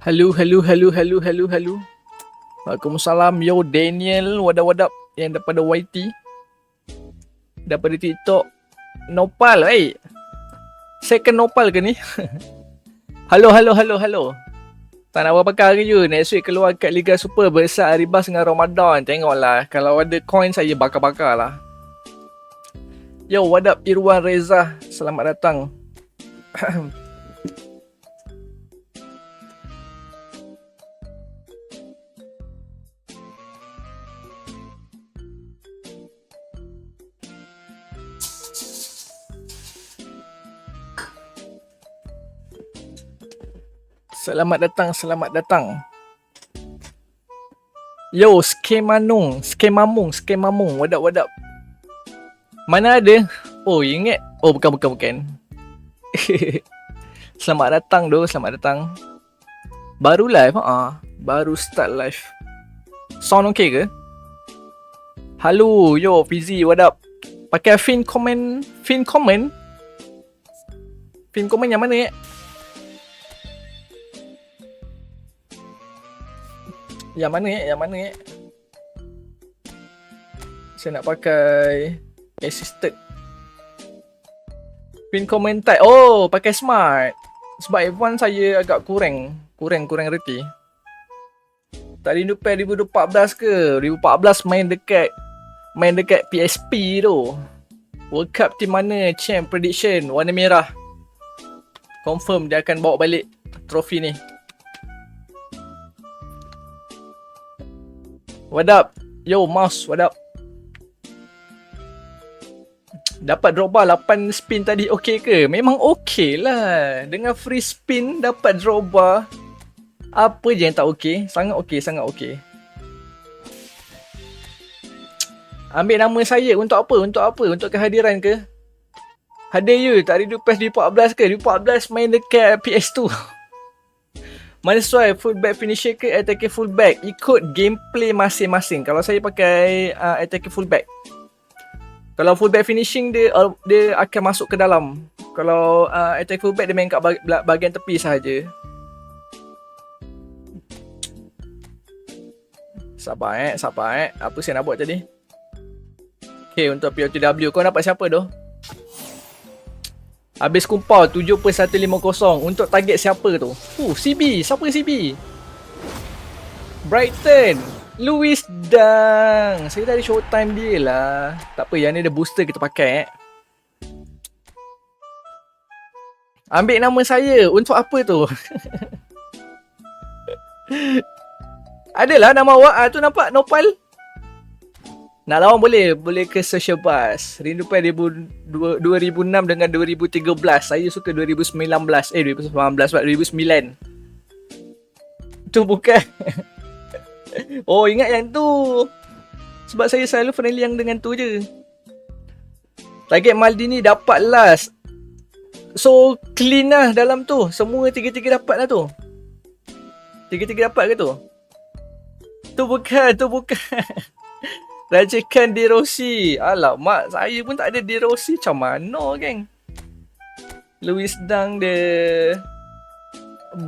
Halo. Waalaikumsalam. Yo, Daniel. Wadap yang daripada YT. Daripada TikTok. Nopal, Second Nopal ke ni? Halo. Tak nak berapa kali je. Next week keluar kat Liga Super besar Aribas dengan Ramadan. Tengoklah. Kalau ada coin saya bakar-bakar lah. Yo, wadap Irwan Reza. Selamat datang. Selamat datang. Yo, skemamung. Wadap. Mana ada? Oh, ingat. Oh, bukan. Selamat datang. Baru live? Baru start live. Sound okay ke? Halo, yo, Fizi, wadap. Pakai Fin comment yang mana Yang mana Saya nak pakai assisted. Pin comment type. Oh, pakai smart. Sebab F1 saya agak kurang reti. Tak rindu pair 2014 ke? 2014 main dekat PSP tu. World Cup team mana? Champ prediction warna merah. Confirm dia akan bawa balik trofi ni. What up? Yo, Mouse, what up? Dapat drop bar 8 spin tadi okey ke? Memang okey lah. Dengan free spin dapat drop bar. Apa je yang tak okey? Sangat okey. Ambil nama saya untuk apa? Untuk kehadiran ke? Hadir you, tak rindu PES 2014 ke? 2014 main dekat PS2. Mana sesuai fullback finisher ke attacker fullback? Ikut gameplay masing-masing. Kalau saya pakai attacker fullback. Kalau fullback finishing dia akan masuk ke dalam. Kalau attacker fullback dia main kat bahagian tepi sahaja. Sabar. Apa saya nak buat tadi? Okay, untuk POTW kau dapat siapa tu? Habis kumpul 7.150 untuk target siapa tu? CB. Siapa CB? Brighton. Louis Dang. Saya dah ada showtime dia lah. Tak apa, yang ni ada booster kita pakai. Ambil nama saya. Untuk apa tu? Adalah nama awak tu, nampak Nopal? Nak lawan boleh ke social bus. Rindu pada 2006 dengan 2013. Saya suka 2019. 2009. Tu bukan. Oh, ingat yang tu. Sebab saya selalu friendly yang dengan tu je. Target Maldini dapat last. So clean lah dalam tu. Semua tiga-tiga dapat lah tu. Tiga-tiga dapat ke tu? Tu bukan. Rajakan De Rossi. Alamak, saya pun tak ada De Rossi. Macam mana, geng? Louis Dang dia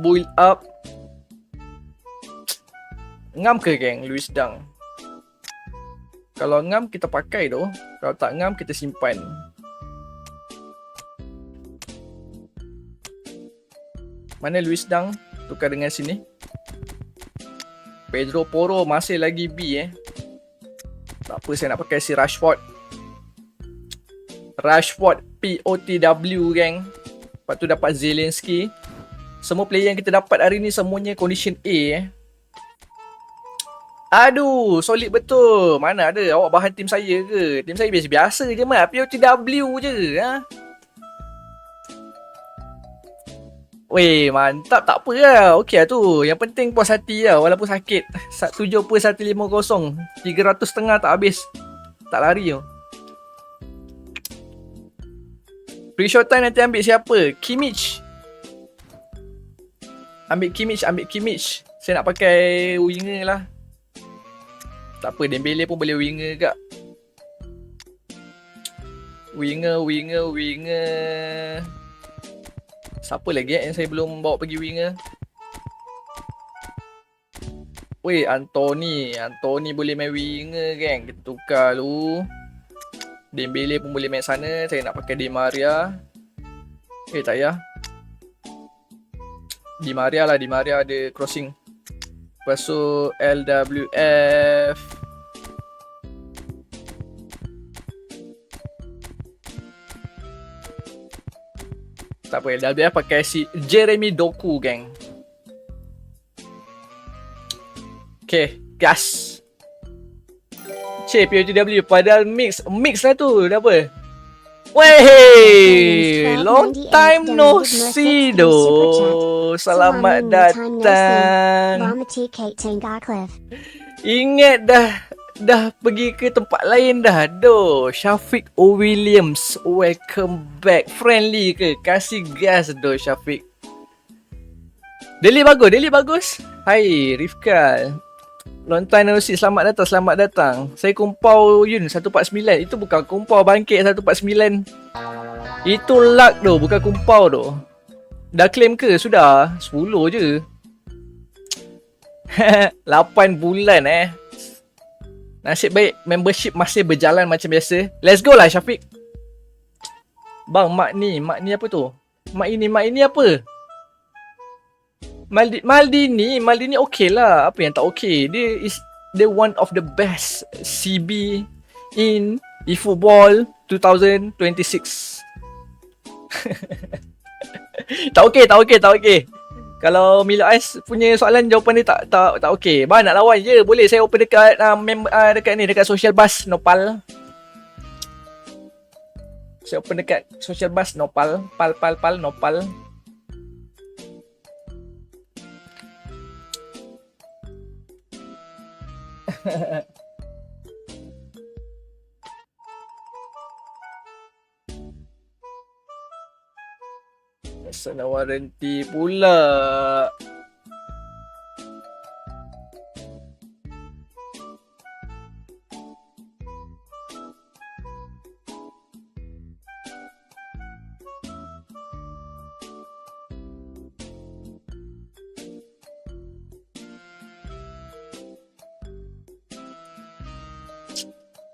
build up. Ngam ke, geng, Louis Dang? Kalau ngam, kita pakai tu. Kalau tak ngam, kita simpan. Mana Louis Dang? Tukar dengan sini. Pedro Porro masih lagi B, Tak apa, saya nak pakai si Rashford POTW, geng. Lepas tu dapat Zelensky. Semua player yang kita dapat hari ni semuanya condition A, Aduh, solid betul. Mana ada, awak bahan tim saya ke? Tim saya biasa-biasa je, POTW je, Weh, mantap, tak apa lah. Okey lah tu. Yang penting puas hati lah, walaupun sakit. 7.150, 300.5 tak habis. Tak lari tu. Pre-shot time nanti ambil siapa? Kimmich. Ambil Kimmich. Saya nak pakai winger lah. Tak apa, Dembele pun boleh winger kak. Winger. Siapa lagi yang saya belum bawa pergi winger? Weh, Anthony boleh main winger geng. Kita tukar dulu. Dembele pun boleh main sana. Saya nak pakai Di Maria. Tak payah. Di Maria ada crossing. Lepas tu LWF. Tak apa, LWF pakai si Jeremy Doku geng. Okay, gas. POTW padahal mix lah tu. Dah apa? Wey, long time no see doh. Selamat datang. Ingat dah pergi ke tempat lain dah. Doh, Syafiq Williams, welcome back. Friendly ke? Kasih gas doh Syafiq. Daily bagus. Hai Rifkal. Long time no see, selamat datang. Saya kumpau Yun 149. Itu bukan kumpau bangkit 149. Itu luck doh, bukan kumpau doh. Dah claim ke? Sudah 10 je. 8 bulan Nasib baik membership masih berjalan macam biasa. Let's go lah Syafiq. Bang, mak ni apa tu? Mak ini apa? Maldini okey lah. Apa yang tak okey? Dia one of the best CB in Efootball 2026. Tak okey. Kalau Milo Ais punya soalan, jawapan dia tak okey. Bang nak lawan je, boleh. Saya open dekat dekat social bus Nopal. Saya open dekat social bus Nopal. Nopal. Sana warranty pula.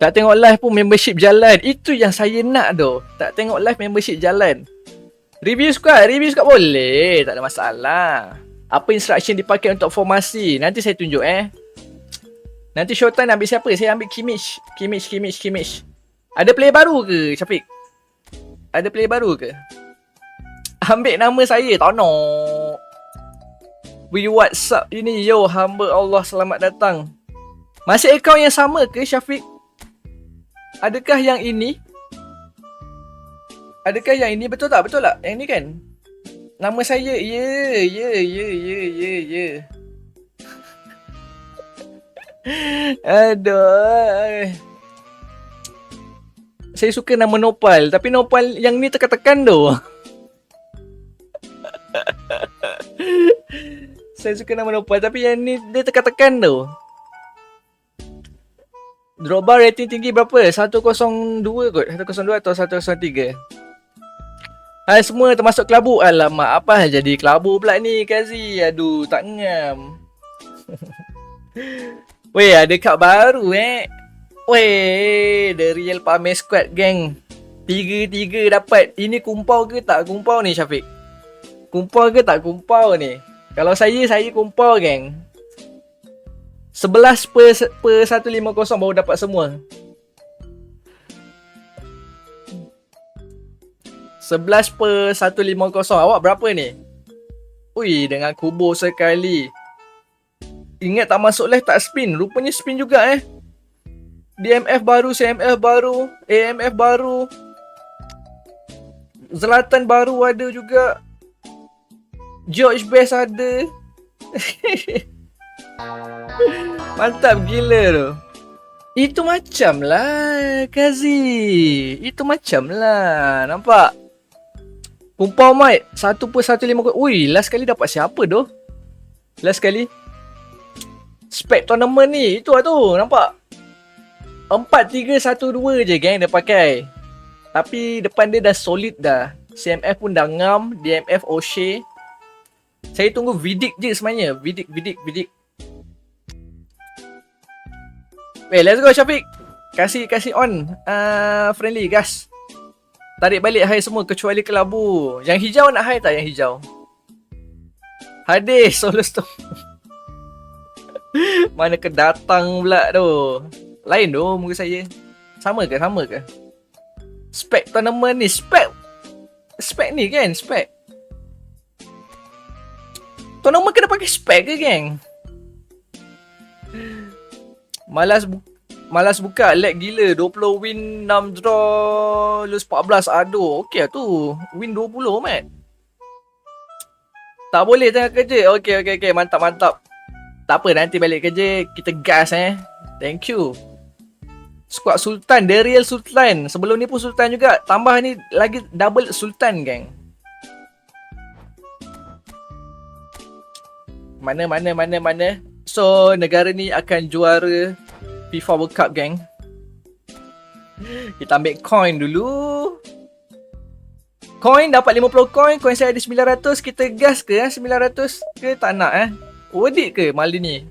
Tak tengok live pun membership jalan. Itu yang saya nak doh. Tak tengok live membership jalan. Review squad boleh. Tak ada masalah. Apa instruction dipakai untuk formasi? Nanti saya tunjuk Nanti showtime ambil siapa? Saya ambil Kimmich. Ada player baru ke Syafiq? Ada player baru ke? Ambil nama saya, Tono. We WhatsApp ini. Yo, hamba Allah, selamat datang. Masih akaun yang sama ke Syafiq? Adakah yang ini? Betul tak? Yang ni kan? Nama saya. Ya. Aduh. Saya suka nama Nopal. Tapi Nopal yang ni tekan-tekan tu. Saya suka nama Nopal. Tapi yang ni dia tekan-tekan tu. Drogba rating tinggi berapa? 102 kot. 102 atau 103. Hai semua termasuk kelabu. Alamak, apa jadi kelabu pula ni Kazi? Aduh, tak ngam. Weh, ada kad baru Weh, The Real Pame Squad gang. 3-3 dapat. Ini kumpau ke tak kumpau ni Syafiq? Kumpau ke tak kumpau ni? Kalau saya kumpau gang. 11 per 150 baru dapat semua. 11 per 150. Awak berapa ni? Ui, dengan kubur sekali. Ingat tak masuk live tak spin. Rupanya spin juga DMF baru, CMF baru, AMF baru, Zlatan baru ada juga. George Best ada. Mantap gila tu. Itu macam lah Kazi. Itu macam lah. Nampak? Kumpau Mike 1 per 150. Ui, last kali dapat siapa doh? Last kali spec tournament ni. Itu lah tu. Nampak? 4-3-1-2 je gang dia pakai. Tapi depan dia dah solid dah. CMF pun dah ngam. DMF O'Shea. Saya tunggu Vidic je sebenarnya. Vidic. Let's go Syafiq. Kasih on friendly gas. Tarik balik high semua kecuali kelabu. Yang hijau nak high tak yang hijau? Hadis solo stop. Mana ke datang pula tu. Lain tu muka saya. Sama ke? Spek tournament ni. Spek ni kan? Spek. Tournament kena pakai spek ke geng? Malas buka, lag gila. 20 win, 6 draw, lose 14. Aduh, okey lah tu. Win 20, mat. Tak boleh tengah kerja. Okey. Mantap. Tak apa, nanti balik kerja, kita gas Thank you. Squad Sultan, The Real Sultan. Sebelum ni pun Sultan juga. Tambah ni lagi double Sultan, geng. Mana. So, negara ni akan juara FIFA World Cup, geng. Kita ambil coin dulu. Coin dapat 50 coin. Coin saya ada 900. Kita gas ke 900 ke tak nak Worth it ke Maldini?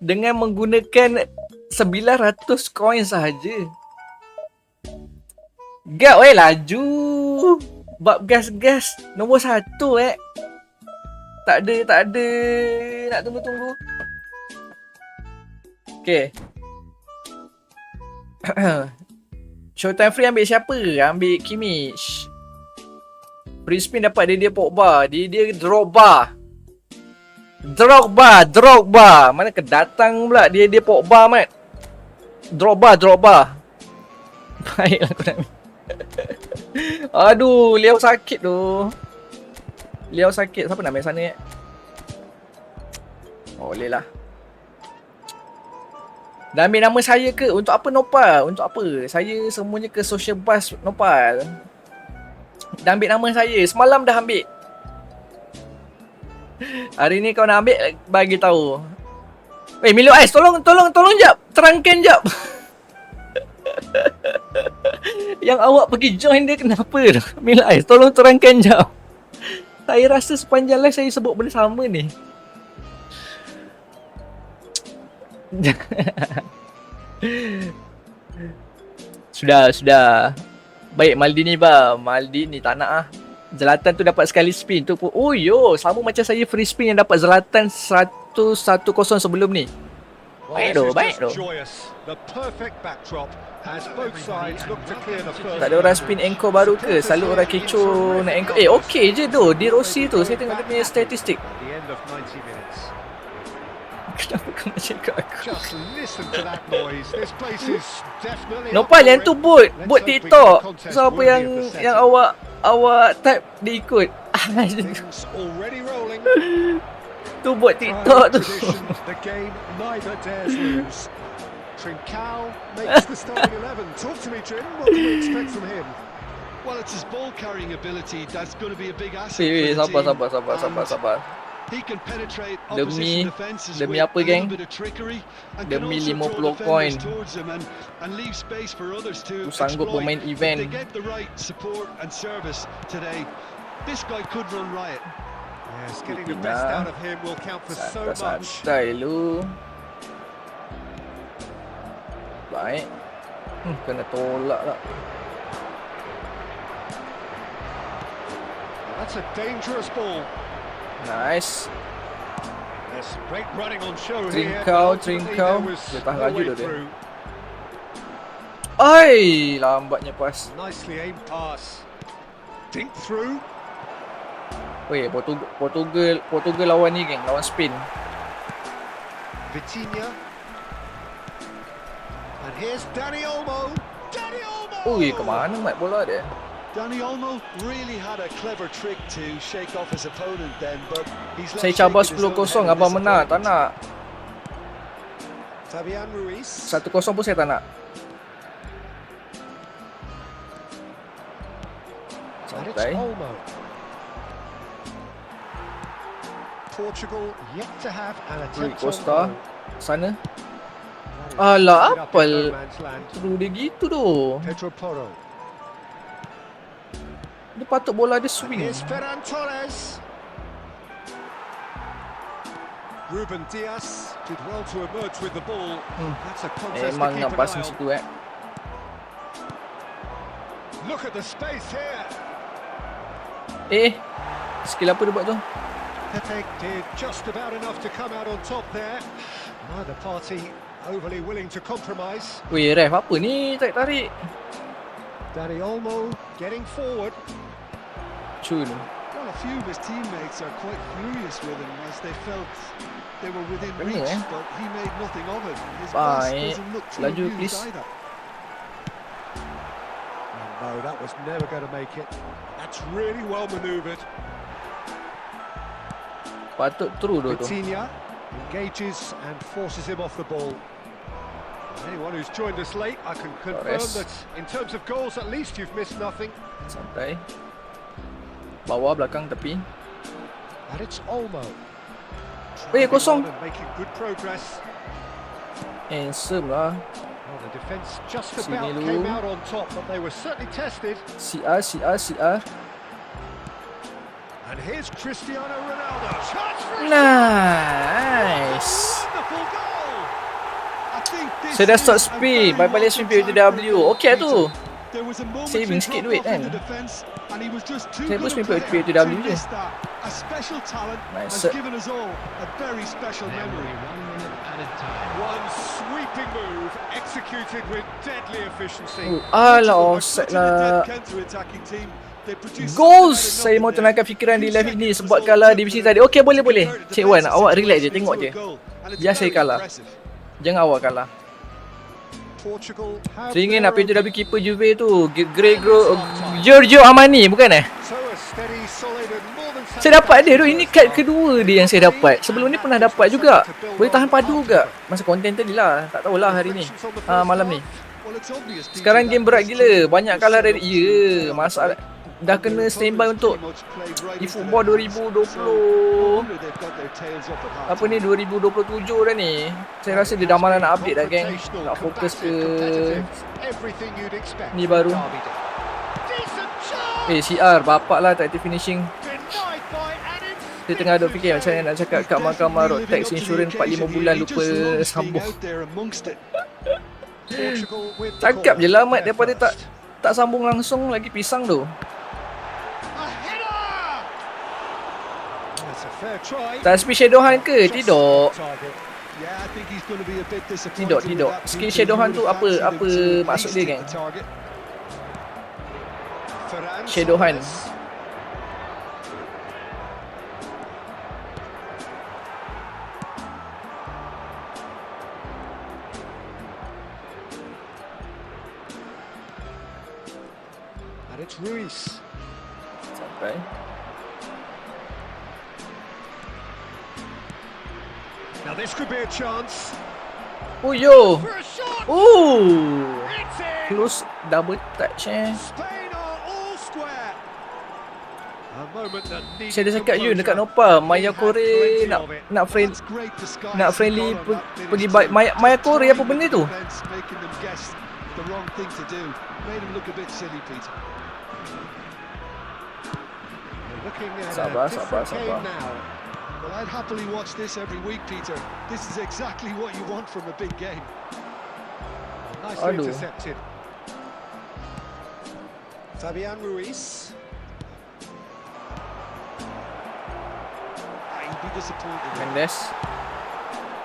Dengan menggunakan 900 coin sahaja. Gap laju. Bab gas nombor 1 Tak ada. Nak tunggu. Okay. Showtime free ambil siapa? Ambil Kimmich. Free spin dapat dia Pogba. Dia Drogba. Mana kedatang pula dia Pogba, mat. Drogba. Baiklah aku nak ambil. Aduh, Liao sakit tu. Siapa nak main sana boleh lah. Dah ambil nama saya ke? Untuk apa Nopal? Untuk apa? Saya semuanya ke social bus Nopal. Dah ambil nama saya. Semalam dah ambil. Hari ni kau nak ambil, bagi tahu. Milo Ais, tolong jap. Terangkan jap. Yang awak pergi join dia kenapa? Milo Ais, tolong terangkan jap. Saya rasa sepanjang live saya sebut benda sama ni. Sudah. Baik, Maldini tak nak Zlatan tu dapat sekali spin tu pun. Oh yo, sama macam saya free spin yang dapat Zlatan 1-1-0 sebelum ni. Baik tu. Tak ada orang spin anchor baru ke? Selalu orang kecoh nak anchor. Okey je tu. Di Rossi tu. Saya tengok dia punya statistik. Kenapa kau macam kat aku? Nopal yang tu bot TikTok. So apa yang awak type dia ikut. Tu bot TikTok tu. Trincao makes the starting 11. Talk to me, Trin. What can we expect from him? Well, it's his ball carrying ability that's going to be a big asset. Sabar. He can penetrate opposition defenses demi apa, geng? Demi 50 coin. And leave space for others to sanggup bermain event. They get the right support and service today. This guy could run riot. Yes, getting the best out of him will count for so much. Santai lu. Baik. Kena tolak lah. That's a dangerous ball. Nice. There's great running on show here. Trincao. Dia tahan laju dia. Lambatnya pas. Nicely aimed pass. Think through. Portugal lawan ni, geng, lawan Spain. Vitinha. And here's Dani Olmo. Kemana mat bola dia? Dani Olmo really had a clever trick to shake off his opponent then, but he's Saya cabar 10-0, abang menang. Tak nak. Fabian Ruiz. 1-0 pun saya tak nak. Santai. Portugal yet to have an attempt. Costa sana. Alah, apal suruh dia gitu tu. Pedro Porro. Dia patut bola dia swing. Ruben Dias did well to emerge with the ball. That's a contest to Memang keep nak an passing eye on. situ Look at the space here. Skill apa dia buat tu? Pepe did just about enough to come out on top there. Neither party overly willing to compromise. Weh, ref apa ni? Tarik-tarik. Dani Olmo getting forward. Cun. Well, a few of his teammates are quite furious with him as they felt they were within Bener, reach, but he made nothing of it. His Baik. pass doesn't look too Laju, used please. either. No, that was never going to make it. That's really well manoeuvred. Patut true tu. Vitinha engages and forces him off the ball. Anyone who's joined us late, I can confirm Torres. that in terms of goals, at least you've missed nothing. Santai. Bawah, belakang, tepi. And it's Olmo. Weh, kosong. And making good progress. Handsome lah. Well, the defence just Sini about dulu. came out on top, but they were certainly tested. CR. And here's Cristiano Ronaldo. Chance for a Nice. wonderful goal. I think this So dah is start a speed. very Bye-bye welcome spin time for POTW. a goal, Okey Peter. tu. There was a momentary Saving sikit duit drop-off in kan. the defence, and he was just too Saya good pun a spin player POTW to je. miss that. A special talent Nice. has given us all a very special memory. One sweeping move, executed with deadly efficiency. Alah, Portugal are offside such a dead lah. counter-attacking team. They produce Goals! something Saya mau better than tenangkan fikiran di nothing live there. ini Few sebab seconds kalah of divisi the tadi. Okey, boleh. convert Cik the Wan, defensive awak relax je. situation Tengok into je. a goal, and it's Biar saya very kalah. impressive. Jangan awak kalah. Portugal have Saya ingin their nak POTW own- keeper Juve tu. Giorgio Armani, bukan eh? So a steady, solid and more than Saya dapat dia tu. satisfactory Ini first kad half. kedua dia yang saya dapat. Sebelum ni pernah dapat juga. Boleh tahan padu juga. Masa konten tadi lah. Tak tahulah hari ni. Malam ni. Well, it's obvious, Peter, Sekarang that game berat this gila. team Banyak was kalah set dari... up to Ya, win. masalah. Dah kena standby untuk Efootball 2020. Apa ni 2027 dah ni. Saya rasa dia dah malah nak update dah geng. Nak fokus ke Everything you'd expect ni from baru. Derby Day. Decent shot! CR bapak lah tak finishing. Denied by an Dia tengah duk fikir macam mana nak cakap kat mahkamah road tax insurance 4-5 bulan lupa sambung. Portugal with the Cakap je corner. lah Mat They're daripada first. tak sambung langsung lagi pisang tu. A header! That's a fair try. Tak speed shadowhan ke? Just Tidak. target. Tidak. Skill shadowhan tu apa maksud dia geng? Ferran Shadowhan. Torres. And it's Ruiz. Sampai. Now this could be a chance Oh yo. for a shot. Oh. It's in. Close double touch Spain are all square. A moment that needs Saya dah cakap you dekat Nopa Maya Kore nak friendly pergi Maya Kore apa benda tu? The wrong thing to do. Made him look a bit silly, Peter. Looking at Sabar, a different sabar. game now. Well, I'd happily watch this every week, Peter. This is exactly what you want from a big game. Nicely Aduh. intercepted. Fabian Ruiz. He'd be disappointed. Mendes.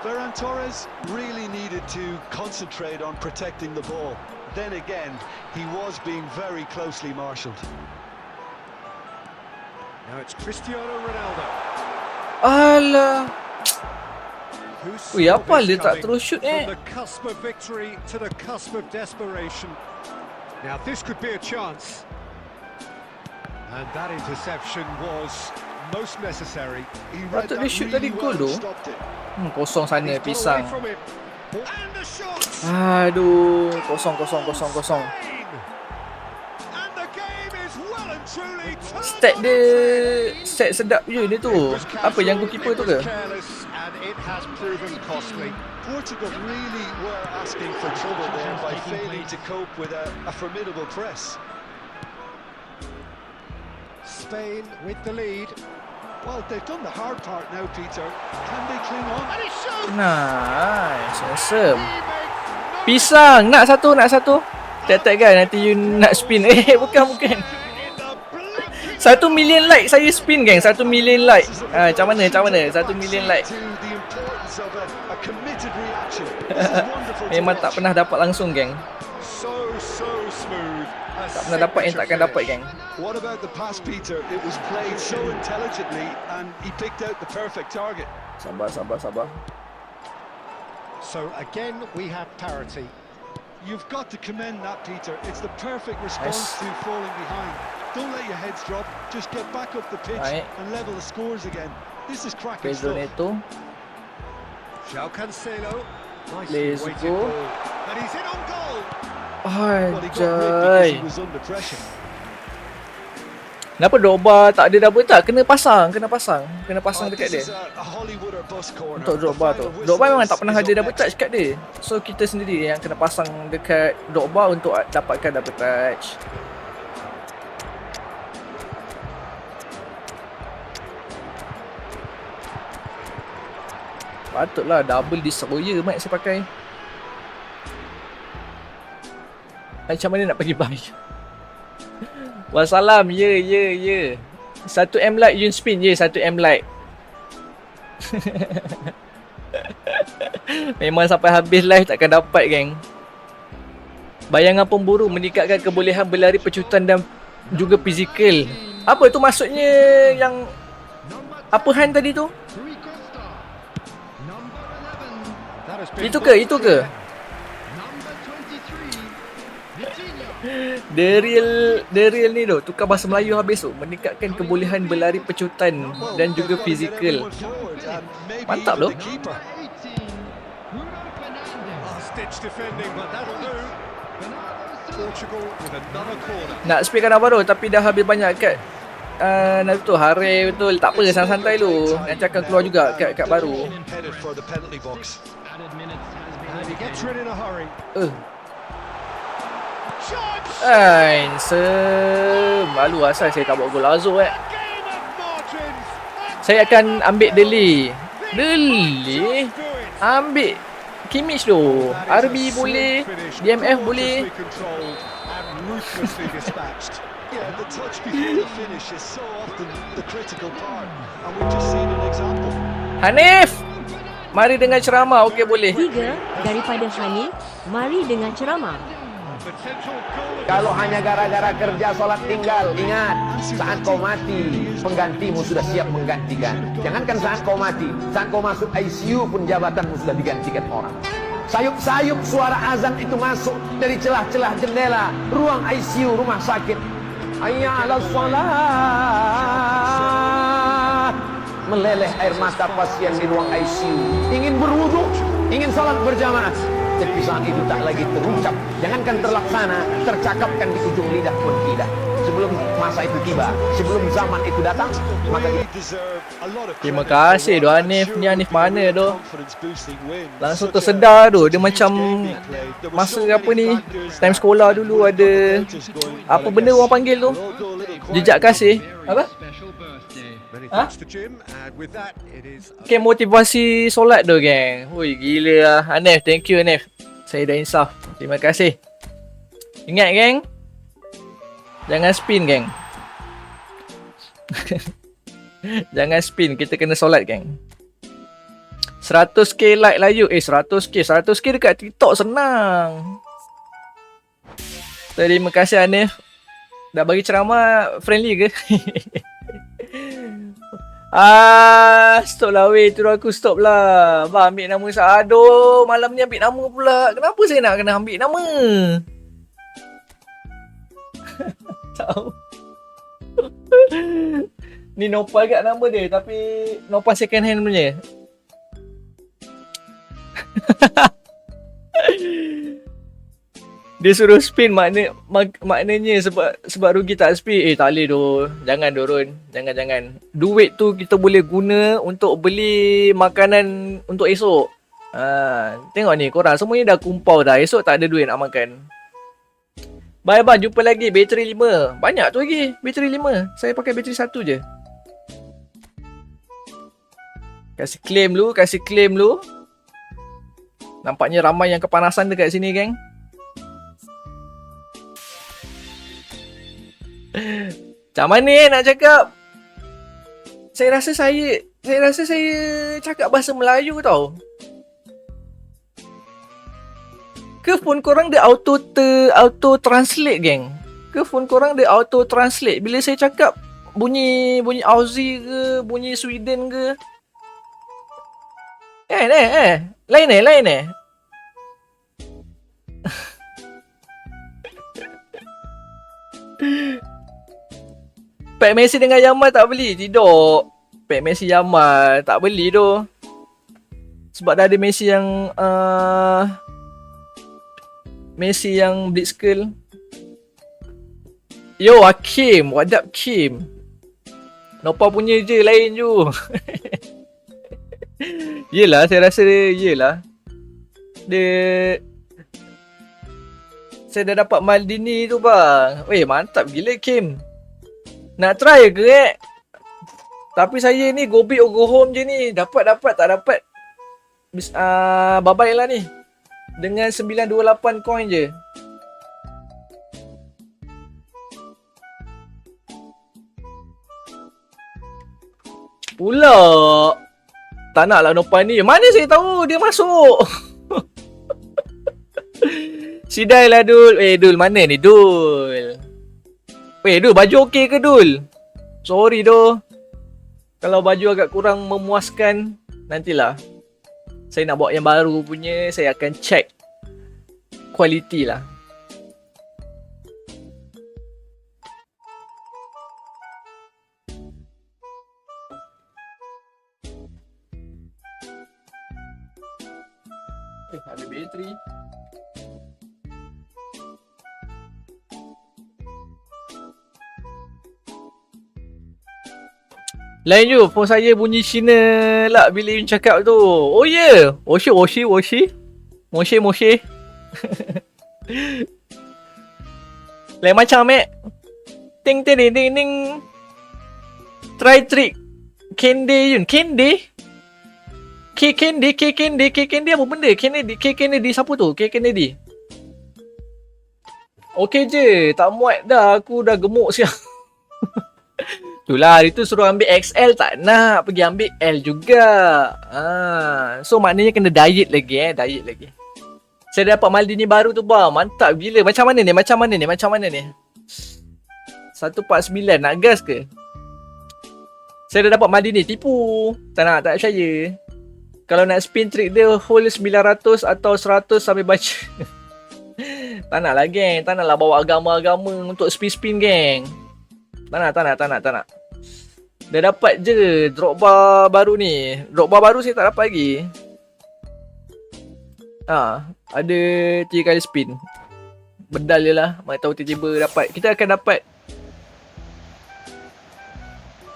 Ferran Torres really needed to concentrate on protecting the ball. Then again, he was being very closely marshalled. Now it's Cristiano Ronaldo. Alah. Who Ui, saw apa this dia tak coming? terus shoot From the cusp of victory to the cusp of desperation. Now this could be a chance. And that interception was most necessary. He read Patut that dia shoot really tadi well gol and tu. stopped it. Kosong sana He's got pisang. away from it. And the shot. Aduh, kosong. Spain. And the game is well and truly turned Stat on dia its head. stat sedap je dia tu. Apa yang goalkeeper tu ke? Careless, and it has proven costly. Portugal really were asking for trouble there by failing to cope with a formidable press. Spain with the lead. Well, they've done the hard part now, Peter. Can they cling on? And he shoots! Nice. Awesome. He makes no Pisang. Nak satu. Tak kan nanti you nak spin. Bukan. in the blink. 1 million like saya spin geng. 1 million like. Macam mana? 1 million like. To the importance of a committed reaction. This is wonderful to Memang tak watch. pernah dapat langsung geng. So smooth. A Tak pernah dapat yang takkan dapat geng. What about the pass, Peter? It was played so intelligently and he picked out the perfect target. Sabar. So again, we have parity. You've got to commend that, Peter. It's the perfect response to falling behind. Don't let your heads drop. Just get back up the pitch Baik. and level the scores again. This is cracking Pedro stuff. Neto. João Cancelo. Let's Nicely weighted go. ball. And he's in on goal. Well, he got ripped because Ajay. he was under pressure. Kenapa Drogba tak ada double touch? Kena pasang dekat dia. This is a Hollywood or bus corner. Untuk The Drogba tu. final whistle Drogba memang is- tak pernah is ada up double next. touch kat dia. So kita sendiri yang kena pasang dekat Drogba untuk dapatkan double touch. Patutlah double destroyer mat saya pakai. Macam mana nak pergi buy? Wassalam. Ya. 1M like Yun spin je. 1M like. Memang sampai habis live takkan dapat geng. Bayangan pemburu meningkatkan kebolehan berlari pecutan dan juga fizikal. Apa tu maksudnya yang apa hand tadi tu? That has been Itu ke? The real ni tu tukar bahasa Melayu habis tu, meningkatkan kebolehan berlari pecutan Well, dan juga they've got to get fizikal. everyone forward and maybe Mantap even loh. the keeper. Oh, stitch defending, but that'll do. Portugal with another corner. Nak speed kan baru tapi dah habis banyak kat tu hari betul. Tak apa, santai-santai dulu. Nanti akan keluar juga kat baru. Headed for the penalty box. And he gets rid in a hurry. Shots! Malu asal saya tak buat gol Lazo A game of margins. Saya akan ambil Deli. Just do it. Ambil Kimmich tu. That is RB a boleh, slick finish, DMF boleh. gorgeously controlled and ruthlessly dispatched. Yeah, the touch before the finish is so often the critical part, and we've just seen an example. Hanif, mari dengar ceramah. Okey, boleh. 3 daripada Hanif, mari dengan ceramah. Potential goal of Kalau hanya gara-gara kerja sholat tinggal, ingat, saat kau mati, penggantimu sudah siap menggantikan. Jangankan saat kau mati, saat kau masuk ICU pun jabatanmu sudah digantikan orang. Sayup-sayup suara azan itu masuk dari celah-celah jendela ruang ICU rumah sakit. Hayya 'alas shalah. Meleleh air mata pasien di ruang ICU. Ingin berwudu, ingin salat berjamaah. Tapi saat itu tak lagi terucap. Jangankan terlaksana, tercakapkan di ujung lidah pun tidak. Sebelum masa itu tiba, sebelum zaman itu datang, maka Really deserve a lot of Terima credit for kasih what doh I'm Hanif. sure Ni Hanif will be mana a doh? confidence-boosting win. Langsung Such a tersedar tu. Dia huge macam game being played. There were masa so apa many ni, factors time that sekolah dulu would ada have got us going, apa but I benda guess orang panggil tu? we'll all go a little quiet. Jejak kasih. Apa? Many Huh? thanks to Jim, and with that, it is Okay, motivasi solat tu geng. Ui, gila lah. Hanif, thank you Hanif. Saya dah insaf. Terima kasih. Ingat geng, jangan spin geng. Jangan spin, kita kena solat geng. 100k like lah you. 100k dekat TikTok senang. Terima kasih Hanif. Dah bagi ceramah friendly ke? Stop lah weh. Terus aku stop lah. Abang ambil nama saya. Aduh, malam ni ambil nama pula. Kenapa saya nak kena ambil nama? Tahu. Ni Nopal kat nama dia. Tapi Nopal second hand punya. Dia suruh spin maknanya sebab rugi tak spin. Tak boleh doh. Jangan Dorun. Jangan. Duit tu kita boleh guna untuk beli makanan untuk esok. Tengok ni korang semuanya dah kumpau dah. Esok tak ada duit nak makan. Bye bye, jumpa lagi. Bateri 5. Banyak tu lagi. Bateri 5. Saya pakai bateri 1 je. Kasih claim lu. Nampaknya ramai yang kepanasan dekat sini, geng. Macam mana nak cakap? Saya rasa saya cakap bahasa Melayu tau. Ke phone korang dia auto translate, geng? Ke phone korang dia auto translate bila saya cakap bunyi Aussie ke, bunyi Sweden ke? Lain. Pack Messi dengan Yamal tak beli? Tidak. Pack Messi Yamal tak beli tu. Sebab dah ada Messi yang Blitzkrieg. Yo Hakim, what up Kim? Nopa punya je lain je. Yelah, saya rasa yelah. Saya dah dapat Maldini tu bang. Weh, mantap gila Kim. Nak try ke Tapi saya ni go big or go home je ni. Dapat tak dapat. Bye-bye lah ni. Dengan 928 coin je. Pula tak nak lah Nopan ni. Mana saya tahu dia masuk. Sidai lah Dul. Dul mana ni Dul? Dul baju okey ke Dul? Sorry doh. Kalau baju agak kurang memuaskan, nantilah. Saya nak bawa yang baru punya, saya akan check kualiti lah. Ada bateri. Lain je, phone saya bunyi Cina lah bila Yun cakap tu. Oh yeah. Woshi. Moshi. Lain macam Ting. Try trick. Kende Yun. Kende apa benda? Kennedy siapa tu? Kennedy. Okey je, tak muat dah. Aku dah gemuk siap. Itulah, hari tu suruh ambil XL tak nak, pergi ambil L juga. So maknanya kena diet lagi diet lagi. Saya dapat Maldini baru tu bang, mantap gila. Macam mana ni? 149 nak gas ke? Saya dah dapat Maldini, tipu. Tak percaya. Kalau nak spin trick dia hold 900 atau 100 sampai baca. Tak nak lah geng, tak nak lah bawa agama-agama untuk spin geng. Tak nak. Dah dapat je drop bar baru ni. Drop bar baru saya tak dapat lagi. Ada 3 kali spin. Bedal je lah. Mana tahu tiba-tiba dapat. Kita akan dapat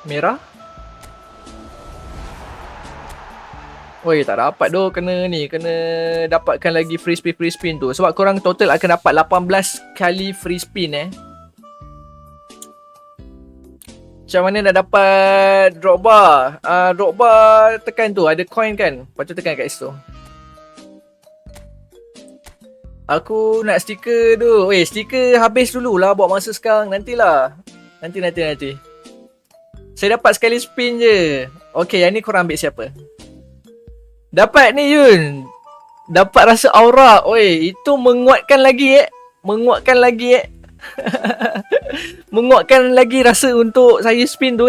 merah. Oi, tak dapat doh. Kena dapatkan lagi free spin tu. Sebab korang total akan dapat 18 kali free spin Macam mana nak dapat drop bar? Drop bar tekan tu, ada coin kan? Lepas tu tekan kat situ. Aku nak stiker tu. Stiker habis dulu lah, buat masa sekarang. Nantilah. Nanti. Saya dapat sekali spin je. Okay, yang ni korang ambil siapa? Dapat ni Yun. Dapat rasa aura. Itu menguatkan lagi Menguatkan lagi rasa untuk saya spin tu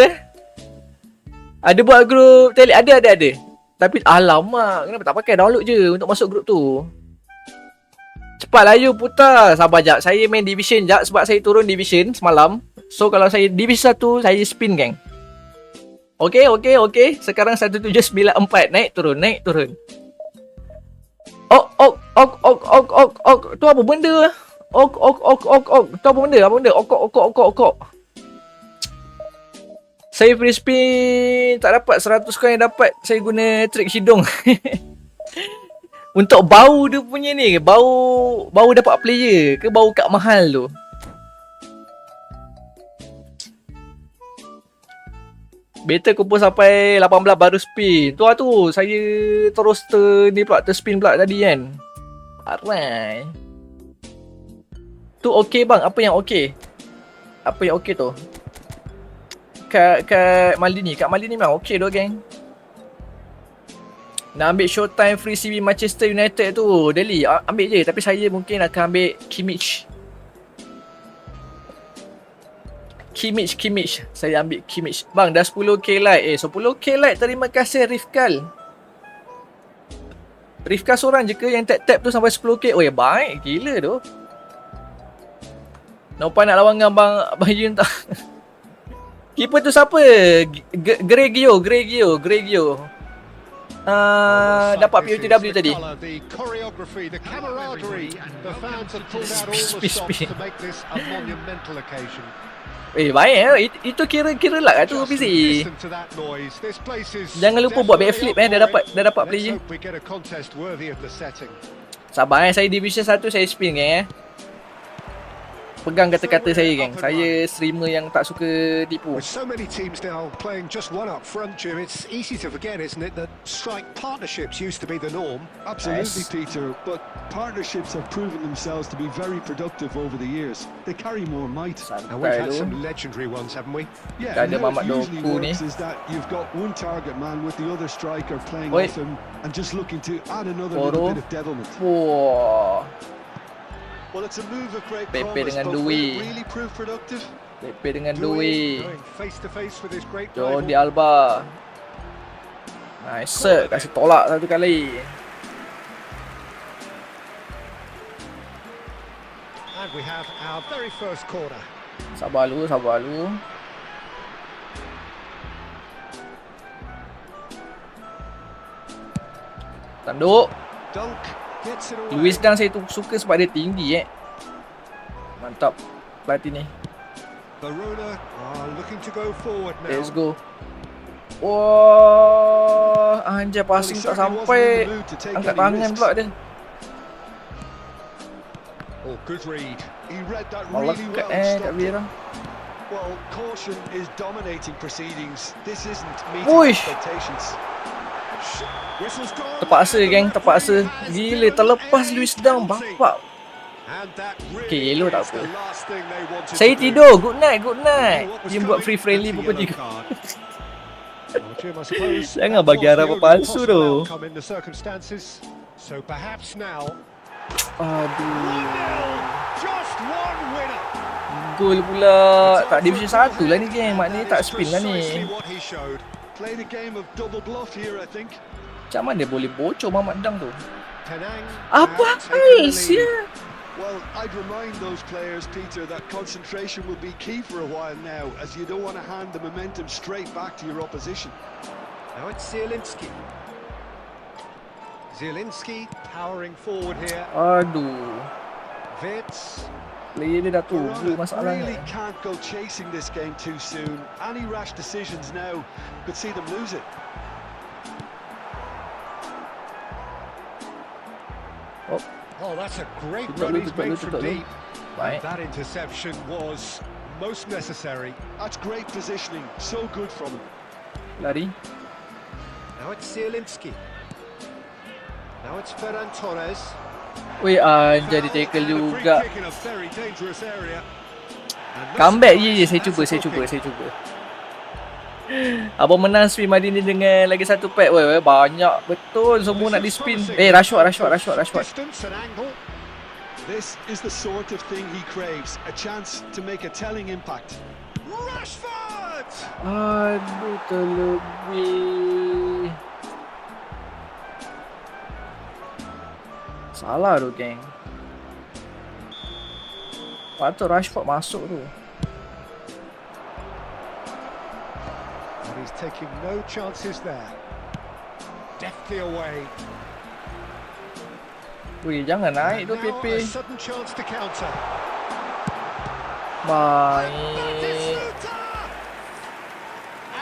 Ada buat grup tele, ada. Tapi alamak, kenapa tak pakai download je untuk masuk grup tu. Cepatlah you putar. Sabar jap, saya main division jap sebab saya turun division semalam. So kalau saya division 1, saya spin geng. Okay. Sekarang 1794, naik turun. Ok. Tu apa benda? Ok. Tu apa benda? Ok. Saya free spin tak dapat 100 coin dapat. Saya guna trik hidung. Untuk bau dia punya ni, bau dapat player ke bau kat mahal tu? Better kumpul sampai 18 baru spin. Tu lah tu. Saya terus terspin pula tadi kan. Alright. Tu okey bang. Apa yang okey? Apa yang okey tu? Kat Maldini. Kat Maldini memang okey tu geng. Nak ambil showtime free CB Manchester United tu. Daily. Ambil je. Tapi saya mungkin akan ambil Kimmich. Saya ambil Kimmich. Bang, dah 10k like. 10k like. Terima kasih Rifkal. Rifkal seorang je ke yang tap-tap tu sampai 10k? Oh ya, baik. Gila tu. Nampak nak lawan dengan Bang Yun tak? Keeper tu siapa? Gregio. Dapat POTW tadi. Baik itu kira luck lah tu busy. Jangan lupa buat backflip dah dapat player. Sabar saya division 1 saya spin geng Pegang kata-kata saya geng. Saya streamer yang tak suka tipu. With so many teams now playing just one up front, Jim, it's easy to forget, isn't it, that strike partnerships used to be the norm. Absolutely, Peter, but partnerships have proven themselves to be very productive over the years. They carry more might. And we've had some legendary ones, haven't we? Yeah, and how it usually works is that you've got one target man with the other striker playing off him and just looking to add another little bit of devilment. Wah. Well, it's a move of great Pepe promise, dengan but will Dewey. it really prove productive? Pepe dengan Dewey. Going face to face with his great Jordi rival. Alba. Nice. Kasih tolak satu kali. And we have our very first corner. Sabar lu. Tanduk. Dunk gets it away. Luis Dang saya tu suka sebab dia tinggi Mantap pelatih ni. Verona are looking to go forward now. Let's go. Wah, anjay passing tak sampai. Angkat tangan pula dia. Oh, good read. He read that Malah really kat well and kat stopped it. Vieira. Well, caution is dominating proceedings. This isn't meeting Uish. expectations. Whistle's gone. Terpaksa geng, terpaksa. Gila terlepas Luis Dang bapak. And that really Okay, yellow tak is apa. the last thing they wanted Saya to do. tidur. Good night. Dia buat free friendly pukul 3. Well, Jim, I suppose Jangan that bagi was the harapan only palsu possible tu. outcome in the circumstances. So perhaps now, Aduh. 1-0, just one winner. Gol pula. Tak division 1 lah ni geng. Maknanya tak spin lah Precisely ni. what he showed. Played a game of double bluff here, I think. Macam mana dia boleh bocor Mamat Dang tu? Penang Apa have taken hal the lead. sia? Well, I'd remind those players, Peter, that concentration will be key for a while now, as you don't want to hand the momentum straight back to your opposition. Now it's Zielinski. Zielinski powering forward here. Aduh. Wits. Player dia dah tu. Verona Masalahnya. really can't go chasing this game too soon. Any rash decisions now could see them lose it. Oh, that's a great Tutup run lu, he's tutup lu, made from tutup lu. deep. Baik. That interception was most necessary. That's great positioning. So good from him. Lari. Now it's Zielinski. Now it's Ferran Torres. Weh, anjay dia tackle And a free juga. kick in a very dangerous area. And no Comeback surprise, saya that's cuba. a booking. Abang menang spin Madini dengan lagi satu pack. Weh, banyak betul semua nak di spin. Rashford. Distance and angle. This is the sort of thing he craves. A chance to make a telling impact. Rashford! Aduh, terlebih. Salah tu, geng. Patut Rashford masuk tu. And he's taking no chances there. Deftly away. Weh, jangan naik tu Now a Pepe. sudden chance to counter. Baik.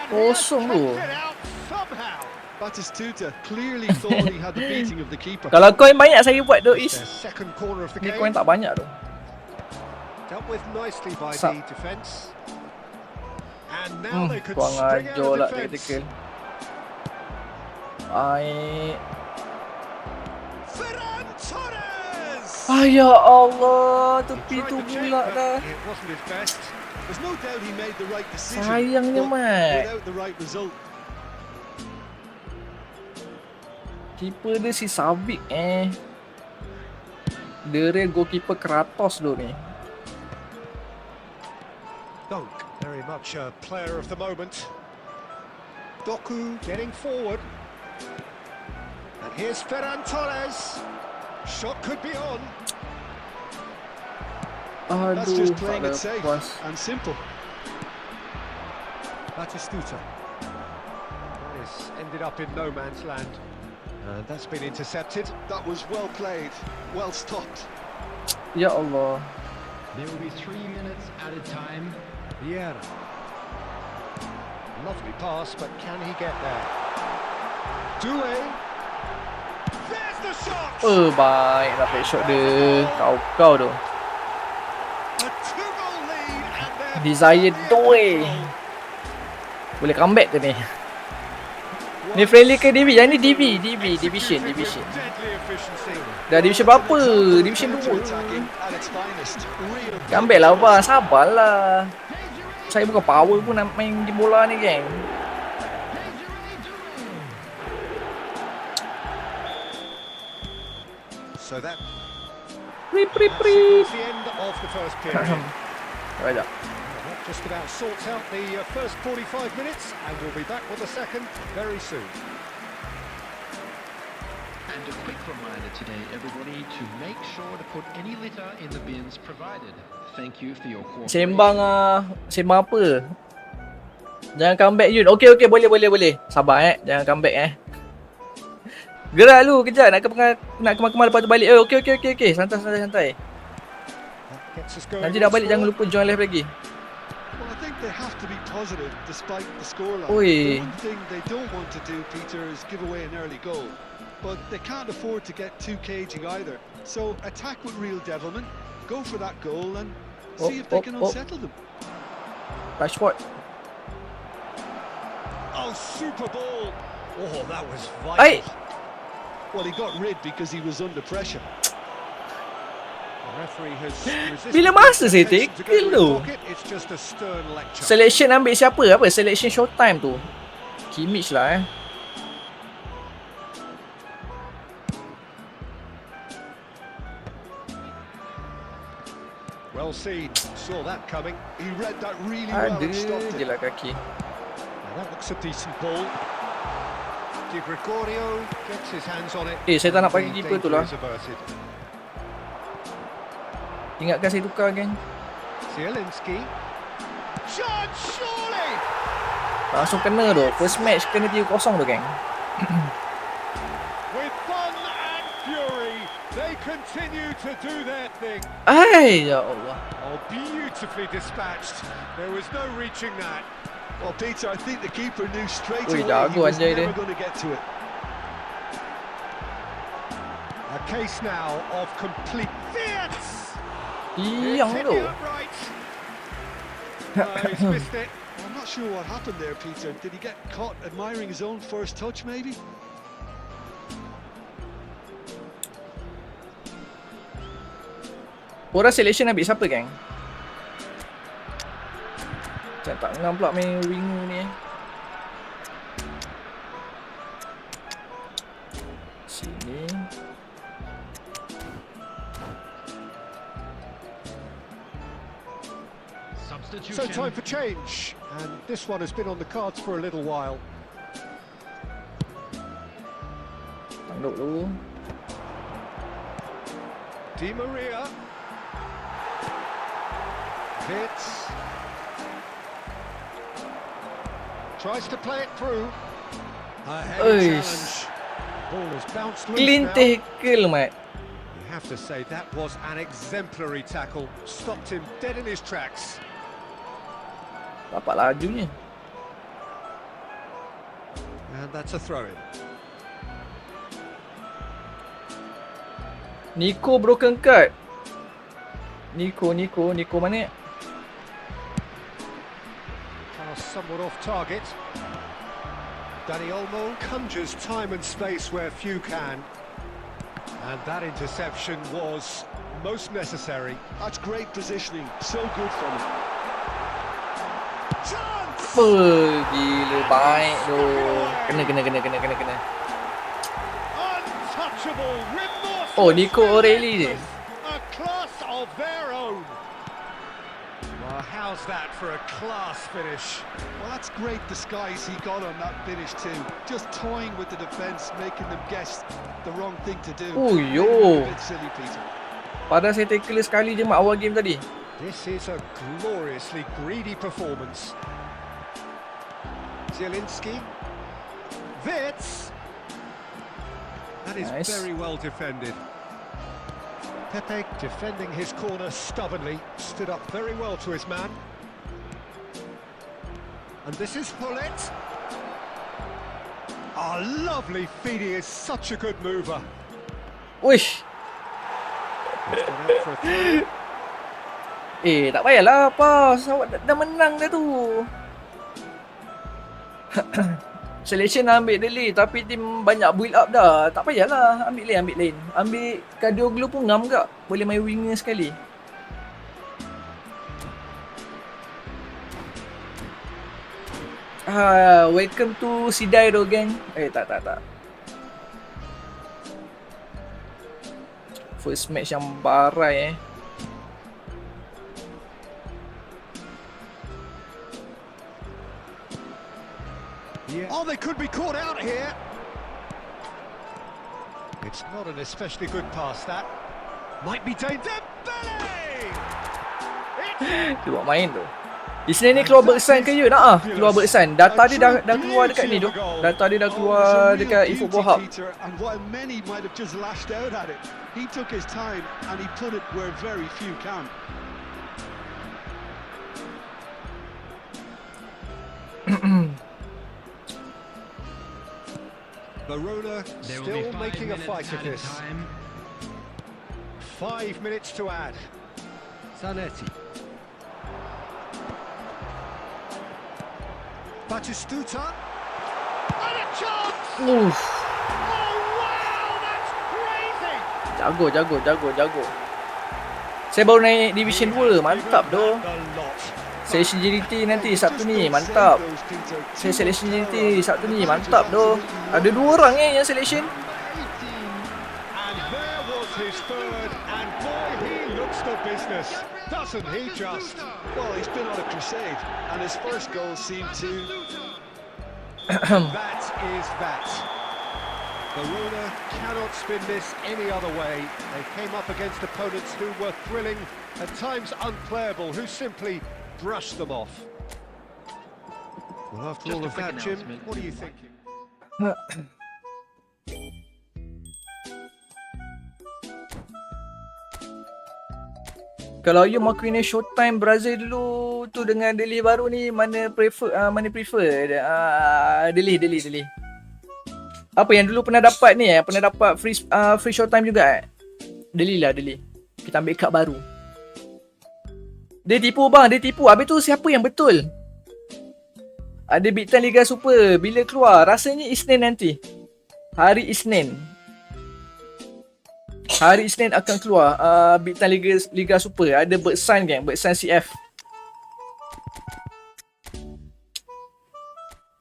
Kosong tu. Batistuta clearly thought he had the beating of the keeper. Kalau koin banyak saya buat tu is. Their second corner of the Ni game. koin tak banyak tu. Dealt with nicely by Sup. the defence. And And now they could Kurang string out ajar a lah defence. tactical. Baik. Ferran Torres! Ya Allah, He tepi tried tu to check, pula but dah. it wasn't his best. There's no doubt he made the right decision, Sayangnya, but Mat. without the right result. Keeper dia si Sabik Dia real goalkeeper Kratos tu ni. Dunk, very much a player of the moment. Doku getting forward. And here's Ferran Torres. Shot could be on. That's Aduh, just tak playing ada it safe puas. and simple. Batistuta. This ended up in no man's land. And that's been intercepted. That was well played, well stopped. Ya Allah. There will be 3 minutes added time. Vieira. Lovely pass, but can he get there? Doué. There's the shot! Baik lah fake shot dia. Kau tu. A 2-goal lead and they're Desire back in Doué. control. Boleh comeback ke ni? Ni friendly ke DB? Yang ni Division. Executed with deadly efficiency. Dah Division berapa? Division 2. Attacking at its finest. Real Comeback lah abang, sabarlah. Saya bukan power pun nak main game bola ni, geng. So that Prip. signals the end of the first period. Sekejap. That just about sorts out the first 45 minutes, and we'll be back with the second very soon. And a quick reminder today, everybody, to make sure to put any litter in the bins provided. Thank you for your cooperation. Sembang apa? Jangan comeback Yun. Okey, boleh. Sabar jangan comeback Gerak lu kejap nak kemar lepas tu balik. Okey. Santai. That gets us going Nanti dah once balik jangan more. lupa join live lagi. Well, I think they have to be positive despite the scoreline. Oi. The one thing they don't want to do, Peter, is give away an early goal. But they can't afford to get too cagey either. So attack with real devilment, go for that goal and see if they can unsettle them. Rashford. Oh, super ball! Oh, that was vital. Ai. Well, he got rid because he was under pressure. The referee has resisted Bila masa saya temptation to go tackle to his tu? pocket. It's just a stern lecture. Selection ambil siapa? Apa? Selection Showtime tu. Kimmich lah Well seen. Saw that coming. He read that really well and stopped Ada je it. lah kaki. Now that looks a decent ball. Di Gregorio gets his hands on it. Saya tak nak and bagi the keeper tu danger lah. is averted. Ingatkan saya tukar, geng. Zielinski. Shot, surely! Langsung kena tu. First match kena 3-0 tu, geng. With fun and fury, they continue to do their thing. Ya Allah. Oh, beautifully dispatched. There was no reaching that. Well, Peter, I think the keeper knew straight Ui, away he jago was anjay never dia. going to get to it. A case now of complete fierce. Iyang Hit tu. the upright. He's missed it. I'm not sure what happened there, Peter. Did he get caught admiring his own first touch, maybe? Korang selection ambil siapa, geng? Macam tak ngam pula main winger ni Sini. So time for change, and this one has been on the cards for a little while. Tanduk dulu. Di Maria. Hits. Tries to play it through. A heavy Eish. challenge. Ball has bounced loose Clean now. tackle, Mat. You have to say that was an exemplary tackle. Stopped him dead in his tracks. Dapat lajunya. And that's a throw-in. Nico broken card. Nico mana? Pass somewhat off target. Danny Olmo conjures time and space where few can. And that interception was most necessary. That's great positioning, so good from him. Chance! Gila baik tu. Kena. Untouchable, remorseless. Oh, Nico O'Reilly je. A class of their own. Well, how's that for a class finish? Well, that's great disguise he got on that finish too. Just toying with the defence, making them guess the wrong thing to do. Oh, yo. A bit silly, Peter. Padahal saya tackle sekali je mak awal game tadi. This is a gloriously greedy performance. Zielinski. Wits. That is Nice. very well defended. Pepe defending his corner stubbornly, stood up very well to his man. And this is Hullet. A lovely feed, he is such a good mover. Wish. He's gone out for a throw. Tak payahlah pass. Awak dah menang dah tu. Selection ambil delay tapi tim banyak build up dah. Tak payahlah ambil lain. Ambil Kadioglu pun ngam kak. Boleh main winger sekali. Welcome to Sidai tu gang. Tak. First match yang barai Yeah. Oh, they could be caught out here. It's not an especially good pass, that. Might be danger. Dembele! Dia buat main tu. Isnin ni keluar Bergsan ke you? Keluar Bergsan. Data dia dah keluar dekat ni tu. Data dia dah keluar dekat Efootball Hub. And while many might have just lashed out at it, he took his time and he put it where very few can. Verona There will be still 5 making a minutes fight of added this. time. 5 minutes to add. Zanetti. Batistuta. And a chance! Uff. Oh wow, that's crazy! Jago. Saya baru naik Division 2. Mantap tu. The lot. Selection JDT nanti Sabtu ni. Mantap. Saya selection JDT Sabtu ni. Mantap tu. Ada 2 orang yang selection. And there was his third, and boy, he looks the business, doesn't he just? Well, he's been on a crusade, and his first goal seemed to... That is that. Verona cannot spin this any other way. They came up against opponents who were thrilling, at times unplayable, who simply brushed them off. Well, after Just all a of quick that, Jim, announcement. what are you thinking? Kalau you mau kena Showtime Brazil dulu tu dengan Delhi baru ni, mana prefer? Delhi. Apa yang dulu pernah dapat ni pernah dapat free Showtime juga Delhi. Kita ambil kad baru. Dia tipu bang, Habis tu siapa yang betul? Ada Big Ten Liga Super bila keluar? Rasanya Isnin nanti. Hari Isnin akan keluar Big Ten Liga Super. Ada Bergsan gang, Bergsan CF.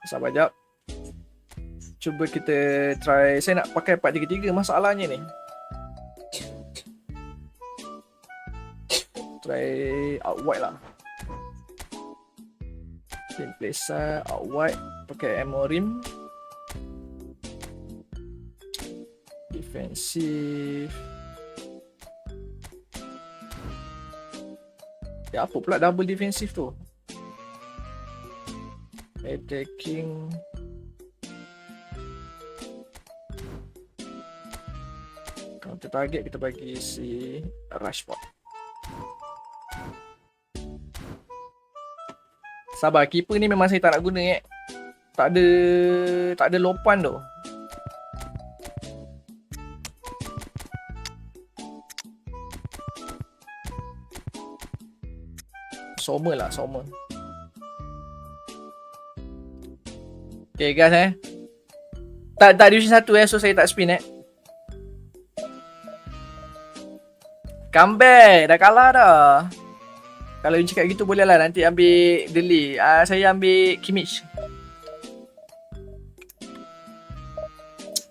Sabar jap. Cuba kita try. Saya nak pakai 4-3-3 masalahnya ni. Try out wide lah. Play side, out wide. Pakai Amorim. Defensif. Apa pula double defensif tu? Attacking. Counter target kita bagi si Rashford. Sabar, keeper ni memang saya tak nak guna Tak ada lopan tu. Sommer. Okay, gas Tak division 1 so saya tak spin Comeback, dah kalah dah. Kalau you cakap gitu boleh lah, nanti ambil delay. Saya ambil Kimmich.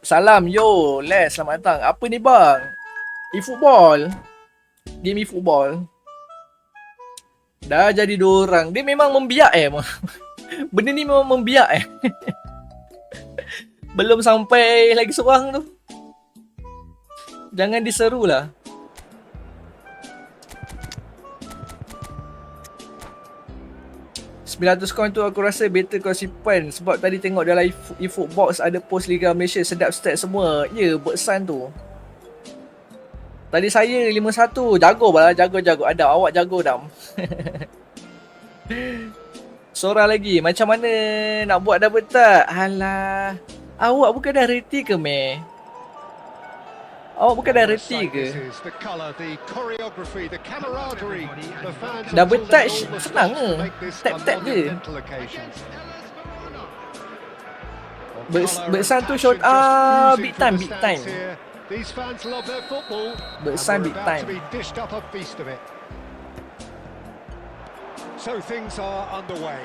Salam, yo, Les, selamat datang. Apa ni bang? Efootball. Game Efootball. Dah jadi 2 orang. Dia memang membiak Benda ni memang membiak Belum sampai lagi seorang tu. Jangan diseru lah. $900 tu aku rasa better kau simpan. Sebab tadi tengok dalam Efootball ada post Liga Malaysia, sedap stat semua. Ya, Bersan tu. Tadi saya 51. Jago lah, jago. Ada, awak jago Dam. Seorang lagi, macam mana nak buat double tak? Alah, awak bukan dah reti ke meh? Awak bukan dah reti ke? Double touch senang ke? Tap je. Bersan tu shot big time. Bersan big time. So things are underway.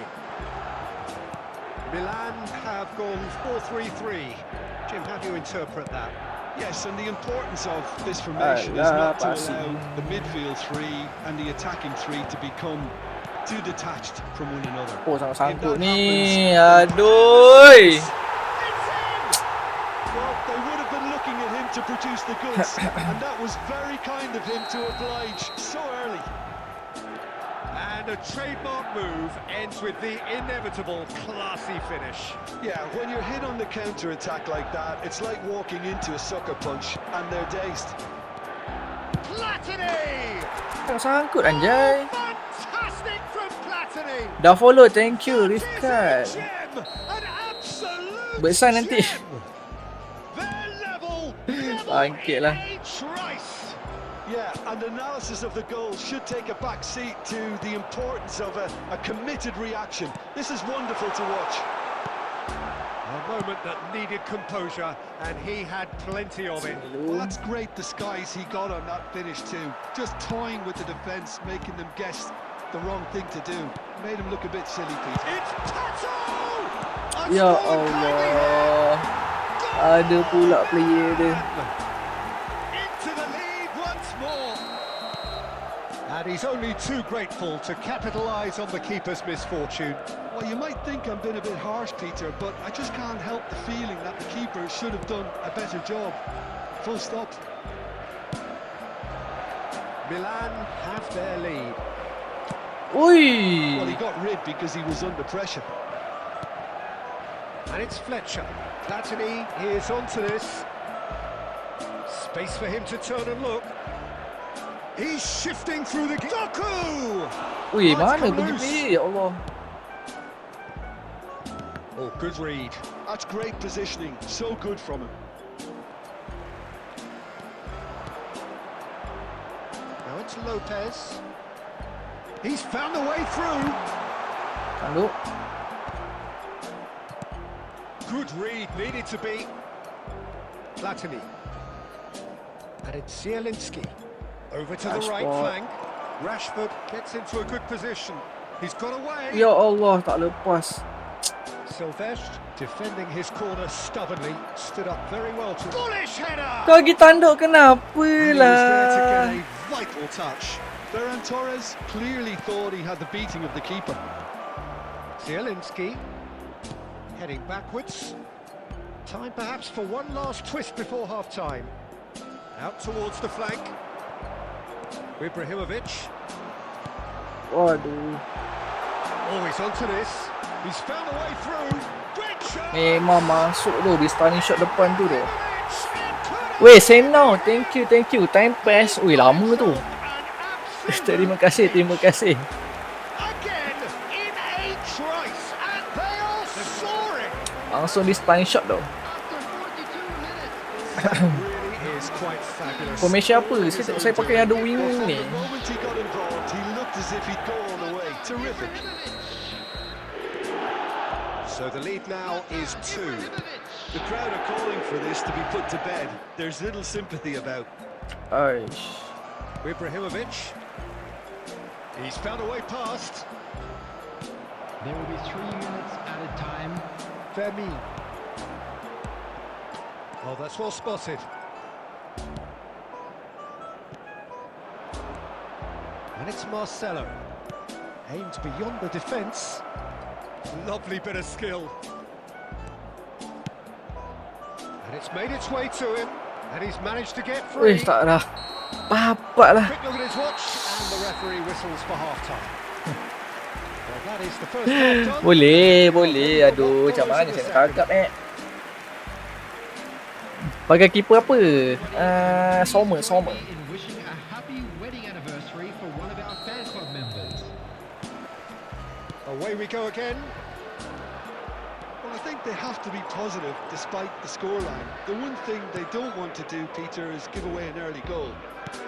Milan have gone 4-3-3. Jim, how do you interpret that? Yes, and the importance of this formation is not to allow the midfield three and the attacking three to become too detached from one another. Oh, sangkut ni. Aduh. Well, they would have been looking at him to produce the goods, and that was very kind of him to oblige so early. And a trademark move ends with the inevitable classy finish. Yeah, when you're hit on the counter-attack like that, it's like walking into a sucker punch and they're dazed. Platini! Sangkut anjay. Fantastic from Platini! Dah follow, thank you Rifkat. An absolute Bersan nanti. Their level Bangkit lah. Yeah, and analysis of the goal should take a back seat to the importance of a committed reaction. This is wonderful to watch. A moment that needed composure, and he had plenty of it. Well, that's great disguise he got on that finish too. Just toying with the defence, making them guess the wrong thing to do. Made him look a bit silly, Peter. It's Pato! Ya Allah. Ada pula player dia. Into the lead once more. And he's only too grateful to capitalise on the keeper's misfortune. Well, you might think I'm being a bit harsh, Peter, but I just can't help the feeling that the keeper should have done a better job. Full stop. Milan have their lead. Well, Ui. he got rid because he was under pressure. And it's Fletcher. Platini is onto this. Space for him to turn and look. He's shifting through the... JOKI! Ui, mana pergi player? Ya Allah. Oh, good read. That's great positioning. So good from him. Now it's Lopez. He's found a way through. Tanduk. Good read, needed to be. Platini. And it's Zielinski. Over to the right Rashford. flank. Rashford gets into a good position. He's got away. Ya Allah, tak lepas. Silvestre defending his corner stubbornly. Stood up very well to... Bullish header! Kau pergi tanduk kenapa And he was there to lah? get a vital touch. Ferran Torres clearly thought he had the beating of the keeper. Zielinski heading backwards. Time perhaps for one last twist before half-time. Out towards the flank. Ibrahimovic. Waduh. Oh, he's onto this. He's found a way through. Great shot! Memang masuk tu di stunning shot depan tu tu. Weh, same now. Thank you. Time pass. Ui, lama tu. Terima kasih. Again in a trice, and they are soaring. Langsung di stunning shot tu. Really is quite fabulous. Formation apa? Saya pakai yang ada wing ni. The moment he got involved, he looked as if he'd go all the way. Terrific. So the lead now is 2. The crowd are calling for this to be put to bed. There's little sympathy about. Aish. Ibrahimovic. He's found a way past. There will be 3 units at a time. Fermi. Oh, that's well spotted. And it's Marcelo. Aimed beyond the defence. Lovely bit of skill. And it's made its way to him. And he's managed to get free. Weh, tak dah. Bapak lah. Quick look at his watch. And the referee whistles for half-time. Well, that is the first half done. Boleh. Aduh, macam mana saya nak tangkap Bagai keeper apa? Sommer. In wishing a happy wedding anniversary for one of our fan club members. Away we go again. Well, I think they have to be positive despite the scoreline. The one thing they don't want to do, Peter, is give away an early goal.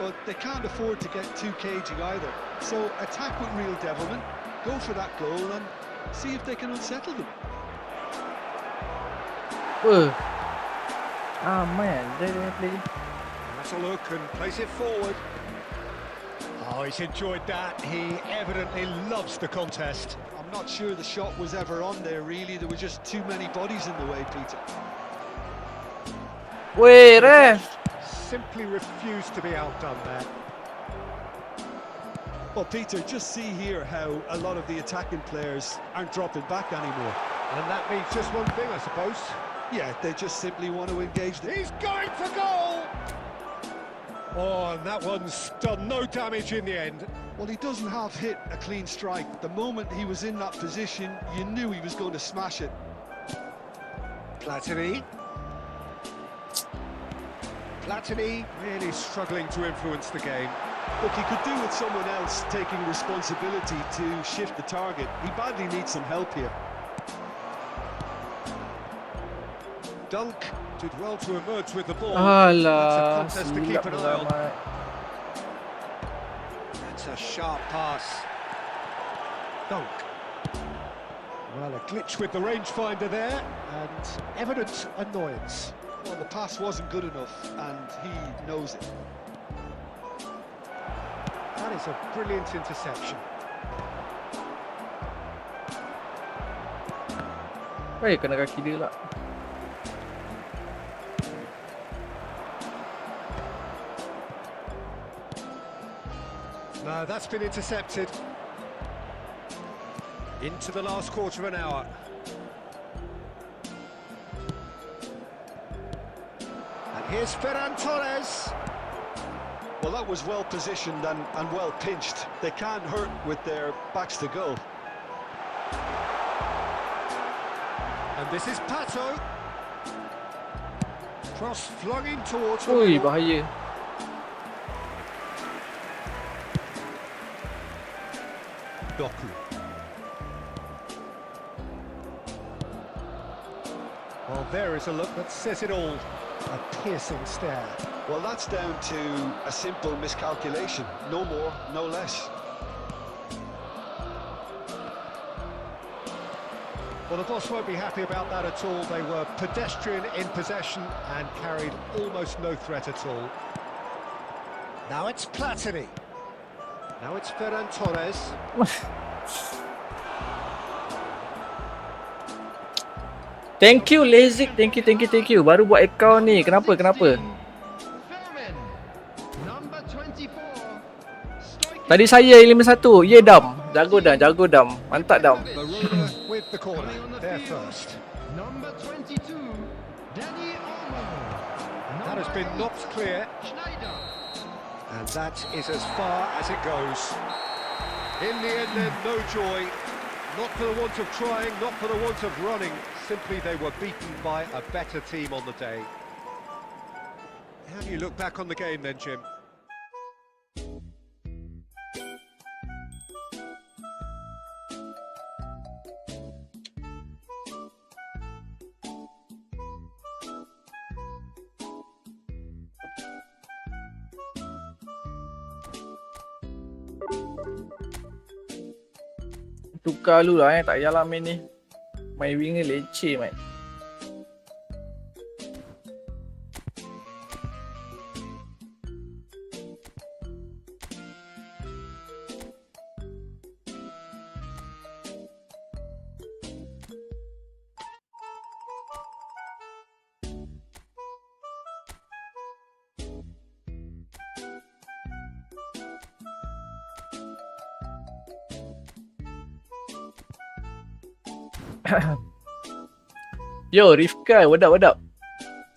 But they can't afford to get too cagey either. So attack with real devilment, go for that goal and see if they can unsettle them. Man, dia play. That's a look and plays it forward. Oh, he's enjoyed that. He evidently loves the contest. I'm not sure the shot was ever on there, really. There were just too many bodies in the way, Peter. Weh, ref. Simply refused to be outdone there. Well, Peter, just see here how a lot of the attacking players aren't dropping back anymore. And that means just one thing, I suppose. Yeah, they just simply want to engage them. He's going for goal! Oh, and that one's done no damage in the end. Well, he doesn't have hit a clean strike. The moment he was in that position, you knew he was going to smash it. Platini really struggling to influence the game. Look, he could do with someone else taking responsibility to shift the target. He badly needs some help here. Dunk did well to emerge with the ball. Alah, That's a contest to keep an eye on. That's a sharp pass. Dunk. Well, a glitch with the rangefinder there, and evident annoyance. Well, the pass wasn't good enough, and he knows it. That is a brilliant interception. Kena kaki dia lah. No, that's been intercepted. Into the last quarter of an hour. And here's Ferran Torres. Well, that was well positioned and well pinched. They can't hurt with their backs to goal. And this is Pato. Cross flung in towards the Ui, middle. bahaya. JOKI. Well, there is a look that says it all. A piercing stare. Well, that's down to a simple miscalculation. No more, no less. Well, the boss won't be happy about that at all. They were pedestrian in possession and carried almost no threat at all. Now it's Platini. Now it's Ferran Torres. Thank you, Lazik. Thank you. Baru buat account ni. Kenapa? Number 24. Tadi saya 51. Ye, Dam. Jago Dam. Mantap, Dam. Barona with the corner. There first. Number 22. Danny Olmo. That has been knocked clear. Schneider. And that is as far as it goes. In the end, then, no joy. Not for the want of trying, not for the want of running. Simply they were beaten by a better team on the day. How do you look back on the game then, Jim? Tukar dulu lah tak payahlah main ni. My winger leceh, Mat. Yo, Rifka, what up?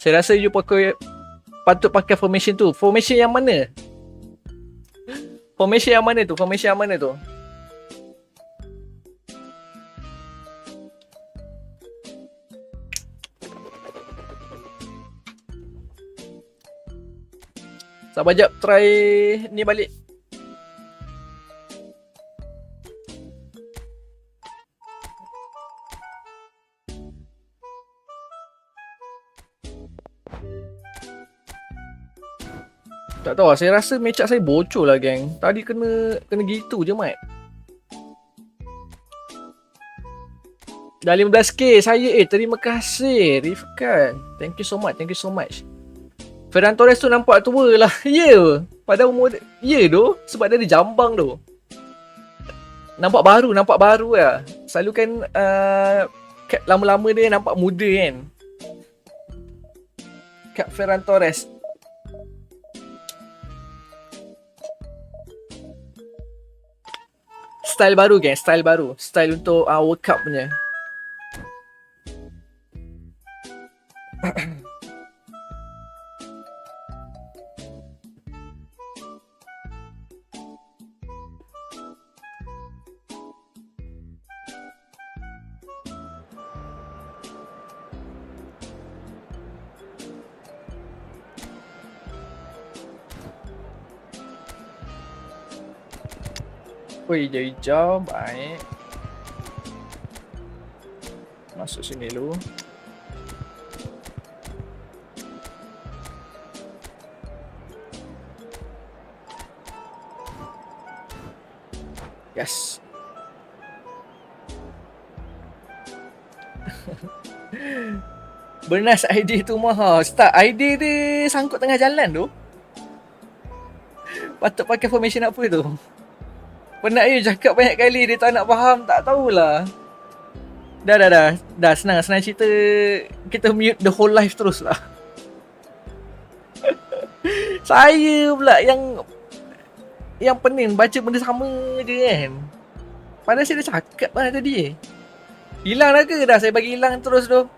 Saya rasa you patut pakai formation tu. Formation yang mana? Formation yang mana tu? Sabar jap, try ni balik. Tak tahu lah, saya rasa match up saya bocor lah, geng. Tadi kena gitu je, Mat. Dah 15k saya, terima kasih Rifkan. Thank you so much. Ferran Torres tu nampak tua lah. Ya, pada umur ya tu, sebab dia ada jambang tu. Nampak baru lah. Selalu kan lama-lama dia nampak muda kan. Kat Ferran Torres. Style baru, geng. Style untuk World Cup punya. Wih, hijau, baik. Masuk sini dulu. Yes. Bernas ID tu mahal. Start ID dia sangkut tengah jalan tu. Patut pakai formation apa tu? Penat you cakap banyak kali, dia tak nak faham, tak tahulah. Dah senang cerita. Kita mute the whole life terus lah. Saya pula yang pening baca benda sama je kan. Padahal saya dah cakap lah tadi. Hilang dah ke? Dah saya bagi hilang terus tu.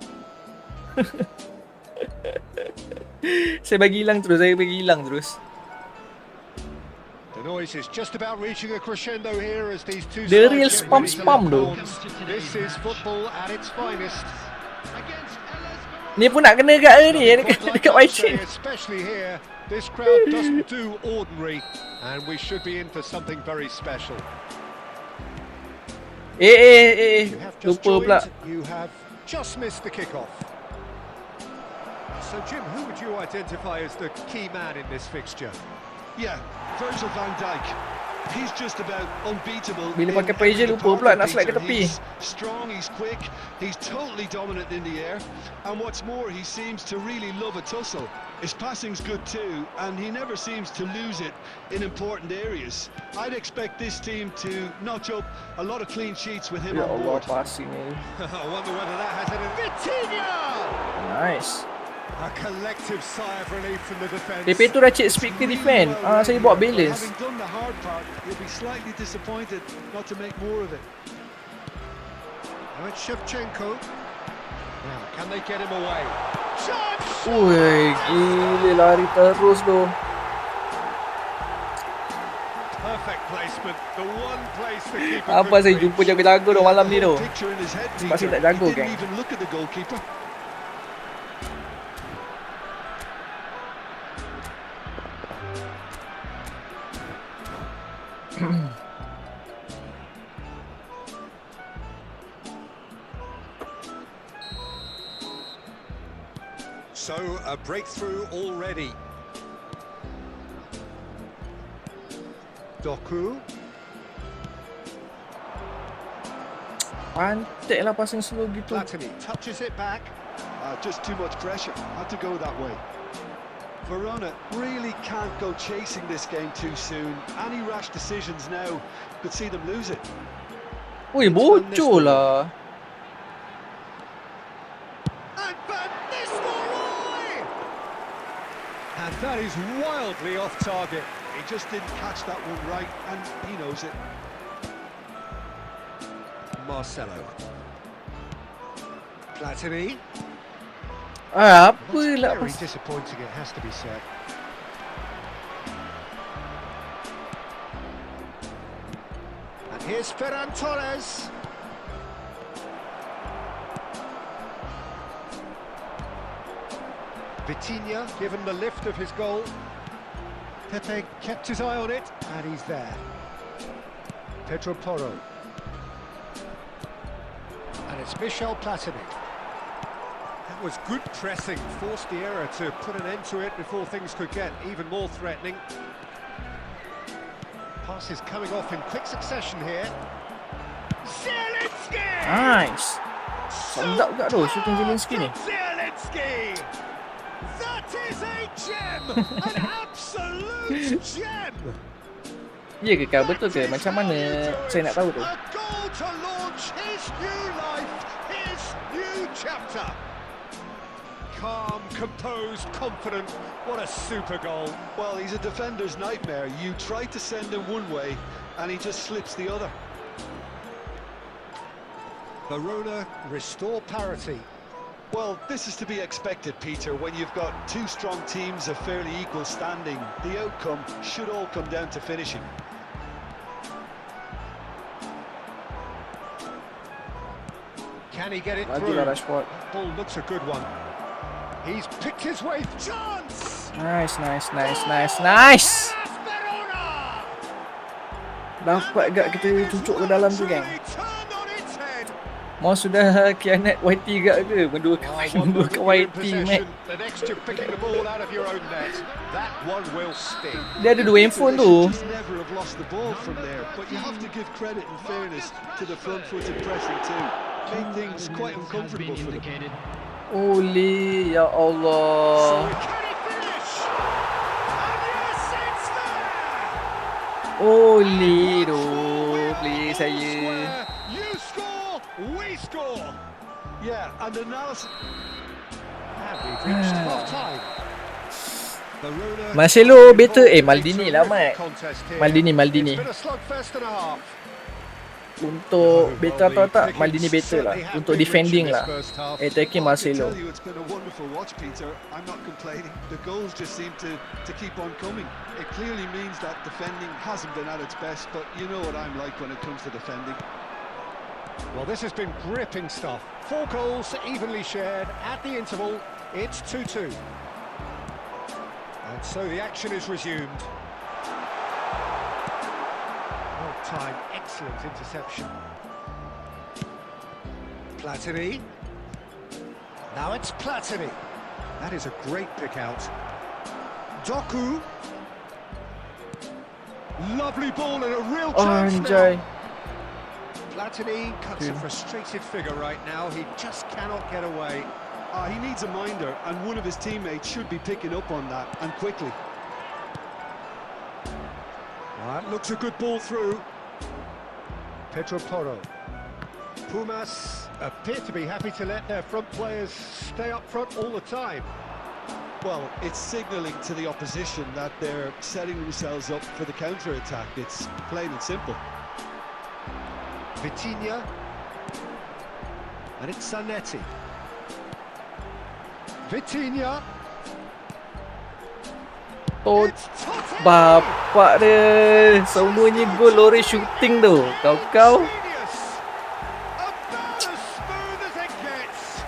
Saya bagi hilang terus. The noise is just about reaching a crescendo here as these two The sides real get ready to spam lock tu. horns. This is football at its finest. Ni pun nak kena kat ni dekat Wajin. Especially here, this crowd doesn't do ordinary, and we should be in for something very special. You have just Lupa pula. joined, you have just missed the kickoff. So Jim, who would you identify as the key man in this fixture? Yeah, Virgil van Dijk. He's just about unbeatable. Bila pakai in pressure every lupa pula department, nak slide ke Peter. tepi. He's strong, he's quick, he's totally dominant in the air, and what's more, he seems to really love a tussle. His passing's good too, and he never seems to lose it in important areas. I'd expect this team to notch up a lot of clean sheets with him Ya on Allah, board. passing ni. I wonder whether that has any... Vitinha! Nice. A collective sigh of relief from the defence. PP tu dah check speed ke defend. Saya buat balance. Having done the hard part, he'll be slightly disappointed not to make more of it. Now it's Shevchenko. Now, can they get him away? Chance! Ui, gila lari terus tu. Perfect placement. The one place the keeper Apa couldn't saya reach. jumpa jago-jago tu malam ni tu. Picture in his head, Sebab saya Peter. tak jago, He didn't geng. even look at the goalkeeper. So, a breakthrough already. Doku. Pantek lah passing slow gitu. Platini touches it back. Just too much pressure. Had to go that way. Verona really can't go chasing this game too soon. Any rash decisions now could see them lose it. Ui, bocor lah. And Van Nistelrooy! And that is wildly off target. He just didn't catch that one right, and he knows it. Marcelo. Platini. Apa That's lah very pas. disappointing, it has to be said. And here's Ferran Torres. Vitinha given the lift of his goal. Pepe kept his eye on it, and he's there. Pedro Porro. And it's Michel Platini. That was good pressing, forced the error to put an end to it before things could get even more threatening. Passes coming off in quick succession here. Zielinski! Nice. Sedap juga tu shooting Zielinski ni. Zielinski! That is a gem! An absolute gem! Ya ke kau? Betul ke? Macam mana saya nak tahu tu? A goal to launch his new life, his new chapter. Calm, composed, confident. What a super goal. Well, he's a defender's nightmare. You try to send him one way, and he just slips the other. Verona restore parity. Well, this is to be expected, Peter, when you've got two strong teams of fairly equal standing. The outcome should all come down to finishing. Can he get it Lagi through? lah Rashford. Ball looks a good one. He's picked his way. Chance! Nice, nice, nice, nice, nice. Verona! Dapat gak kita cucuk ke dalam tu, geng. Turned on its head. Mau sudah khianat YT gak ke? Menduakan YT, Mac. The next you're picking the ball out of your own net. That one will sting. Dia ada dua handphone tu. Just never have lost the ball from there, but you have to give credit and fairness to the front-footed pressing too. Made things quite uncomfortable for them. Oli, ya So Allah. can he finish? And yes, it's there! Oli tu. Please saya. Square. You score, we score. Yeah, and analysis. And we've reached half time. Marcelo better. Maldini lah, Mat. Maldini. It's been a slugfest and a half. Untuk better atau tak, Maldini better lah. Untuk defending lah. Attacking I Marcelo. tell you, it's been a wonderful watch, Peter. I'm not complaining. The goals just seem to keep on coming. It clearly means that defending hasn't been at its best, but you know what I'm like when it comes to defending. Well, this has been gripping stuff. 4 goals evenly shared at the interval. It's 2-2. And so the action is resumed. Well timed, excellent interception. Platini. Now it's Platini. That is a great pick out. Doku. Lovely ball and a real chance Anjay. now. Platini cuts a frustrated figure right now. He just cannot get away. He needs a minder, and one of his teammates should be picking up on that, and quickly. That looks a good ball through. Pedro Porro. Pumas appear to be happy to let their front players stay up front all the time. Well, it's signalling to the opposition that they're setting themselves up for the counter-attack. It's plain and simple. Vitinha. And it's Zanetti. Vitinha. Oh, It's Totti! bapak dia. Semuanya gol lori shooting tu. Kau. Genius! About as smooth as it gets.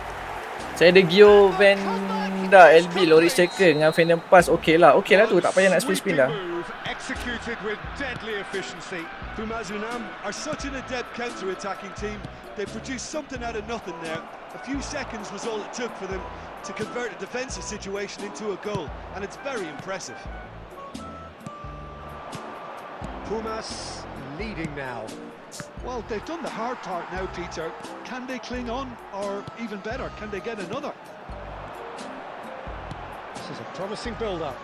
Saya ada Gio Van Da LB lori striker dengan Van Pass. Okey lah tu. Tak payah nak spin dah. Sweeping move, executed with deadly efficiency. Pumas Unam are such an adept counter-attacking team. They produced something out of nothing there. A few seconds was all it took for them to convert a defensive situation into a goal, and it's very impressive. Pumas leading now. Well, they've done the hard part now, Peter. Can they cling on, or even better, can they get another? This is a promising build-up.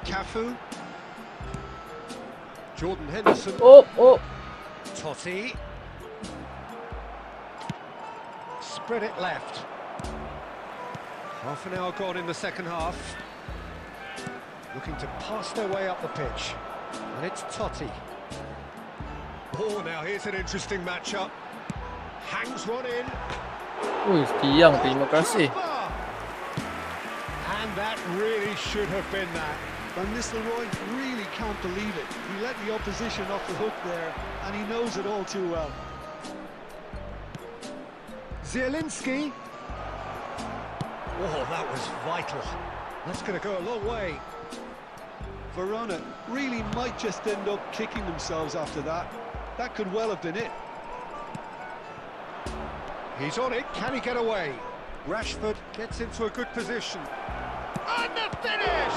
Cafu. Jordan Henderson. Oh. Totti. Spread it left. Half an hour gone in the second half. Looking to pass their way up the pitch. And it's Totti. Oh, now here's an interesting matchup. Hangs one in. Ui, tiang, terima kasih. And that really should have been that. Van Nistelrooy really can't believe it. He let the opposition off the hook there, and he knows it all too well. Zielinski. Oh, that was vital. That's going to go a long way. Verona really might just end up kicking themselves after that. That could well have been it. He's on it. Can he get away? Rashford gets into a good position. And the finish!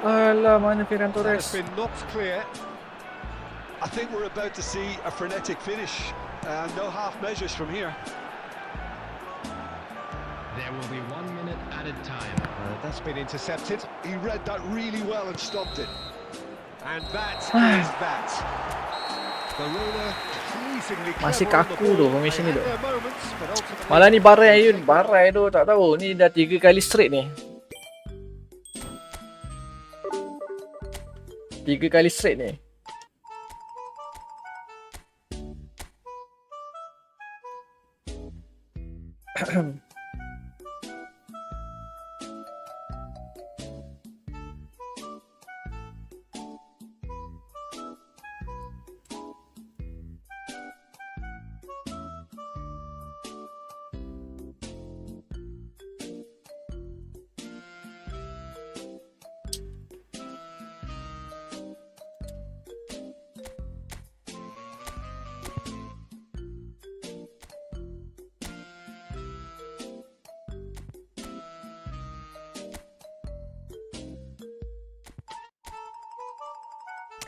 Alah, mana Ferran That has Torres? been knocked clear. I think we're about to see a frenetic finish. No half measures from here. There will be 1 minute added time. That's been intercepted. He read that really well and stopped it. And that is that. Verona pleasingly Masih clever on the kaku tu ball. formation They ni had tu. their moments, but ultimately- Malah ni Barai tu tak tahu. Ni dah 3 kali straight ni. 3 kali straight ni.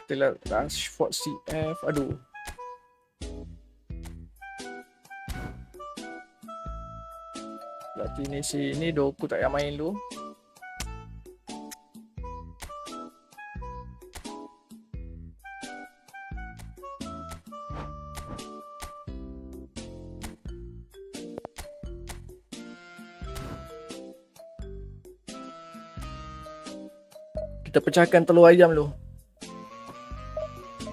Kita lah Rashford CF. Aduh. Berarti ni sini Doku tak payah main dulu. Kita pecahkan telur ayam dulu.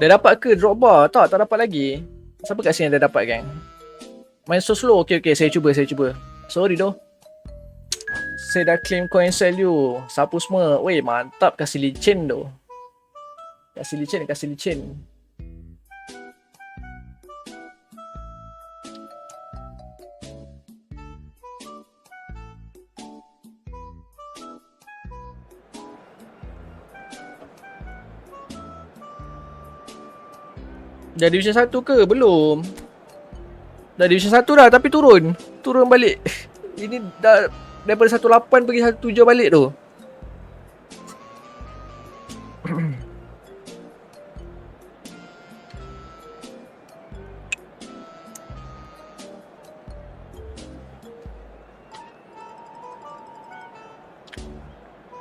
Dah dapat ke Drogba? Tak dapat lagi. Siapa kat sini dah dapat gang? Main so slow. Okay, saya cuba. Sorry doh. Saya dah claim coin value. Sapu semua. Weh, mantap. Kasih licin doh. Kasih licin. Dah Division 1 ke? Belum. Dah Division 1 dah tapi turun balik. Ini dah daripada 18 pergi 17 balik tu.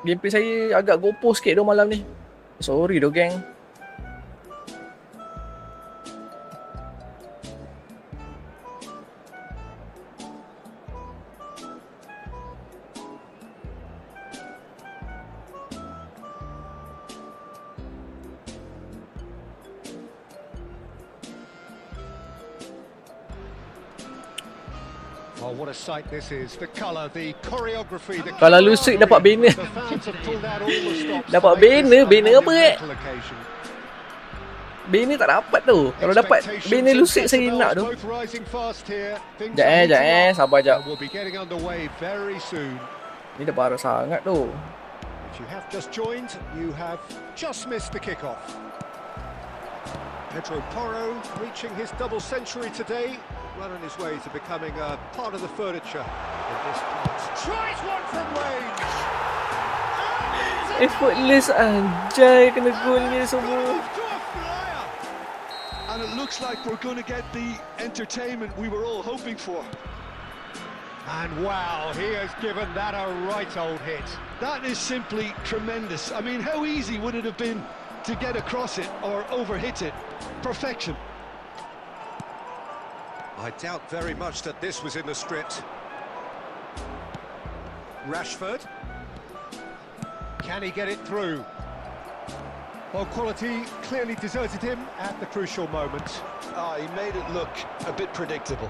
Gameplay saya agak gopoh sikit tu malam ni. Sorry doh gang. Oh, what a sight this is. The colour, the choreography, the Kalau Lusik dapat banner. The fans have pulled out all the stops. Dapat to make this a banner apa monumental occasion. Banner tak dapat tu. Kalau dapat banner Lusik saya nak tu. Both rising fast here. Things Sekejap are heating sekejap up, sabar jap. and we'll be getting underway very soon. Ni dah parah sangat tu. If you have just joined, you have just missed the kickoff. Pedro Porro reaching his double century today, well on his way to becoming a part of the furniture in this part. Tries one from range. Effortless anjay kena gol ni semua. Off to a flyer. And it looks like we're going to get the entertainment we were all hoping for. And wow, he has given that a right old hit. That is simply tremendous. I mean, how easy would it have been to get across it or overhit it? Perfection. I doubt very much that this was in the script. Rashford. Can he get it through? Well, quality clearly deserted him at the crucial moment. He made it look a bit predictable.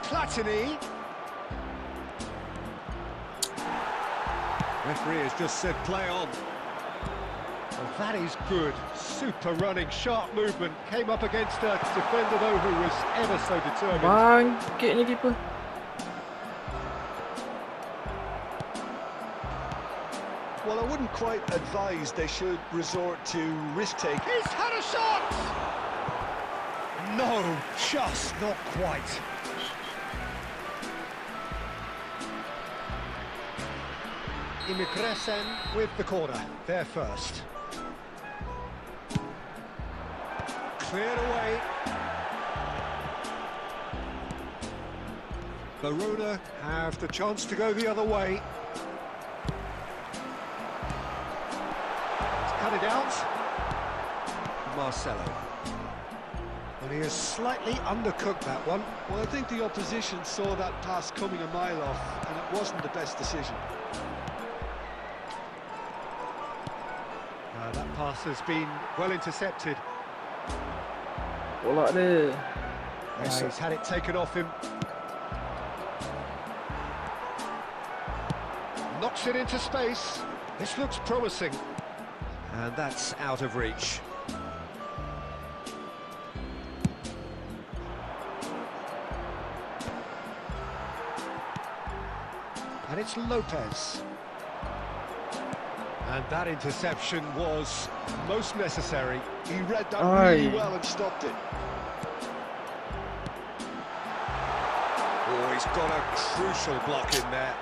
Platini. Referee has just said play on. Well, that is good. Super running, sharp movement. Came up against a defender though who was ever so determined. Bangkit ni keeper. Well, I wouldn't quite advise they should resort to risk-taking. He's had a shot! No, just not quite. Imigresen with the corner, there first. Cleared away. Verona have the chance to go the other way. He's cut it out. Marcelo. Well, he has slightly undercooked that one. Well, I think the opposition saw that pass coming a mile off, and it wasn't the best decision. That pass has been well intercepted. Bola dia. He's had it taken off him. Knocks it into space. This looks promising. And that's out of reach. And it's Lopez. And that interception was most necessary. He read that really well and stopped it. Oh, he's got a crucial block in there.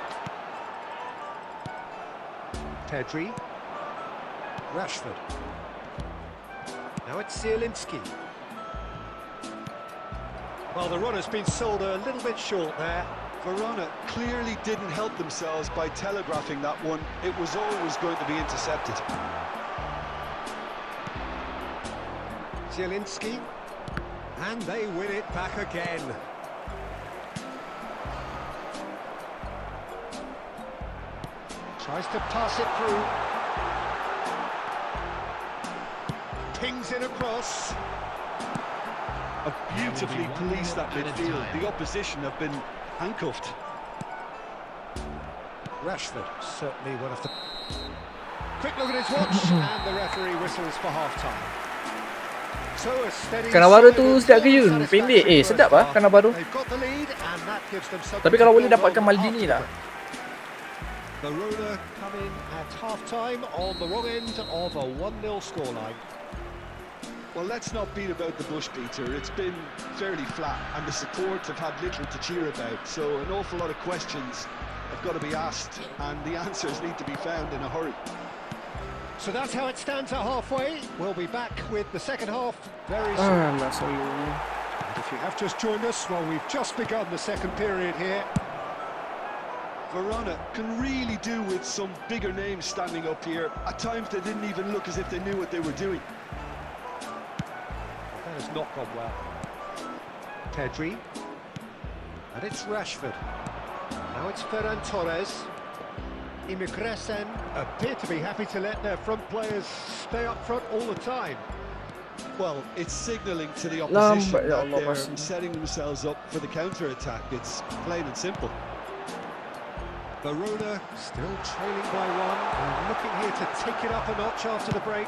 Pedri. Rashford. Now it's Zielinski. Well, the run has been sold a little bit short there. Verona clearly didn't help themselves by telegraphing that one. It was always going to be intercepted. Zielinski. And they win it back again. Tries to pass it through. Pings it across. Have beautifully policed that midfield. The opposition have been handcuffed. Rashford, certainly one of the... Quick look at his watch, and the referee whistles for half-time. So a steady... Cannavaro tu sedap ke Yun? Pendek. Sedap lah Cannavaro. They've got the lead, and that gives them something. Tapi kalau boleh dapatkan Maldini lah. Verona come in at half-time on the wrong end of a 1-0 scoreline. Well, let's not beat about the bush, Peter. It's been fairly flat, and the support have had little to cheer about. So an awful lot of questions have got to be asked, and the answers need to be found in a hurry. So that's how it stands at halfway. We'll be back with the second half very soon. Alah, sorry. And if you have just joined us, well, we've just begun the second period here. Verona can really do with some bigger names standing up here. At times they didn't even look as if they knew what they were doing. That has not gone well. Pedri. And it's Rashford. Now it's Ferran Torres. Imigresen appear to be happy to let their front players stay up front all the time. Well, it's signalling to the opposition Lambat, ya that Allah, they're masih. setting themselves up for the counter-attack. It's plain and simple. Verona still trailing by one, and looking here to take it up a notch after the break.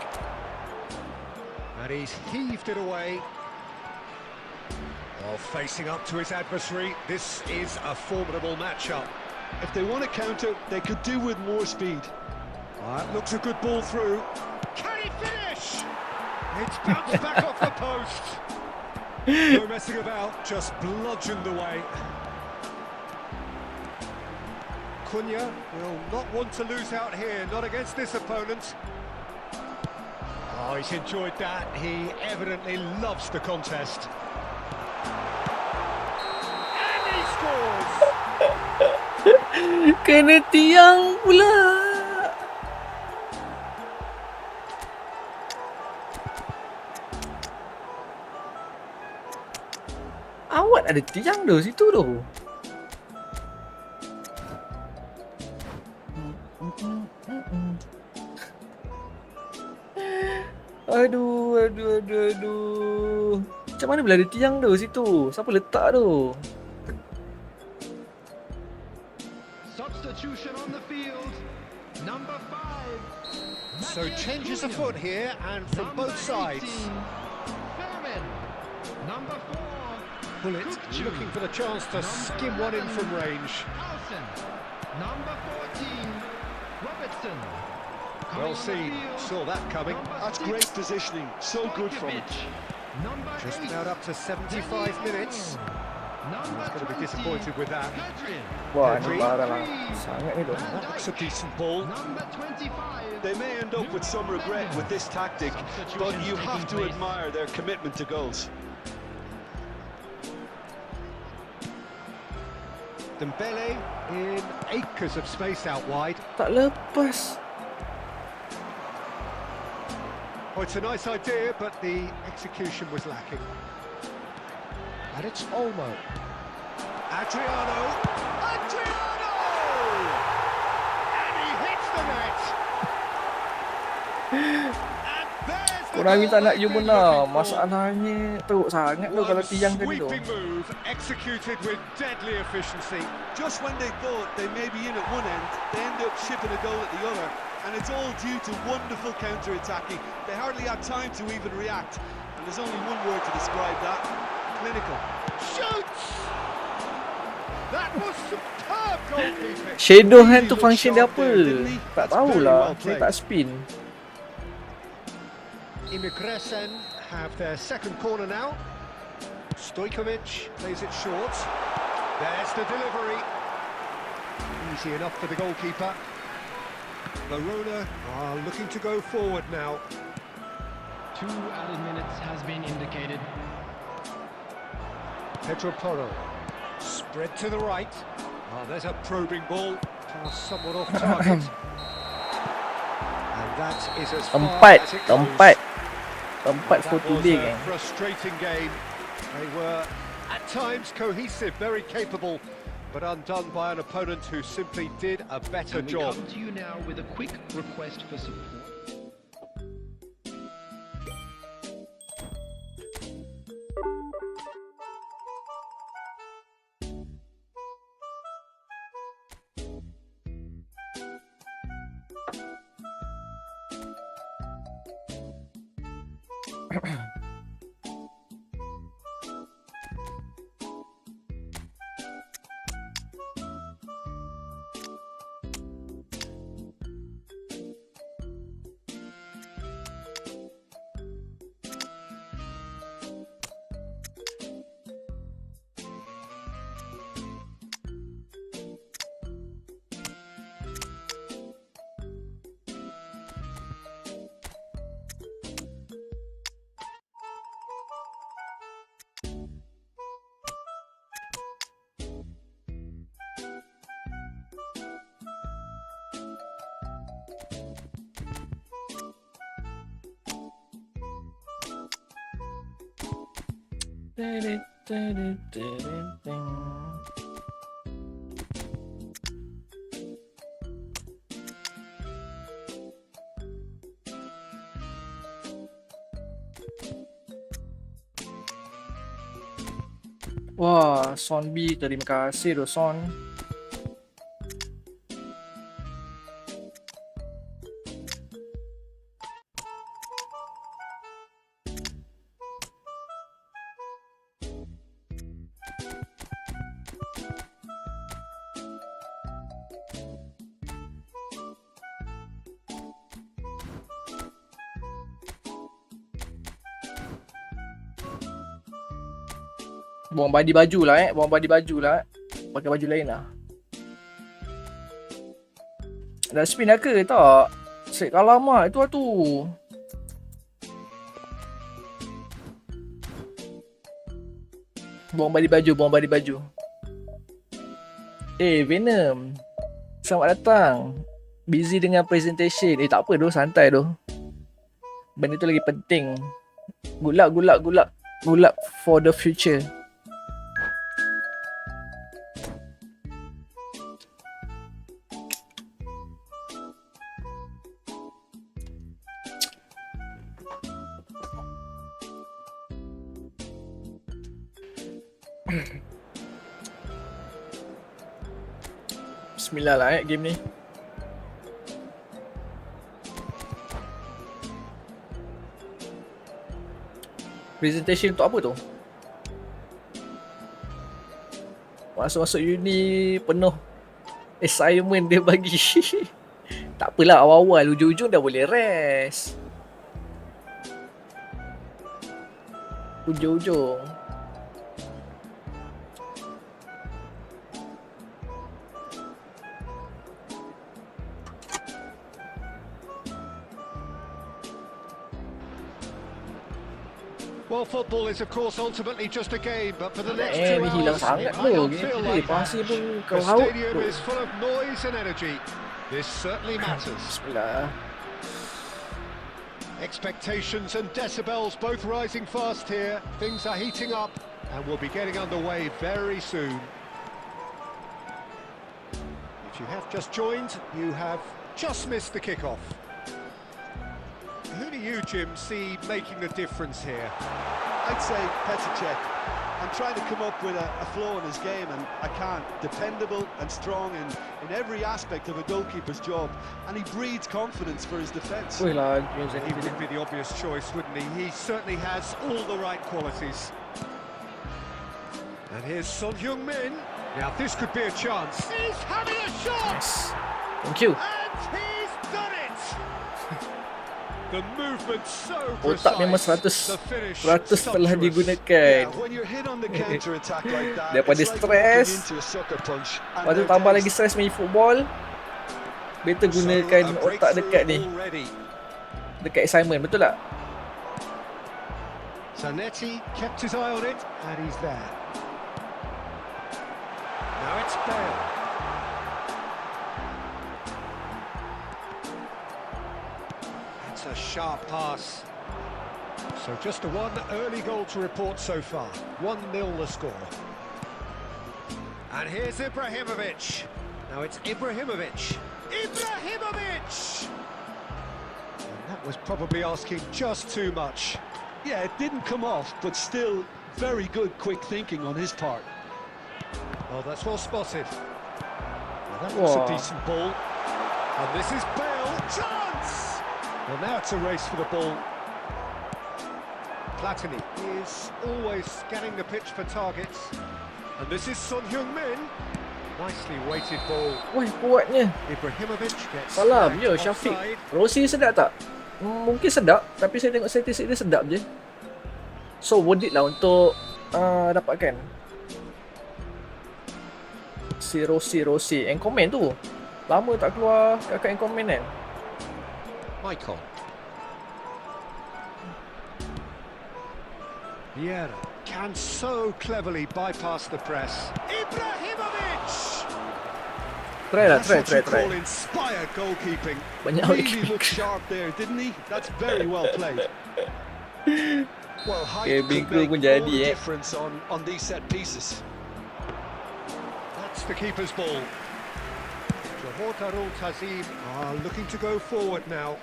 And he's heaved it away. While facing up to his adversary, this is a formidable matchup. If they want to counter, they could do with more speed. That looks a good ball through. Can he finish? It's bounced back off the post. No messing about, just bludgeoned away. Cunha will not want to lose out here, not against this opponent. Oh, he's enjoyed that. He evidently loves the contest. And he scores! Kena tiang pula. Awak ada tiang tu situ tu. Aduh. Macam mana boleh ada tiang tu situ? Siapa letak tu? Substitution on the field. Number 5. So changes a foot here, and from both sides. Fairman. Number 4. Bullet looking for the chance to skim one in from range. Carlson. Number 14. Robertson. Well seen, saw that coming. That's great positioning. So good from him. Number Just 8. about up to 75 minutes. Number He's going to be 20. disappointed with that. Adrian. Wah, Pedri. ni parah lah. Sangat ni tu. That looks a decent ball. Number 25. They may end up with some regret with this tactic, but you have to admire their commitment to goals. Dembele in acres of space out wide. Tak lepas. Oh, it's a nice idea, but the execution was lacking. And it's Olmo. Adriano! And he hits the net! And there's the Korang minta goal nak they've you been menang. looking for. Masalahnya teruk sangat tu kalau tiang tadi tu. Sweeping move executed with deadly efficiency. Just when they thought they may be in at one end, they end up shipping a goal at the other. And it's all due to wonderful counter-attacking. They hardly had time to even react. And there's only one word to describe that: clinical. Shoots! That was superb goalkeeping. Shadow hand tu Really function dia looked apa? sharp there, didn't he? Tak That's tahulah. very well Saya played. tak spin. Imigresen have their second corner now. Stojkovic plays it short. There's the delivery. Easy enough for the goalkeeper. Verona are looking to go forward now. 2 added minutes has been indicated. Pedro Porro. Spread to the right. Oh, there's a probing ball. Pass somewhat off target. And that is as far Tempat, as it goes. tempat. Tempat for That was today, a gang. frustrating game. They were at times cohesive, very capable, but undone by an opponent who simply did a better And we job. come to you now with a quick request for support. Wah, Son B, terima kasih doh Son. Buang badi baju lah buang badi baju lah pakai baju lain lah. Dah spin dah ke tak? Set kalah mak itu lah tu. Buang balik baju. Venom. Selamat datang. Busy dengan presentation. Tak apa doh, santai doh. Benda tu lagi penting. Good luck for the future. Bismillah lah game ni. Presentation untuk apa tu? Masuk uni penuh assignment dia bagi. Tak apalah, awal-awal ujung-ujung dah boleh rest. Ujung-ujung Well, football is of course ultimately just a game, but for the next 2 dia hilang hours, sangat it might tu. not feel like that. Pasir pun The kau haut stadium tu. is full of noise and energy. This certainly matters. Bismillah. Expectations and decibels both rising fast here. Things are heating up and we'll be getting underway very soon. If you have just joined, you have just missed the kickoff. Who do you, Jim, see making the difference here? I'd say Petr. I'm trying to come up with a flow in his game, and I can't. Dependable and strong in every aspect of a goalkeeper's job, and he breeds confidence for his defence. Wih lah, He would be the obvious choice, wouldn't he? He certainly has all the right qualities. And here's Son Heung-min. Now this could be a chance. He's having a shot! Nice. Thank you. And he's done it! The movement so Otak memang precise. 100% The finish telah sumptuous. digunakan. Yeah, when you're hit on the counter attack like that, Daripada it's like stress, walking into a sucker punch. And lepas tu they're tambah dead. lagi stres main football. Better So, gunakan a otak dekat ni, breakthrough already. dekat assignment, betul tak? Zanetti kept his eye on it, and he's there. Now it's Bale. It's a sharp pass. So just a one early goal to report so far. 1-0 the score. And here's Ibrahimovic. Now it's Ibrahimovic. Ibrahimovic! And that was probably asking just too much. Yeah, it didn't come off, but still very good quick thinking on his part. Oh, that's well spotted. Well, that was a Wow. decent ball. And this is Bale. Chance! Well, now it's a race for the ball. Platini is always scanning the pitch for targets. And this is Son Heung-min. Nicely weighted ball. Wah, kuatnya. Ibrahimovic gets Salam, flagged yo Syafiq. offside. Rossi sedap tak? Mungkin sedap, tapi saya tengok statistik dia sedap je. So worth it lah untuk dapatkan si Rossi. And komen tu lama tak keluar kakak and komen kan. Michael. Vieira can so cleverly bypass the press. Ibrahimovic! Try lah, That's what you try. call inspired goalkeeping. Banyak Really looked sharp there, didn't he? That's very well played. Well, Okay, height big could group make pun all jadi, the difference on these set pieces. That's the keeper's ball. Johor Darul Tazim are looking to go forward now.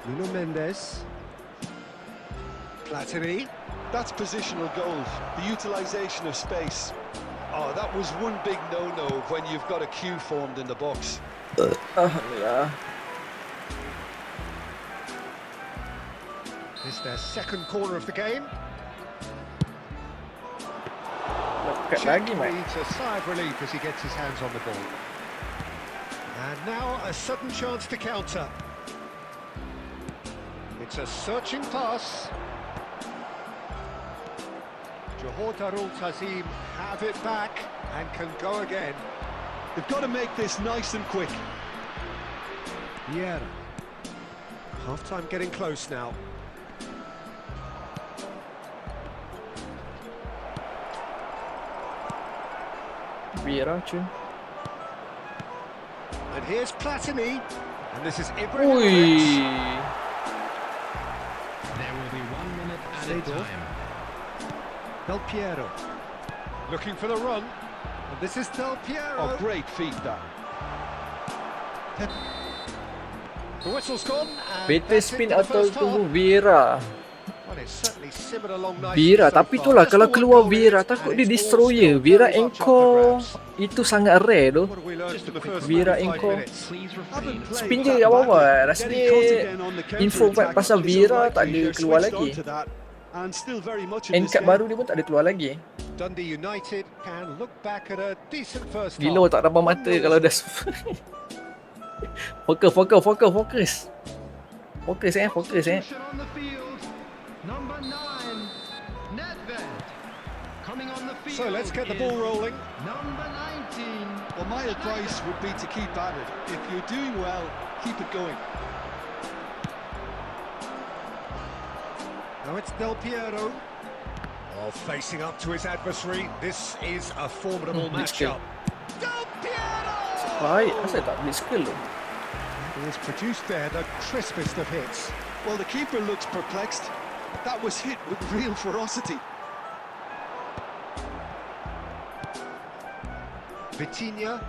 Nuno Mendes. Platini. That's positional gold, the utilisation of space. Oh, that was one big no-no when you've got a queue formed in the box. Alhamdulillah. This is their second corner of the game. Dekat lagi Mat. Breathes a sigh of relief as he gets his hands on the ball. And now a sudden chance to counter. It's a searching pass. Johor Darul Tazim have it back and can go again. They've got to make this nice and quick. Vieira. Half-time getting close now. Vieira cun. And here's Platini. And this is Ui. Ibrahimovic. There will be 1 minute added Seedorf. time. Del Piero. Looking for the run. And this is Del Piero. Oh, great feet that. The whistle's gone. And Better that's it spin for the atau first tunggu half. Vieira. Well, it's certainly simmered along nicely Vieira, so tapi far. itulah Just kalau the one keluar goal in Vieira it, takut and dia it's all destroyer. still Vieira very much up for encore grabs. itu sangat rare tu. What have we learned in the first Vieira 45 Enko. minutes? Please refrain. Haven't played Spin je that kat bawah. badly. Rasanya Getting caught again on the info counter-attack pasal is Vieira unlikely. tak ada They're keluar switched lagi. onto that and still very much in End this card game. baru dia pun tak ada keluar lagi. Dundee United can look back at a decent first Gila half. tak dapat mata kalau dah fokus. Fokus. Fokus. Substitution on the field. Number 9, Nedved. Coming on the field. So let's get the ball is rolling. Number 19. Well, my advice would be to keep at it. If you're doing well, keep it going. Now it's Del Piero. Oh, facing up to his adversary. This is a formidable big skill. matchup. Del Piero! Baik, asal tak beli skill tu. He has produced there the crispest of hits. Well, the keeper looks perplexed. That was hit with real ferocity. Vitinha.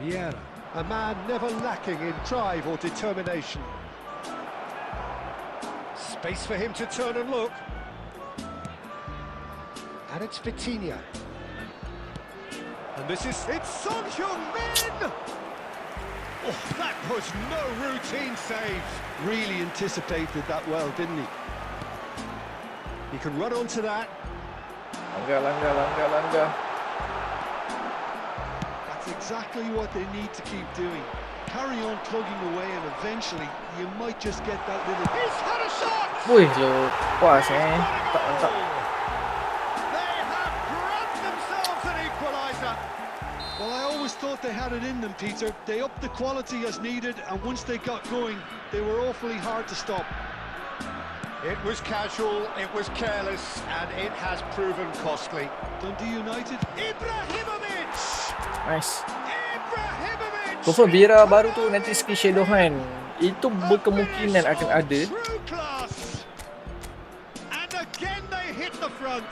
Vieira, a man never lacking in drive or determination. Space for him to turn and look. And it's Vitinha. And this is... It's Son Heung-min! Oh, that was no routine save. Really anticipated that well, didn't he? He can run onto that. Langgar. That's exactly what they need to keep doing. Carry on plugging away and eventually you might just get that little... He's had a shot! Wih, lepas mantap. They have grabbed themselves an equaliser. Well, I always thought they had it in them, Peter. They upped the quality as needed, and once they got going, they were awfully hard to stop. It was casual, it was careless, and it has proven costly. Dundee United? Ibrahimovic! Nice. Ibrahimovic! Confirm Vieira baru tu nanti skill shadow hand. Itu berkemungkinan akan ada. True class. And again they hit the front.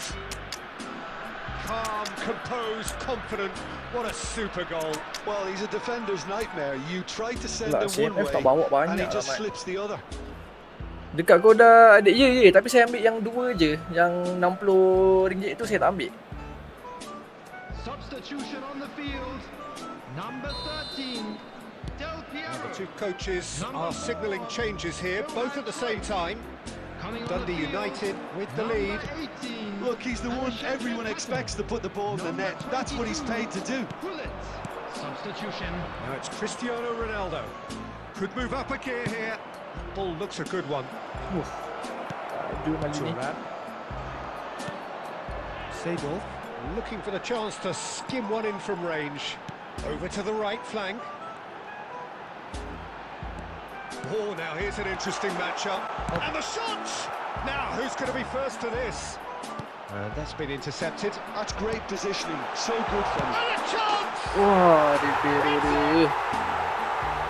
Calm, composed, confident. What a super goal. Well, he's a defender's nightmare. You try to send Lah, him one CMF tak bawa way, and he banyak just lah, Mat. slips the other. Dekat Koda ada, ya, tapi saya ambil yang 2 je. Yang RM60 tu saya tak ambil. Substitution on the field. Number 13, Del Piero. The two coaches are signalling changes here, both at the same time. Coming on Dundee the field. United with the Number lead. 18. Look, he's the one everyone expects to put the ball in the net. That's what he's paid to do. Gullit. Substitution. Now it's Cristiano Ronaldo. Could move up a gear here. Ball looks a good one. Aduh, malu ni. Seedorf looking for the chance to skim one in from range. Over to the right flank. Oh, now here's an interesting matchup. And the shot! Now, who's going to be first to this? That's been intercepted. That's great positioning. So good from him. And a chance! Wah, dia.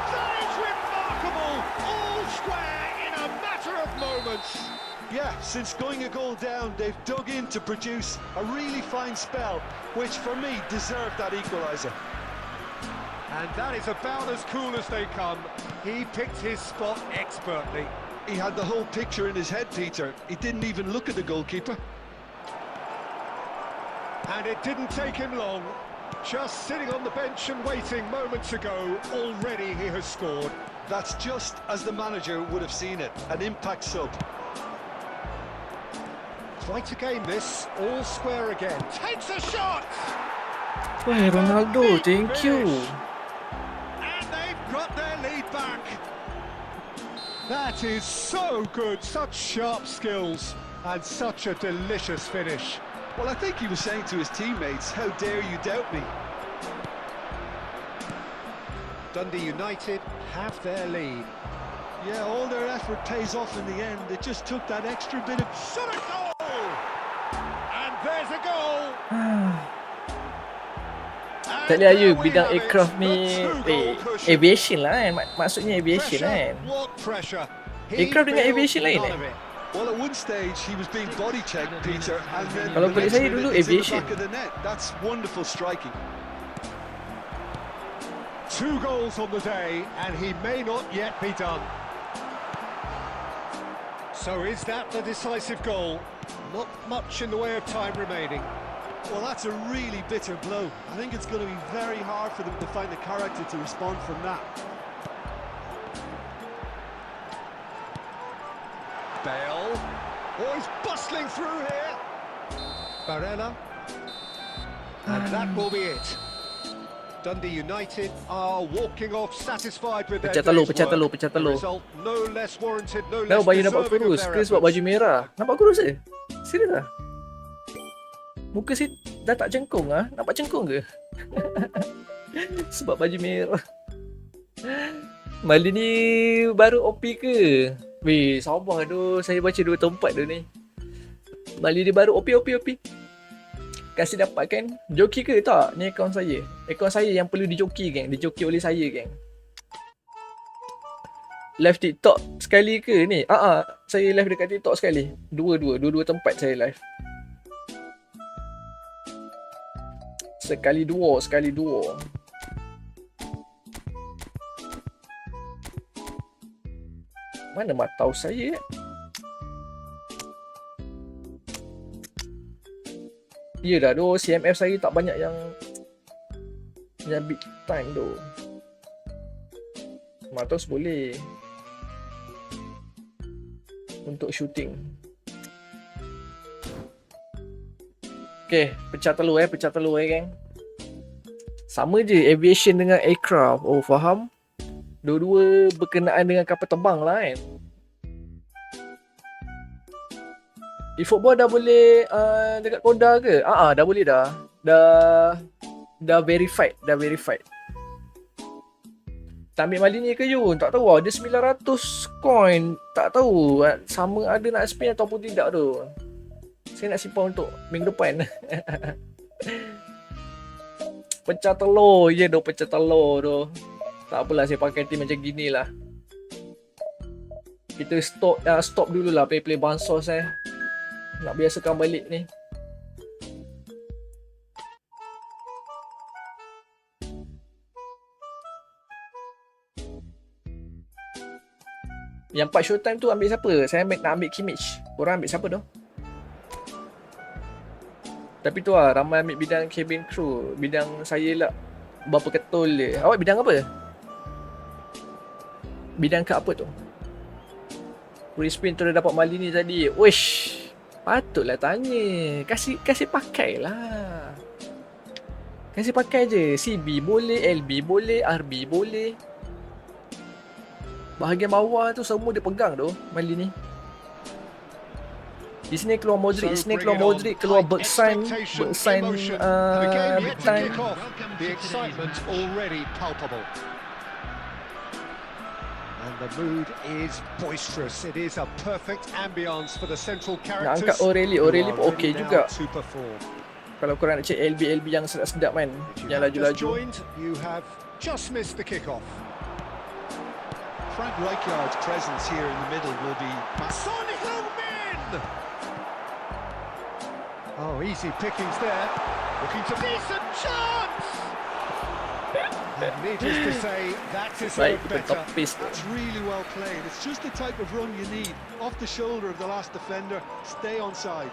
That is remarkable! All square in a matter of moments. Yeah, since going a goal down, they've dug in to produce a really fine spell, which for me deserved that equaliser. And that is about as cool as they come. He picked his spot expertly. He had the whole picture in his head, Peter. He didn't even look at the goalkeeper. And it didn't take him long. Just sitting on the bench and waiting moments ago, already he has scored. That's just as the manager would have seen it, an impact sub. Quite a game this, all square again. Takes a shot! Wah, Ronaldo, thank you. And they've got their lead back. That is so good, such sharp skills, and such a delicious finish. Well, I think he was saying to his teammates, how dare you doubt me? Dundee United have their lead. Yeah, all their effort pays off in the end. It just took that extra bit of... Shot a goal! And there's a goal! Tak boleh ayu bidang aircraft ni aviation lah kan. Maksudnya aviation kan. Aircraft dengan aviation lain Well, at one stage he was being body checked, Peter, and then Kalau the bagi next saya minute dulu he's in the aviation. back of the net. That's wonderful striking. 2 goals on the day, and he may not yet be done. So is that the decisive goal? Not much in the way of time remaining. Well, that's a really bitter blow. I think it's going to be very hard for them to find the character to respond from that. Bale. Oh, he's bustling through here. Barella. And that will be it. Dundee United are walking off satisfied with their Pecah telur, day's pecah telur, work. pecah The telur. result no less warranted, no less Kenapa baju nampak deserving of kurus? their Ke sebab efforts. baju merah? Nampak kurus ke? Serius lah? Muka saya dah tak cengkung lah. Nampak cengkung ke? Sebab baju merah. Mali ni baru OP ke? Weh, sabar tu. Saya baca 2 tempat tu ni. Mali dia baru OP. Kasih dapatkan JOKI ke tak? Ni akaun saya. Akaun saya yang perlu dijoki geng. Dijoki oleh saya geng. Live TikTok sekali ke ni? Saya live dekat TikTok sekali. Dua tempat saya live. Sekali dua. Mana matau saya? Ya dah doh, CMF saya tak banyak yang big time doh. Matos boleh untuk shooting. Okay, pecah telur geng. Sama je aviation dengan aircraft. Oh, faham? Dua-dua berkenaan dengan kapal terbang lah kan. Efootball dah boleh dekat Koda ke? Dah boleh dah. Dah verified. Tak ambil Mali ni ke Yun? Tak tahu lah. Dia 900 coin. Tak tahu sama ada nak spin ataupun tidak tu. Saya nak simpan untuk minggu depan. Pecah telur. Ya doh, pecah telur tu. Tak apalah, saya pakai team macam gini lah. Kita stop dulu lah play bansos nak biasakan balik ni. Yang 4 showtime tu ambil siapa? Saya nak ambil Kimmich. Korang ambil siapa tu? Tapi tu lah, ramai ambil bidang cabin crew. Bidang saya lah berapa ketul dia. Awak bidang apa? Bidang ke apa tu? Free spin tu dah dapat Mali ni tadi. Wish, patutlah tanya. Kasih pakai lah. Kasih pakai je. CB boleh, LB boleh, RB boleh. Bahagian bawah tu semua dia pegang tu Mali ni. Di sini keluar Modric, keluar Bergsign big time. The excitement already palpable. And the mood is boisterous. It is a perfect ambience for the central characters. Nak angkat O'Reilly pun okey juga. To perform. Kalau korang nak cek LB yang sedap-sedap kan, yang laju-laju. You have just missed the kick-off. Frank Rijkaard's presence here in the middle will be... Son Heung-min! Oh, easy pickings there. Looking to decent chance! And needless to say, that is a Baik, better. That's really well played. It's just the type of run you need. Off the shoulder of the last defender, stay onside.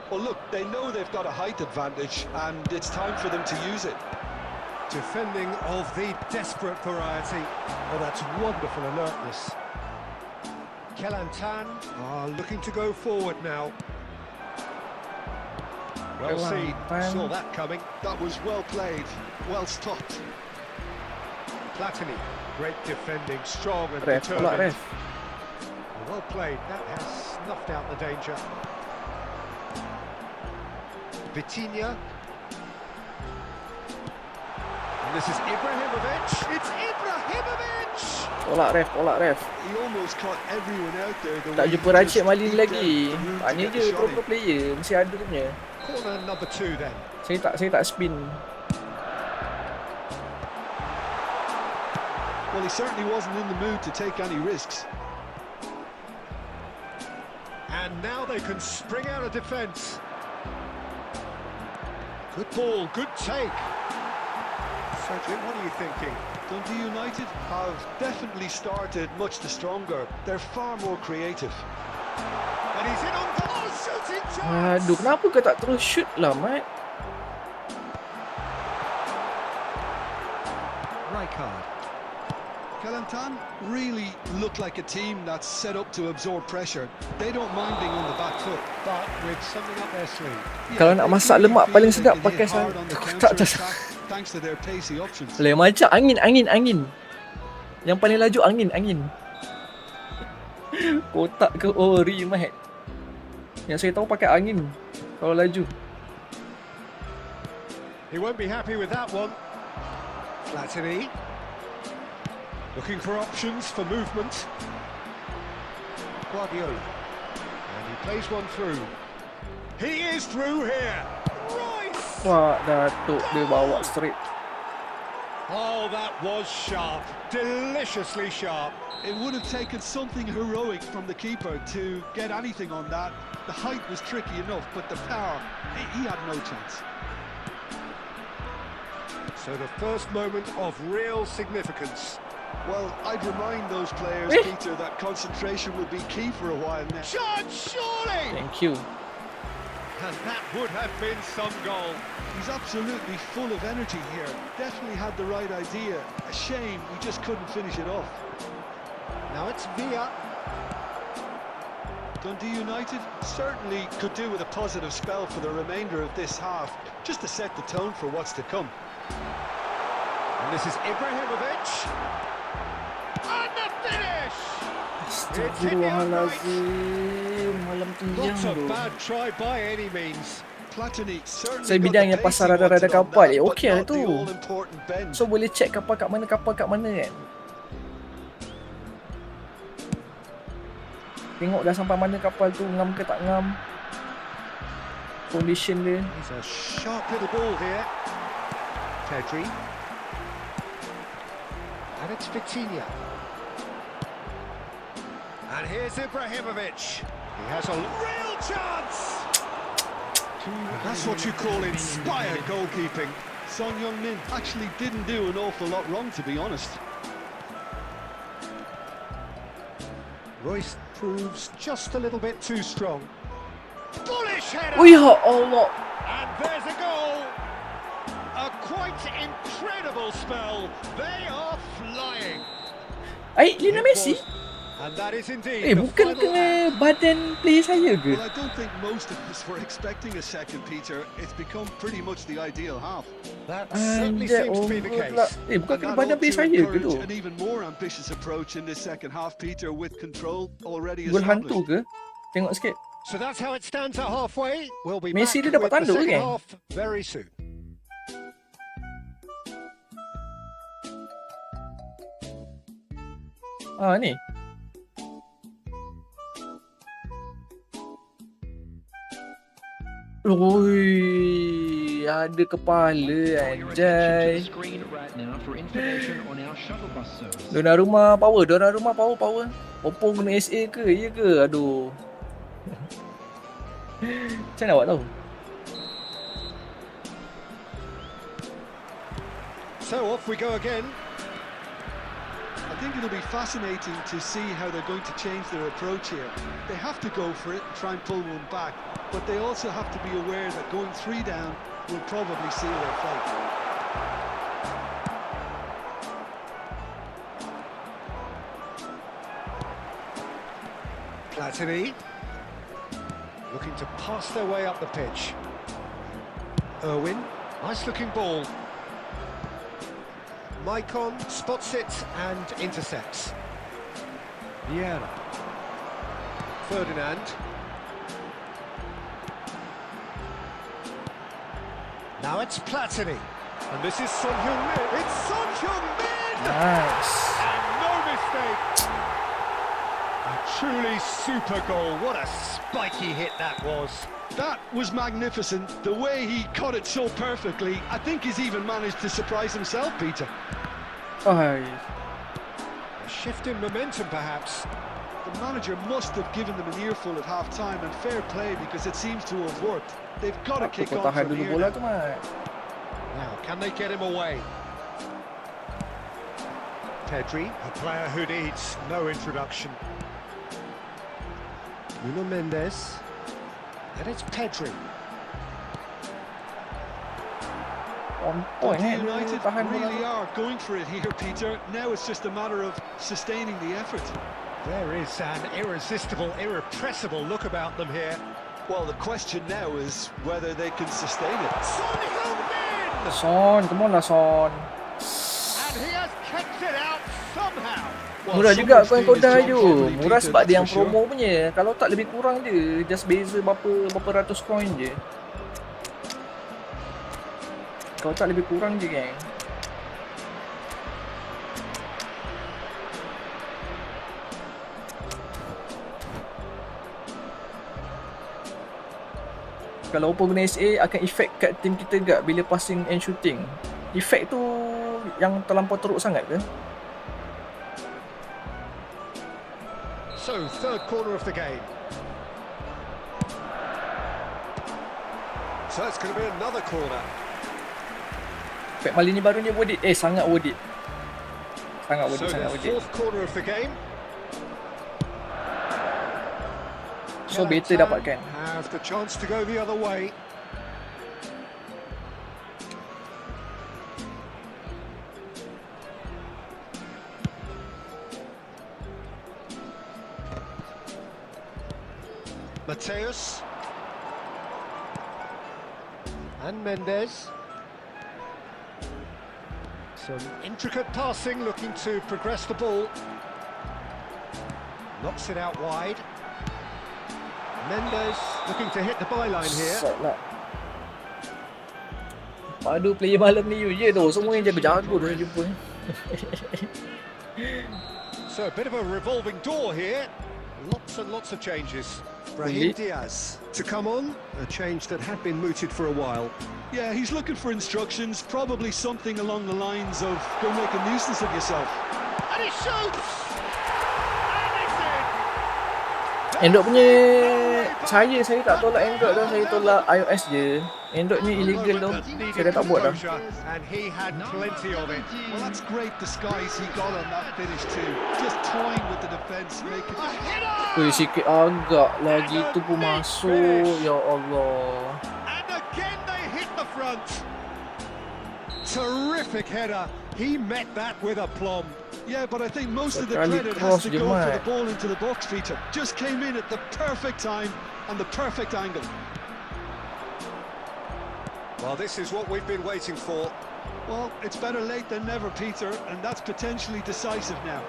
Well, look, they know they've got a height advantage, and it's time for them to use it. Defending of the desperate variety. Oh, that's wonderful alertness. Kelantan are looking to go forward now. Well seen, saw that coming. That was well played, well stopped. Platini, great defending, strong and Ref. determined. Well played, that has snuffed out the danger. Vitinha. And this is Ibrahimovic. It's Ibrahimovic! Tolak ref. He almost caught everyone out there. Tak jumpa Racik Mali lagi. Tanya je pro player, mesti ada punya. Corner number 2 then. Saya tak spin. Well, he certainly wasn't in the mood to take any risks. And now they can spring out of defence. Good ball, good take. Cedric, what are you thinking? Dundee United have definitely started much the stronger. They're far more creative. And he's in on goal, shooting chance! Aduh, kenapa kau tak terus shoot lah, Mat? Rijkaard. Kelantan really look like a team that's set up to absorb pressure. They don't mind being on the back foot. But with something up their sleeve. Kalau nak masak lemak paling sedap pakai kotak tas. Thanks to their pacey options. Lain macam angin. Yang paling laju angin. Kotak ke ori, Mat? Yang saya tahu pakai angin kalau laju. He won't be happy with that one. Platini. Looking for options for movement. Guardiola. And he plays one through. He is through here. Royce! Wah, Datuk dia bawa straight. Oh, that was sharp. Deliciously sharp. It would have taken something heroic from the keeper to get anything on that. The height was tricky enough, but the power, he had no chance. So the first moment of real significance. Well, I'd remind those players, Peter, that concentration will be key for a while now. Shot, surely! Thank you. And that would have been some goal. He's absolutely full of energy here. Definitely had the right idea. A shame we just couldn't finish it off. Now it's Villa. Dundee United certainly could do with a positive spell for the remainder of this half, just to set the tone for what's to come. And this is Ibrahimovic. And the finish! Astagfirullahalazim, malam Not tengah a tu. bad try by any means. Platini certainly Saya got bidang the yang pace pasar he rada-rada wanted on kapal. that, but Okey lah not the tu. all-important bend. So boleh check kapal kat mana kan. Tengok dah sampai mana kapal tu, ngam ke tak ngam. Condition dia. He's a sharp little ball here. Pedri. And it's Vitinha. And here's Ibrahimovic. He has a real chance. That's what you call inspired goalkeeping. Son Heung-min actually didn't do an awful lot wrong, to be honest. Royce proves just a little bit too strong. Bullish header! Oh ya Allah. And there's a goal. A quite incredible spell. They are flying. Lionel Messi? And that is indeed the Bukan final kena badan player saya ke? Well, I don't think most of us were expecting a second, Peter. It's become pretty much the ideal half. That certainly Anjay, seems to be the overlap. case. Bukan And kena that badan ought player to saya ke tu? encourage an even more ambitious approach in this second half, Peter, with control already Gol hantu established. ke? Tengok sikit. So that's how it stands at halfway. We'll be Messi back dia dapat with the tanduk ke, second geng? half very soon. Ni. Oi, ada kepala anjay. Donnarumma power. Oppo guna SA ke? Ya ke? Aduh. Macam mana awak tahu? So off we go again. I think it'll be fascinating to see how they're going to change their approach here. They have to go for it and try and pull one back, but they also have to be aware that going 3 down will probably seal their fate. Platini looking to pass their way up the pitch. Irwin, nice looking ball. Maicon spots it and intercepts. Vieira. Ferdinand. Now it's Platini. And this is Son Heung-min. It's Son Heung-min! Nice. And no mistake. A truly super goal. What a spiky hit that was. That was magnificent. The way he caught it so perfectly, I think he's even managed to surprise himself, Peter. Ai. A shift in momentum, perhaps. The manager must have given them an earful at half-time, and fair play because it seems to have worked. They've got to Apa kick kau on tahan from dulu here bola now. tu, Mat? Now, can they get him away? Pedri, a player who needs no introduction. Nuno Mendes, and it's Pedri. On point Dundee dia United tahan bola really tu. are going for it here, Peter. Now it's just a matter of sustaining the effort. There is an irresistible, irrepressible look about them here. Well, the question now is whether they can sustain it. Son Heung-min! Son, come on lah Son. And he has kicked it out somehow. Well, Murah juga someone's kau yang kau doing his dah job je. properly, Murah Peter, sebab that's dia yang for sure. promo punya. Kalau tak lebih kurang je. Just beza berapa ratus coin je. Kalau tak lebih kurang je, geng. Kalau Oppo guna SA akan efek kat team kita gak bila passing and shooting. Efek tu yang terlampau teruk sangat ke? So, third corner of the game. So it's going to be another corner. Efek Mali ni baru ni worth it. Sangat worth it. Sangat worth So it, sangat the worth it. fourth corner of the game. So better dapatkan. Have the chance to go the other way. Mateus and Mendes. Some intricate passing, looking to progress the ball. Knocks it out wide. Mendes looking to hit the byline here. Set lah. Padu player malam ni you je tu. Semua yang jago-jago dah jumpa. So a bit of a revolving door here. Lots and lots of changes. Brahim Diaz to come on, a change that had been mooted for a while. Yeah, he's looking for instructions, probably something along the lines of go make a nuisance of yourself. And he shoots! And it's in! Android punya saya tak tolak Android dah, saya tolak iOS je. Android ni illegal tu. Saya dah tak buat dah. And he had plenty of it. Well, that's great disguise he got on that finish too. Just toying with the defence, making A header! Weh, sikit agak lagi tu pun masuk. Ya Allah. And again they hit the front. Terrific header. He met that with aplomb. Yeah, but I think most of the Sekali credit cross has to je, go for Mat. the ball into the box, Peter. Just came in at the perfect time and the perfect angle. Well, this is what we've been waiting for. Well, it's better late than never, Peter, and that's potentially decisive now.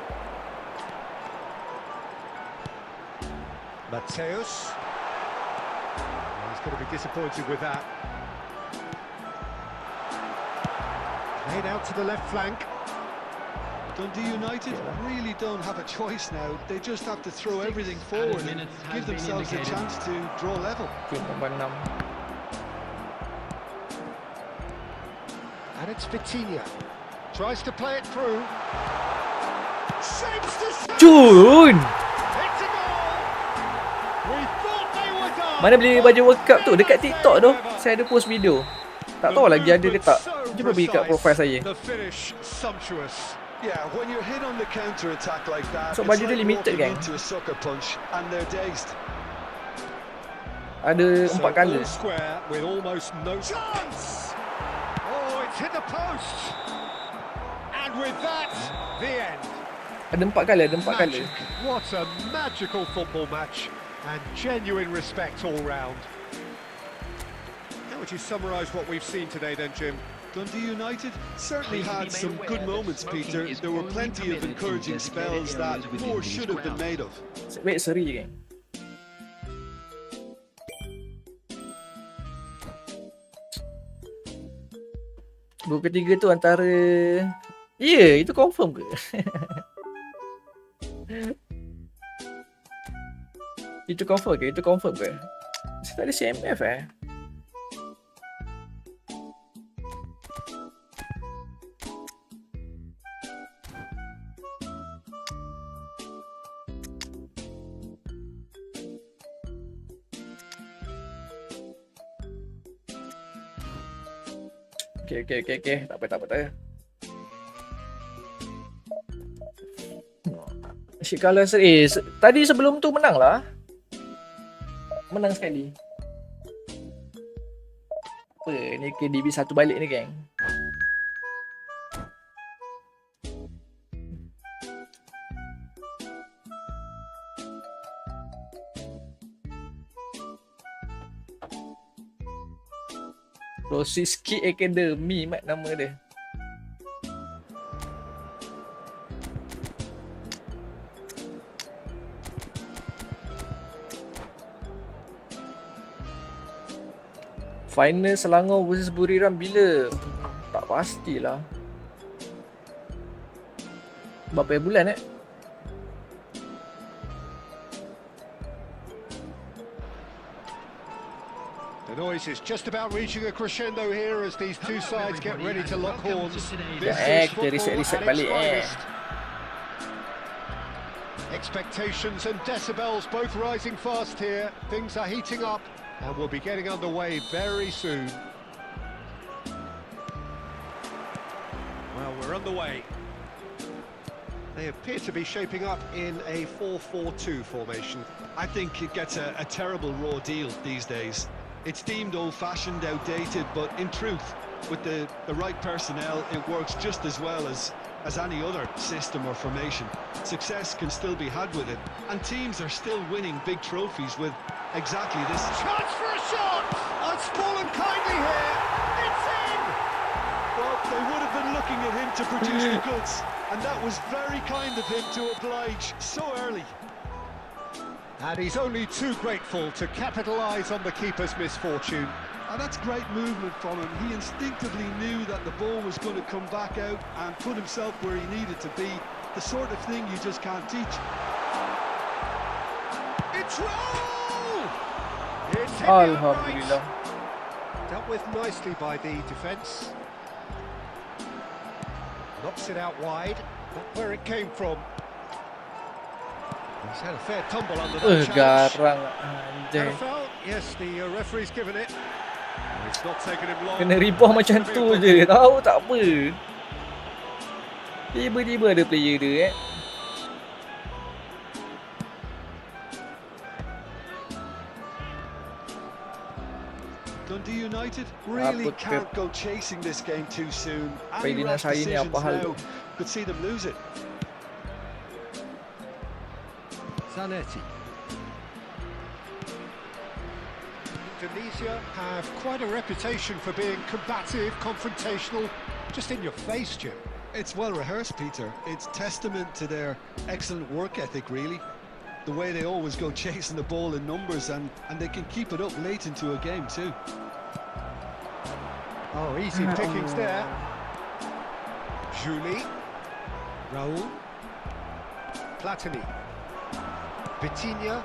Mateus. He's going to be disappointed with that. Played out to the left flank. Dundee United really don't have a choice now. They just have to throw everything forward and give themselves a chance to draw level. Tim nombor 6. And it's Vitinha. Tries to play it through. Shapes to shoot! Cun! It's a goal! We thought they were done! Mana beli baju World Cup tu? Dekat TikTok tu. Saya ada post video. Tak tahu lagi ada ke tak. Cuba pergi kat profile saya. The finish sumptuous. Yeah, when you're hit on the counter attack like that, So, it's baju dia like limited, walking gang. into a sucker punch and they're dazed. Ada So 4 colour. all square with almost no chance. Oh, it's hit the post. And with that, the end. Ada 4 colour, ada 4 colour. Magic. What a magical football match and genuine respect all round. How would you summarise what we've seen today then, Jim? Dundee United certainly had some good moments, Peter. There were plenty of encouraging spells that more should have been made of. Wait, seri je, geng. Gol ketiga tu antara... itu confirm ke? Itu confirm ke? Itu confirm ke? Saya tak ada CMF Okay. Tak apa. Asyik kalah tadi sebelum tu menang lah. Menang sekali. Apa ni KDB satu balik ni geng. Rosiski Academy mat nama dia. Final Selangor versus Buriram bila? Tak pastilah. Berapa bulan The noise is just about reaching a crescendo here as these two sides get ready to lock horns. This is kita reset football at balik its finest. Expectations and decibels both rising fast here. Things are heating up and we'll be getting underway very soon. Well, we're underway. They appear to be shaping up in a 4-4-2 formation. I think it gets a terrible raw deal these days. It's deemed old-fashioned, outdated, but in truth, with the right personnel, it works just as well as any other system or formation. Success can still be had with it, and teams are still winning big trophies with exactly this. Chance for a shot! It's fallen kindly here. It's in! Well, they would have been looking at him to produce the goods, and that was very kind of him to oblige so early. And he's only too grateful to capitalise on the keeper's misfortune. And that's great movement from him. He instinctively knew that the ball was going to come back out and put himself where he needed to be. The sort of thing you just can't teach. It's roll! It's hit Alhamdulillah. right. Dealt with nicely by the defence. Knocks it out wide. Not where it came from. He's had a fair tumble under that challenge. Garang And anjay. a foul? Yes, the referee's given it. It's not taken him long. Kena ribah macam tu je. Tahu tak apa. Tiba-tiba ada player dia Dundee United really Apa can't go chasing this game too soon. Apa Any dia nak rash saya ni decisions apa hal tu? now could see them lose it. Zanetti. Indonesia have quite a reputation for being combative, confrontational, just in your face, Jim. It's well rehearsed, Peter. It's testament to their excellent work ethic, really. The way they always go chasing the ball in numbers, and they can keep it up late into a game too. Oh, easy pickings there. Julie. Raul. Platini. Vitinha.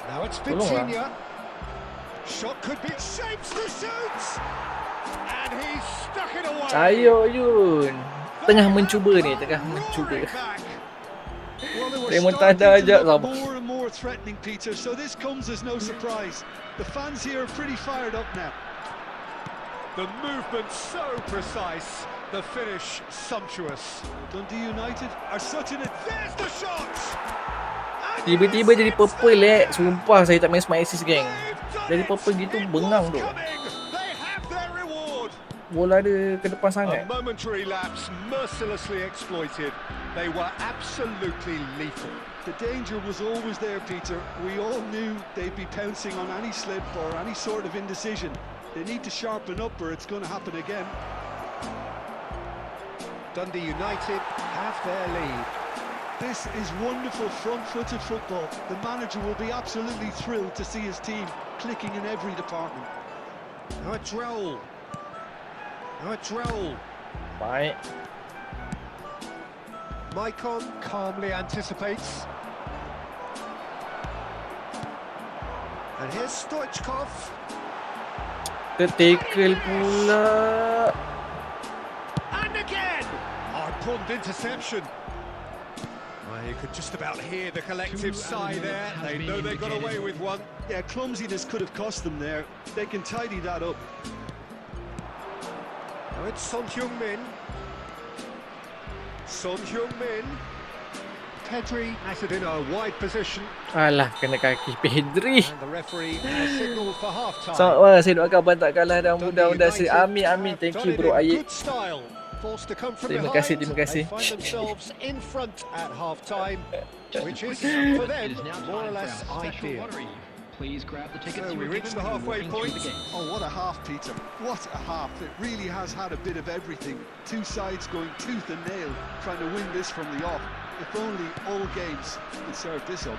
Now it's Vitinha. Shot could be shapes the shoots. And he's stuck it away. Ayo Yun. Tengah mencuba ni, tengah mencuba. Well, they were Remontada starting to aja look sama. more and more threatening, Peter, so this comes as no surprise. The fans here are pretty fired up now. The movement so precise, the finish sumptuous. Dundee United are such an... There's the shot! And Tiba-tiba yes, jadi it's purple there. Sumpah saya tak main Smite Assist geng. They've done Jadi it. purple gitu It bengang was tu. coming. They have their reward. Bola dia ke depan A sangat. momentary lapse mercilessly exploited. They were absolutely lethal. The danger was always there, Peter. We all knew they'd be pouncing on any slip or any sort of indecision. They need to sharpen up or it's going to happen again. Dundee United have their lead. This is wonderful front-footed football. The manager will be absolutely thrilled to see his team clicking in every department. Now it's Raul. Baik. Maicon calmly anticipates. And here's Stoichkov. Tertackle pula. And again! Hard-pulled interception. Well, you could just about hear the collective sigh there. They know they got away with one. Yeah, clumsiness could have cost them there. They can tidy that up. Now it's Son Heung-min. Son Heung-min. Pedri has it in a wide position. Alah, kena kaki Pedri. And the referee has signalled for half-time. Sama saya doakan Abang tak kalah dan mudah-mudahan amin. Thank you bro Ayik. Terima kasih. They find themselves in front at half-time, which is for them more or less ideal. Please grab the tickets. So we reached the halfway point. Oh, what a half, Peter. What a half. It really has had a bit of everything. Two sides going tooth and nail, trying to win this from the off. If only all games could serve this up.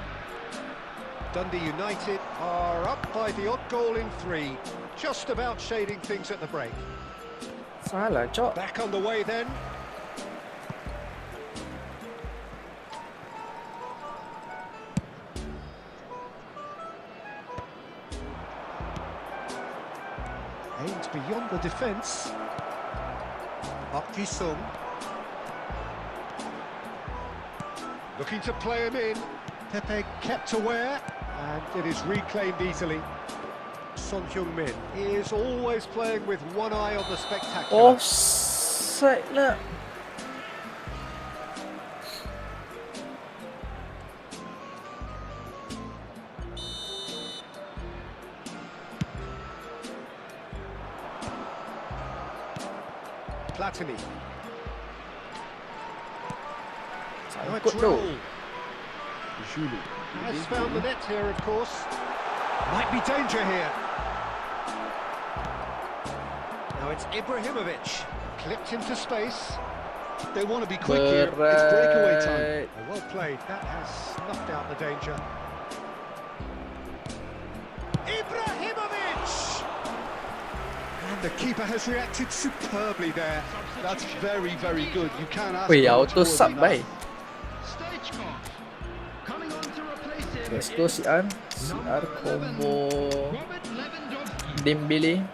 Dundee United are up by the odd goal in 3, just about shading things at the break. Salah, cok. Back on the way then. Aimed beyond the defence. Park Ji-sung. Looking to play him in. Pepe kept aware, and it is reclaimed easily. Son Heung-min is always playing with one eye on the spectacular. Offside lah. Platini. Sangkut Nice tu. roll. Has found the net here, of course. Might be danger here. Now it's Ibrahimovic. Clipped into space. They want to be quick here. It's breakaway time. Well played. That has snuffed out the danger. Ibrahimovic! And the keeper has reacted superbly there. That's very, very good. You can't ask Weh, for much auto more sub than baik. Stoichkov coming on to replace him. Let's go CR combo Robert Lewandowski. Dembele.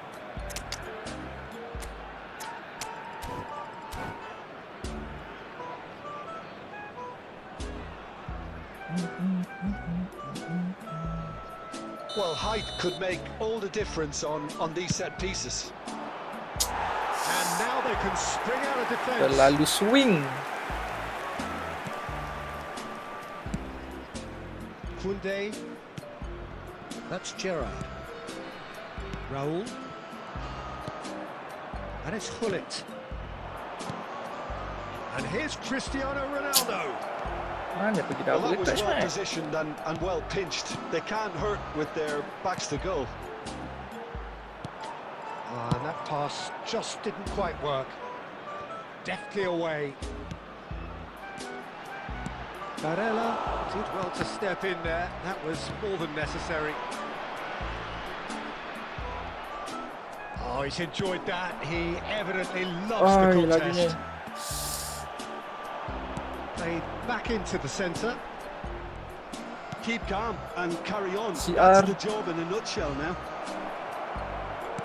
Well, height could make all the difference on these set pieces. And now they can spring out of defence. Terlalu swing. Kunde. That's Gerrard. Raul. And it's Hullet. And here's Cristiano Ronaldo. Mana pergi Well, double that was touch well man. positioned and well pinched. They can't hurt with their backs to goal. And that pass just didn't quite work. Deftly away. Barella did well to step in there. That was more than necessary. Oh, he's enjoyed that. He evidently loves the Ai, laginya. contest. Played back into the centre. Keep calm and carry on. CR. That's the job in a nutshell now.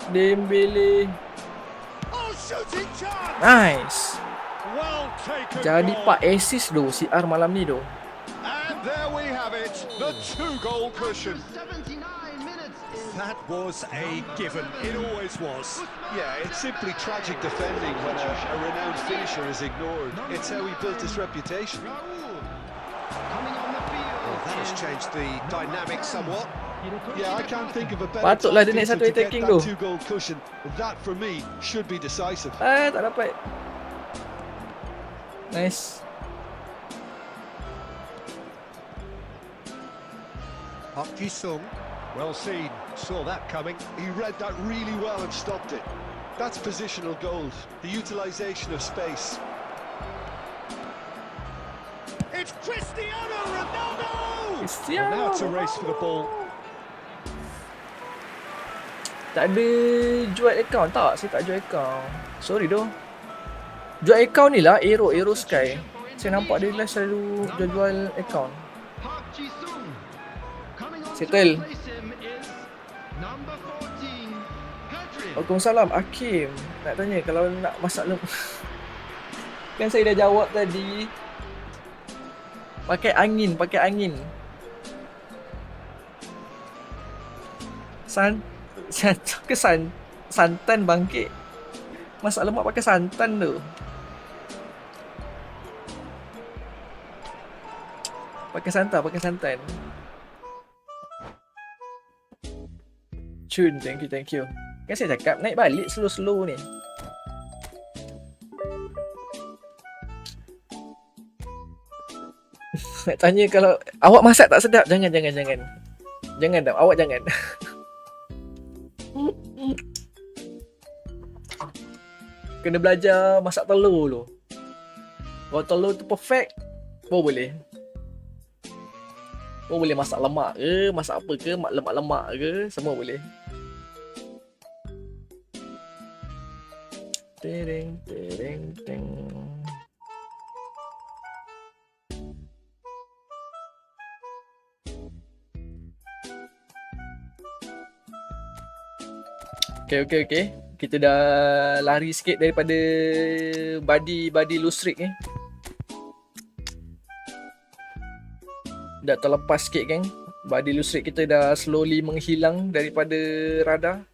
Dembele. Oh, shooting chance! Nice. Well taken Jadi goal. 4 assist tu CR malam ni tu. And there we have it, the 2-goal cushion. 79 minutes. That was a given. It always was. Yeah, it's simply tragic defending when a renowned finisher is ignored. It's how he built his reputation. Raul coming on the field. Well, that has changed the dynamic somewhat. Yeah, I can't think of a better Patutlah dia naik tactic satu to get attacking that tu. 2-goal cushion. That, for me, should be decisive. Tak dapat. Nice. Park Ji-sung, well seen, saw that coming. He read that really well and stopped it. That's positional gold, the utilisation of space. It's Cristiano Ronaldo! Cristiano. Now it's a race for the ball. Tak ada jual account tak? Saya tak jual account. Sorry doh. Jual account ni lah Aero Sky. Saya nampak dia lah selalu jual account. Park Ji-sung coming on Settle. to replace him is number 14, Pedri. Waalaikumsalam Hakim. Nak tanya kalau nak masak lemak. Kan saya dah jawab tadi. Pakai angin. Santan bangkit. Masak lemak pakai santan tu. Pakai santan. Chun, thank you. Kan saya cakap naik balik slow-slow ni. Nak tanya kalau awak masak tak sedap, jangan. Jangan dah, awak jangan. Kena belajar masak telur dulu. Kalau telur tu perfect, boleh. Boleh masak lemak ke, masak apa ke, lemak-lemak ke, semua boleh. Tereng. Okay. Kita dah lari sikit daripada body loose streak ni. Dah terlepas sikit geng. Body loose streak kita dah slowly menghilang daripada radar.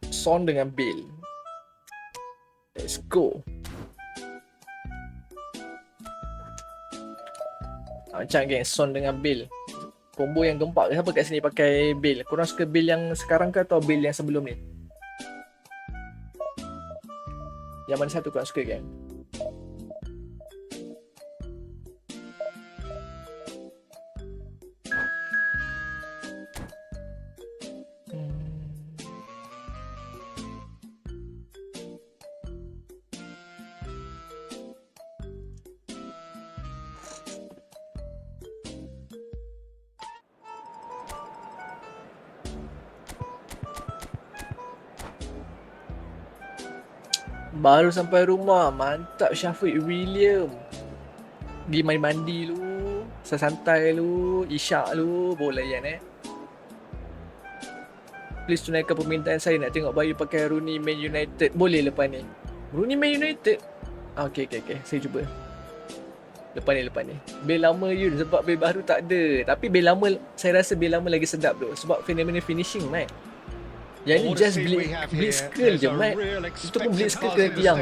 Son dengan Bill. Let's go. Macam geng, Son dengan Bill. Combo yang gempak ke siapa kat sini pakai Bill? Korang suka Bill yang sekarang ke atau Bill yang sebelum ni? Yang mana satu korang suka geng? Baru sampai rumah, mantap Syafiq William. Pergi mandi lu, sesantai lu, isyak lu, boleh layan Please tunaikan permintaan saya nak tengok Bayu pakai Rooney Man United. Boleh lepas ni. Rooney Man United? Okay. Saya cuba. Lepas ni. Bil lama Yun sebab bil baru tak ada. Tapi bil lama, saya rasa bil lama lagi sedap tu. Sebab fenomena finishing, Mat. Yang ni just blitz skill je, Mat. Itu pun blitz skill kena tiang.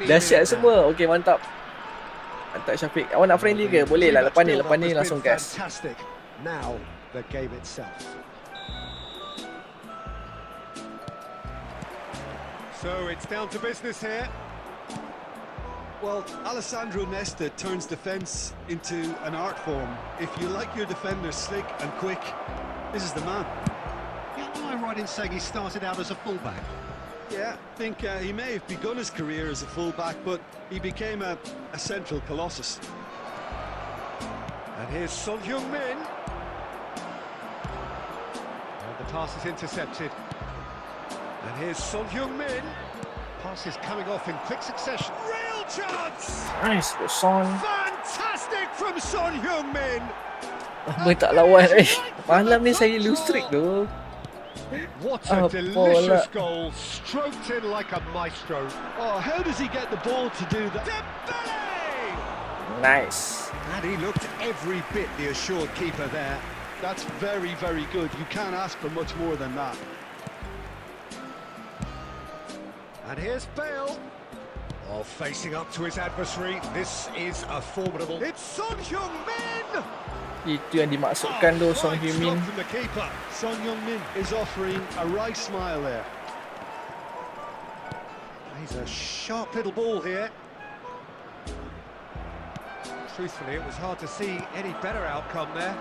Dahsyat semua. Okay, mantap. Mantap Syafiq. Awak nak friendly ke? Boleh lah. Lepas ni langsung gas. Now the game itself. So it's down to business here. Well, Alessandro Nesta turns defence into an art form. If you like your defenders slick and quick, this is the man. Yeah, am I right in saying he started out as a fullback? Yeah, I think he may have begun his career as a fullback, but he became a central colossus. And here's Son Heung-min. And the pass is intercepted. And here's Son Heung-min. Pass is coming off in quick succession. Real chance! Nice, Son. Fantastic from Son Heung-min. Lama tak lawan Malam ni saya lose streak tu. What a delicious goal, stroked in like a maestro. Oh, how does he get the ball to do that? Dembele! Nice. And he looked every bit the assured keeper there. That's very, very good. You can't ask for much more than that. And here's Bale. Oh, facing up to his adversary. This is a formidable. It's Son Heung-min! Itu yang dimaksudkan tu, Son Heung-min. Son Heung-min is offering a right smile there. He's a sharp little ball here. Truthfully, it was hard to see any better outcome there.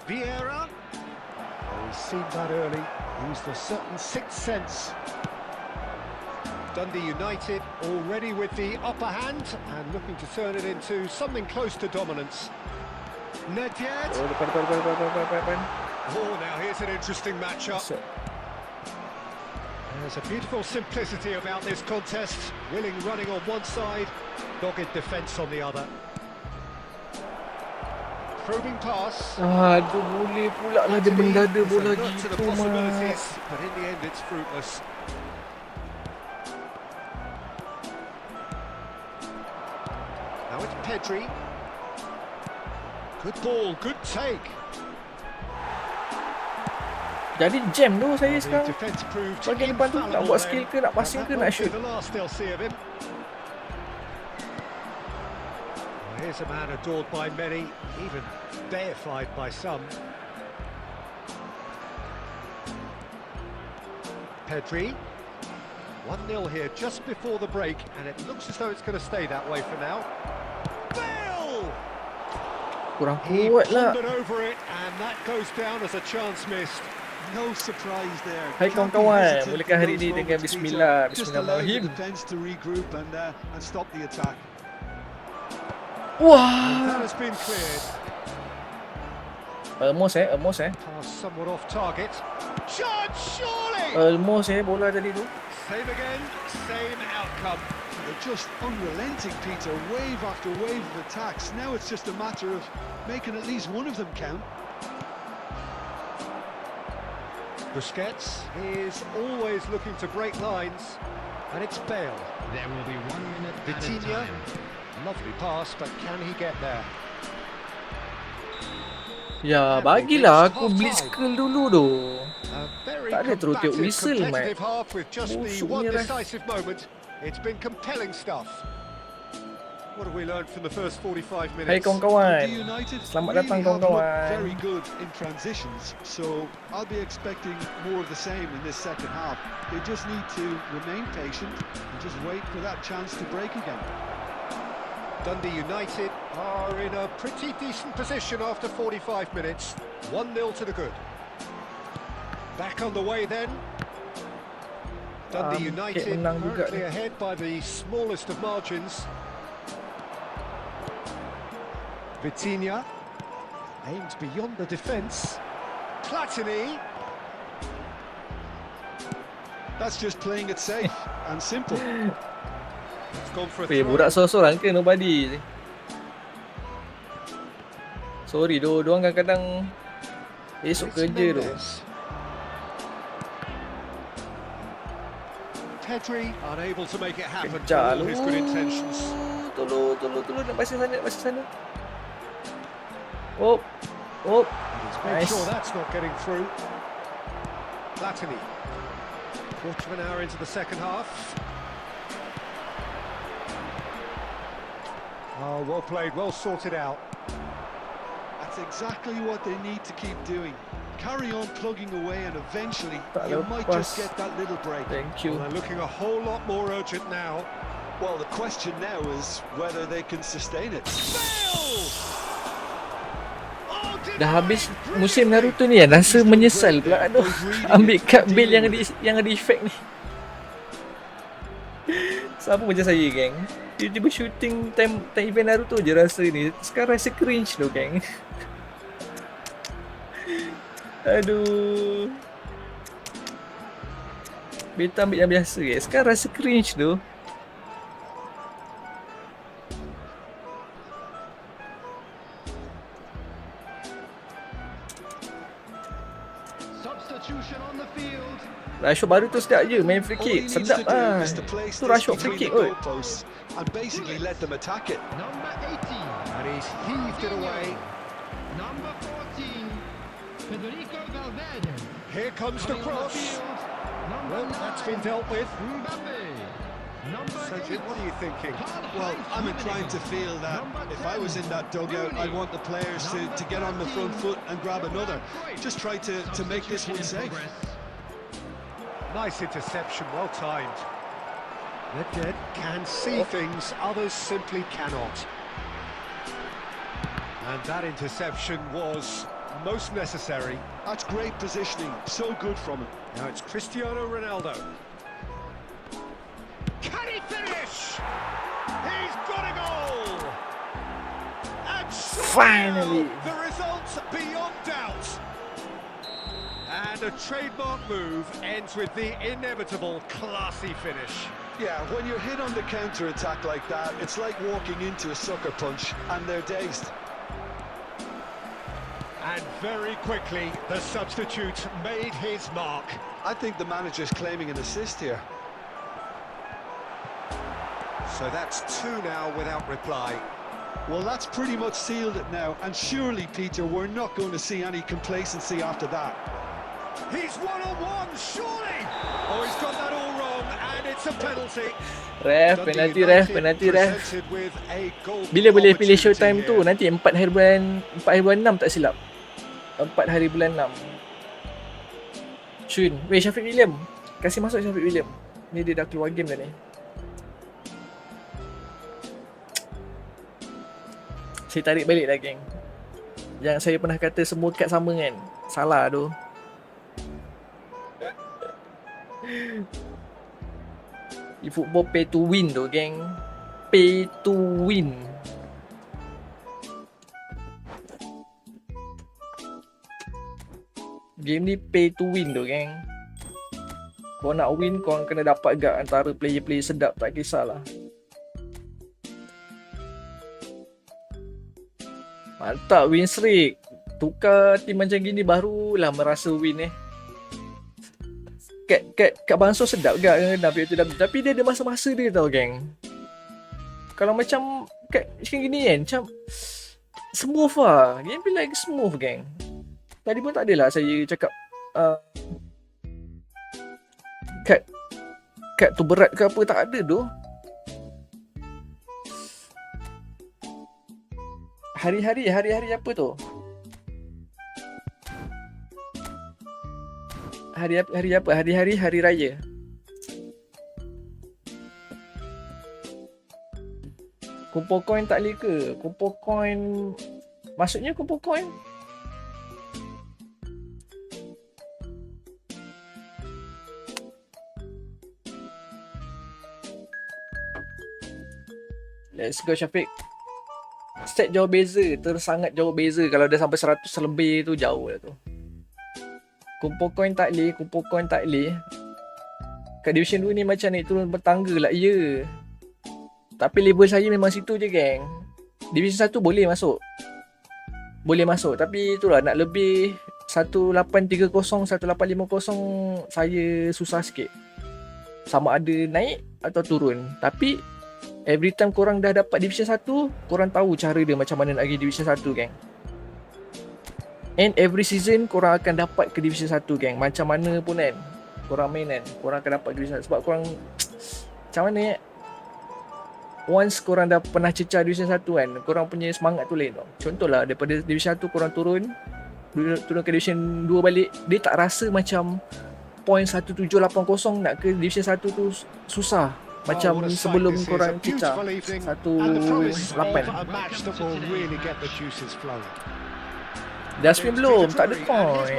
Vieira. Oh, he's seen that early. Used a certain sixth sense. Dundee United already with the upper hand and looking to turn it into something close to dominance. Nedved. Oh, depan. Oh, now here's an interesting matchup. There's a beautiful simplicity about this contest. Willing running on one side, dogged defence on the other. Probing pass. Aduh, boleh pula lah dia mendada bola There's a look to the gitu, possibilities, Mat. but in the end it's fruitless. Now it's Pedri. Good ball, good take. Jadi jam tu saya The sekarang. defence proved Bahagian depan tu nak infallible buat then, skill ke, nak but passing that ke, nak won't be shoot. the last they'll see of him. Well, here's a man adored by many, even deified by some. Pedri. 1-0 here just before the break, and it looks as though it's going to stay that way for now. Bale! Kurang He kuat lah. pondered over it, and that goes down as a chance missed. No surprise there. Hai Can't be kawan-kawan, hesitant bolehkah in hari those ini dengan moments, bismillah, Peter. Just allow the bismillahirrahmanirrahim. defence to regroup and stop the attack. Wah, That has been cleared. almost Pass somewhat off target. Shot, surely! almost bola tadi tu. Same again, same outcome. They're just unrelenting, Peter. Wave after wave of attacks. Now it's just a matter of making at least one of them count. Busquets is always looking to break lines, and it's Bale. There will be 1 minute at a Vitinha, time. lovely pass, but can he get there? Ya, bagilah aku blitz skill dulu tu. A very Tak ada terus tiup combative, whistle, mate. competitive half with just the Busuk one ni, ref. decisive moment. It's been compelling stuff. What have we learned from the first 45 minutes? Hai kawan-kawan. The United Selamat really datang have looked kawan-kawan. very good in transitions, so I'll be expecting more of the same in this second half. They just need to remain patient and just wait for that chance to break again. Dundee United are in a pretty decent position after 45 minutes. 1-0 to the good. Back on the way then. Dundee United menang juga currently ni. ahead by the smallest of margins. Vitinha aims beyond the defence. Platini. That's just playing it safe and simple. It's gone for a Weh, throw. budak sorang ke nobody. Sorry doh, diorang kadang-kadang esok It's kerja tu. Mendes. Pedri unable to make it happen for Kejar all lu. his good intentions. Tolong nak pasang sana. Oh. He's made Nice. sure that's not getting through. Platini. Quarter of an hour into the second half. Oh, well played, well sorted out. That's exactly what they need to keep doing. Carry on plugging away and eventually Tak you might just lepas. get that little break. Thank Well, you. they're looking a whole lot more urgent now. Well, the question now is whether they can sustain it. Bale! Oh, Dah habis musim Naruto ni kan, rasa menyesal pula. Aduh, ambil kad Bale yang ada efek ni. Sama macam saya, geng. Tiba-tiba shooting time event Naruto je rasa ni. Sekarang rasa cringe tu, geng. Aduh. Beta ambil yang biasa ke. Sekarang rasa cringe tu. Substitution on the field. Rashford baru tu sedap je main free All he kick. needs Sedap to do lah. is to place Tu this Rashford free between kick the kot. goalposts and basically let them attack it. Number 18. And he's heaved it away. Number 14. Federico Valverde. Here comes the Coming on cross. field. Number Well, 9. that's been dealt with. Mbappe. Number So, 8. Jim, what are you thinking? Well, I'm inclined to feel that if I was in that dugout, I'd want the players to get on the front foot and grab another. Just try to make this one safe. Nice interception, well timed. Nedved can see things others simply cannot. And that interception was most necessary. That's great positioning, so good from him. Now it's Cristiano Ronaldo. Can he finish? He's got a goal! And Finally. the result's beyond doubt. And And a trademark move ends with the inevitable classy finish. Yeah, when you're hit on the counter-attack like that, it's like walking into a sucker punch and they're dazed. And very quickly, the substitute made his mark. I think the manager's claiming an assist here. So that's 2 now without reply. Well, that's pretty much sealed it now, and surely, Peter, we're not going to see any complacency after that. He's one-on-one, surely! Oh, he's got that all wrong, and it's a penalty. Ref, penalti ref. Presented with a goal Bila boleh pilih opportunity showtime tu? here. Nanti 4 hari bulan 6 tak silap. 4 hari bulan 6. Shun. Weh, Syafiq William. Kasih masuk Syafiq William. Ni dia dah keluar game dah ni. Saya tarik balik dah, geng. Yang saya pernah kata semua kad sama kan. Salah tu. Efootball pay to win tu, geng. Pay to win. Game ni pay to win tu, geng. Kau nak win, kau kena dapat gak antara player-player sedap, tak kisahlah. Mantap win streak. Tukar tim macam gini barulah merasa win Kat Bangso sedap gak kena POTW. Tapi dia ada masa-masa dia tau, geng. Kalau macam kat macam gini kan, macam smooth lah. Gameplay lagi smooth, geng. Tadi pun tak adalah saya cakap kat tu berat ke apa, tak ada tu. Hari-hari apa tu? Hari apa? Hari raya. Kumpul coin tak boleh ke? Kumpul coin, maksudnya kumpul coin? Let's go, Syafiq. Stat jauh beza, tersangat jauh beza. Kalau dah sampai 100 lebih tu jauh lah tu. Kumpul coin tak boleh. Kat Division 2 ni macam naik turun bertangga lah, ya. Tapi level saya memang situ je, geng. Division 1 boleh masuk. Tapi itulah, nak lebih 1830, 1850 saya susah sikit. Sama ada naik atau turun. Tapi every time korang dah dapat Division 1, korang tahu cara dia macam mana nak pergi Division 1, geng. And every season korang akan dapat ke Division 1, geng. Macam mana pun kan korang main kan, korang akan dapat ke Division 1. Sebab korang macam mana once korang dah pernah cecah Division 1 kan, korang punya semangat tu lain tau. Contohlah daripada Division 1 korang turun ke Division 2 balik, dia tak rasa macam point 1780 nak ke Division 1 tu susah. Macam sebelum korang cecah 1-8. Dah spin belum? Tak ada coin.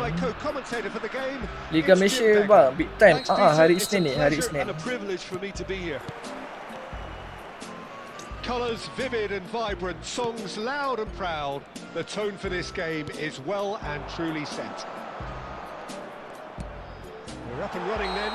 Liga Malaysia bang, big time. Hari Isnin ni, hari Isnin. Colours vivid and vibrant, songs loud and proud. The tone for this game is well and truly set. We're up and running then.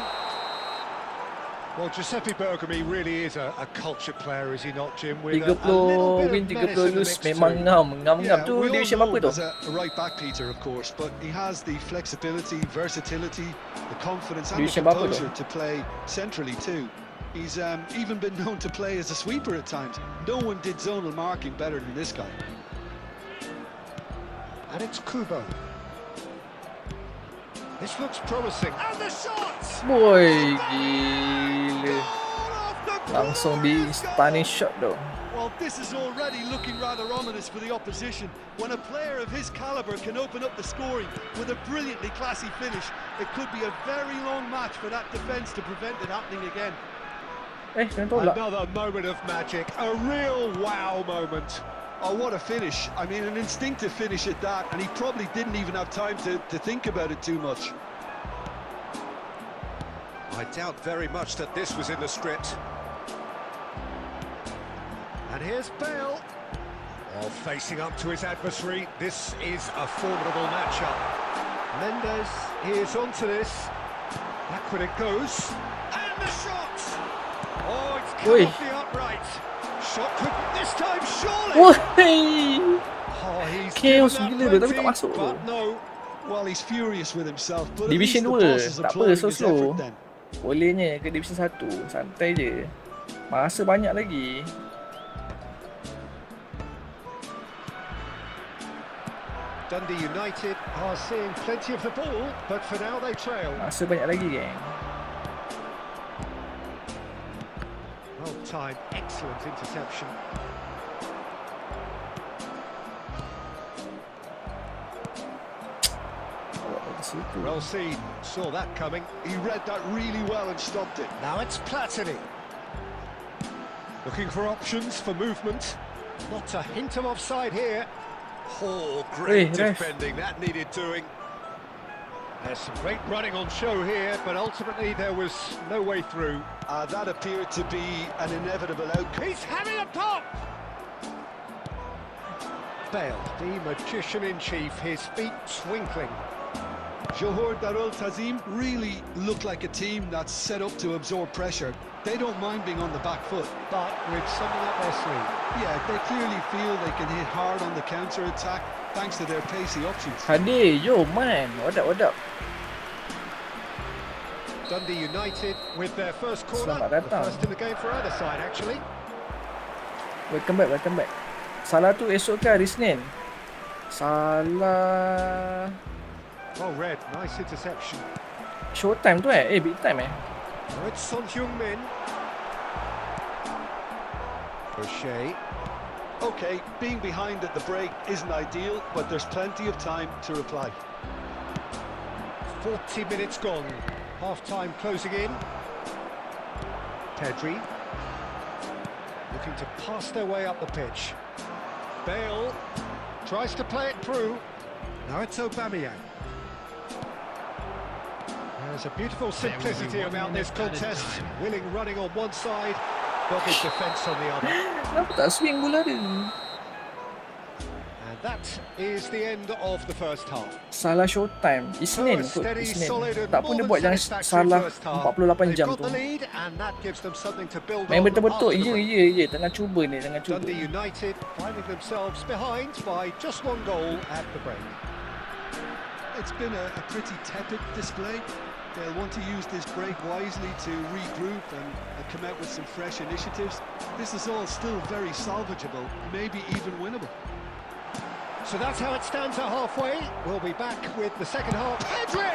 Well, Giuseppe Bergomi really is a culture player, is he not, Jim? With 30 win, 30 lose, memang ngam tu. Division apa tu? Right back, Peter, of course, but he has the flexibility, versatility, the confidence and Division the apa tu? composure to play centrally too. He's even been known to play as a sweeper at times. No one did zonal marking better than this guy. And it's Kubo. This looks promising. And the shot! Boy, gila. Langsung di stunning shot tu. Well, this is already looking rather ominous for the opposition. When a player of his caliber can open up the scoring with a brilliantly classy finish, it could be a very long match for that defence to prevent it happening again. Jangan tolak. Another moment of magic, a real wow moment. Oh, what a finish. I mean, an instinctive finish at that, and he probably didn't even have time to think about it too much. I doubt very much that this was in the script. And here's Bale. Well, facing up to his adversary, this is a formidable matchup. Mendes is onto this. Backward it goes. And the shot! Oh, it's come Oi. off the upright. Shot could this time, surely! Woi. Oh, he's Chaos given gila that tu, tapi tak plenty, masuk tu. but no. Well, he's furious with himself, but Division at least the 2, boss is tak apa, applauding so his slow. effort then. Bolehnya ke Division 1, santai je. Masa banyak lagi. Dundee United are seeing plenty of the ball, but for now they trail. Masa banyak lagi, geng. Well timed, excellent interception. Well seen, saw that coming. He read that really well and stopped it. Now it's Platini. Looking for options for movement. Not a hint of offside here. Oh, great Hey, ref. defending, that needed doing. There's some great running on show here, but ultimately there was no way through. That appeared to be an inevitable outcome. He's having a pop! Bale, the magician-in-chief, his feet twinkling. Johor Darul Tazim really look like a team that's set up to absorb pressure. They don't mind being on the back foot. But with something up their sleeve. Yeah, they clearly feel they can hit hard on the counter-attack thanks to their pacey options. Hadir, yo man. What up? Dundee United with their first corner. Selamat The datang. first in the game for either side, actually. Welcome back. Salah tu esok ke hari Senin? Salah... Oh, Red, nice interception. Showtime tu big time Now it's Son Heung-min. O'Shea. Okay, being behind at the break isn't ideal, but there's plenty of time to reply. 40 minutes gone. Half-time closing in. Pedri. Looking to pass their way up the pitch. Bale tries to play it through. Now it's Aubameyang. There's a beautiful simplicity about this contest. Willing running on one side, dogged defence on the other. Kenapa tak swing bola dia? And that is the end of the first half. Salah Showtime. Isnin kot, Steady, Isnin. solid and Tak pun dia more buat than yang satisfactory salah first half. 48 jam They've got tu. the lead and that gives them something to build Main on betul-betul, after the break. ya. Tengah cuba. Dundee United finding themselves behind by just one goal at the break. It's been a pretty tepid display. They'll want to use this break wisely to regroup and come out with some fresh initiatives. This is all still very salvageable, maybe even winnable. So that's how it stands at halfway. We'll be back with the second half. Pedri!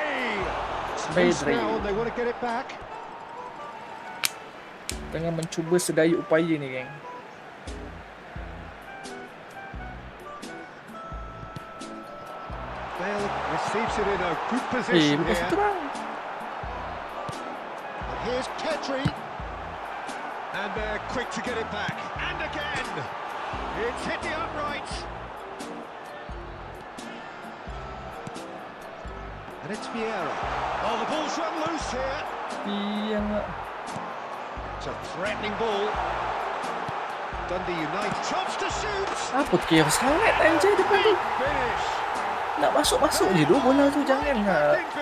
Loose Pedri. now and they want to get it back. Tengah mencuba sedaya upaya ni, geng. Bale receives it in a good position Bukan situ here. bang. And here's Pedri. And they're quick to get it back. And again! It's hit the upright. And it's Vieira. Oh, the ball's run loose here. Yang It's a threatening ball. Dundee United tries to shoot. apa chaos sangat anjir depan tu. Finish. Nak masuk je tu bola tu, jangan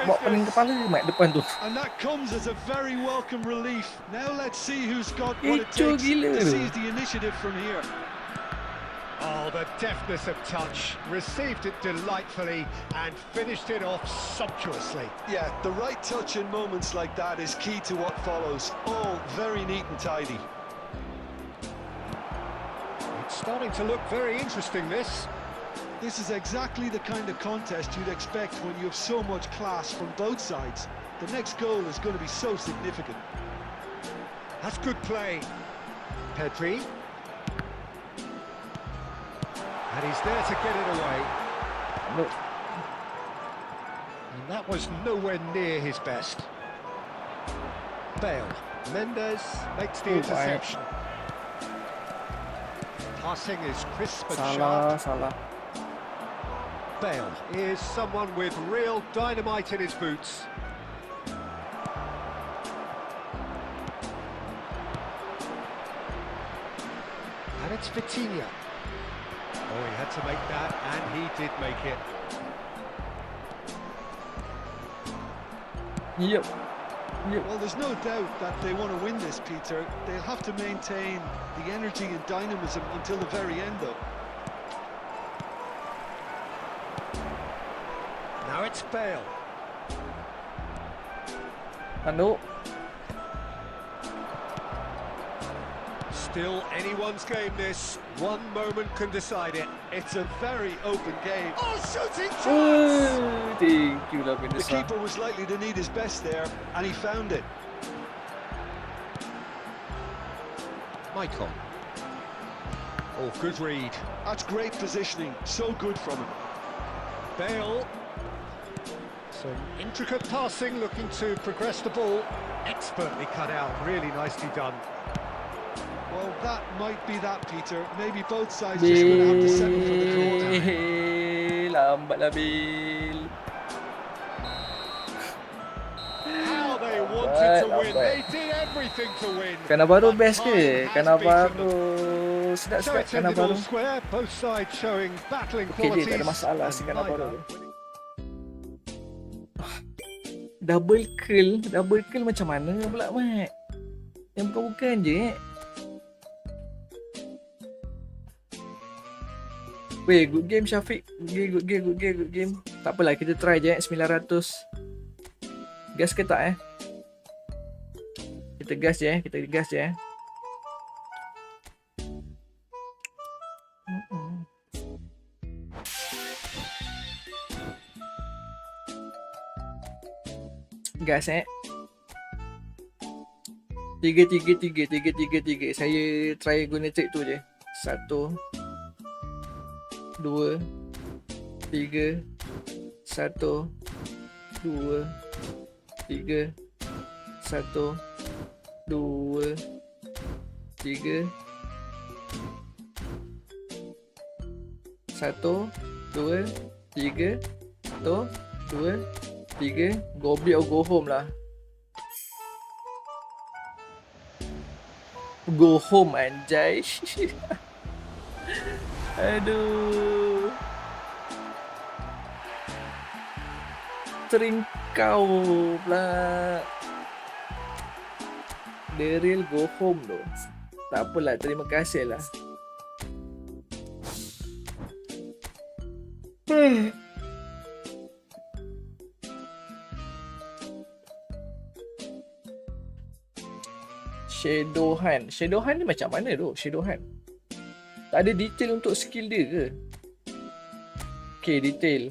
bawa pening kepala dia mat depan tu. And that comes as a very welcome relief. Now let's see who's got what it Itu takes gila to tu. seize the initiative from here. Oh, the deftness of touch. Received it delightfully and finished it off sumptuously. Yeah, the right touch in moments like that is key to what follows. All very neat and tidy. It's starting to look very interesting, this. This is exactly the kind of contest you'd expect when you have so much class from both sides. The next goal is going to be so significant. That's good play. Pedri. And he's there to get it away. Look, And that was nowhere near his best. Bale. Mendes makes the Oh, interception. Passing is crisp and sharp. salah. Bale is someone with real dynamite in his boots. And it's Vitinha. Oh, he had to make that, and he did make it. Yup. Well, there's no doubt that they want to win this, Peter. They'll have to maintain the energy and dynamism until the very end, though. Now it's Bale. Anu. Still anyone's game this. One moment can decide it. It's a very open game. Oh, shooting chance! Thank you lah The Vinessa. keeper was likely to need his best there, and he found it. Michael. Oh, good read. That's great positioning. So good from him. Bale. Some intricate passing, looking to progress the ball. Expertly cut out, really nicely done. Well, that might be that, Peter. Maybe both sides just going to have to settle for the draw time. Bil. Lambat lah Bil. How they wanted to win. They did everything to win. Cannavaro But best time ke? has Cannavaro beaten them. sedap So sekali it's ended Cannavaro. all square, both sides showing battling Okay je, qualities. tak ada masalah si and Cannavaro neither tu. Double curl macam mana pula Mat? Yang bukan-bukan je. Weh, good game Syafiq. Good game. Tak apalah, kita try je 900. Gas ke tak Kita gas je Gas 3. Saya try guna trik tu je. 1 2 3 1 2 3 1 2 3 1 2 3 1 2 3 go big or go home lah. Go home anjay. Aduh. Teringkau pula. The real go home tu. Tak apalah, terima kasih lah. Shadow Han ni macam mana tu? Shadow Han tak ada detail untuk skill dia ke? Okay, detail.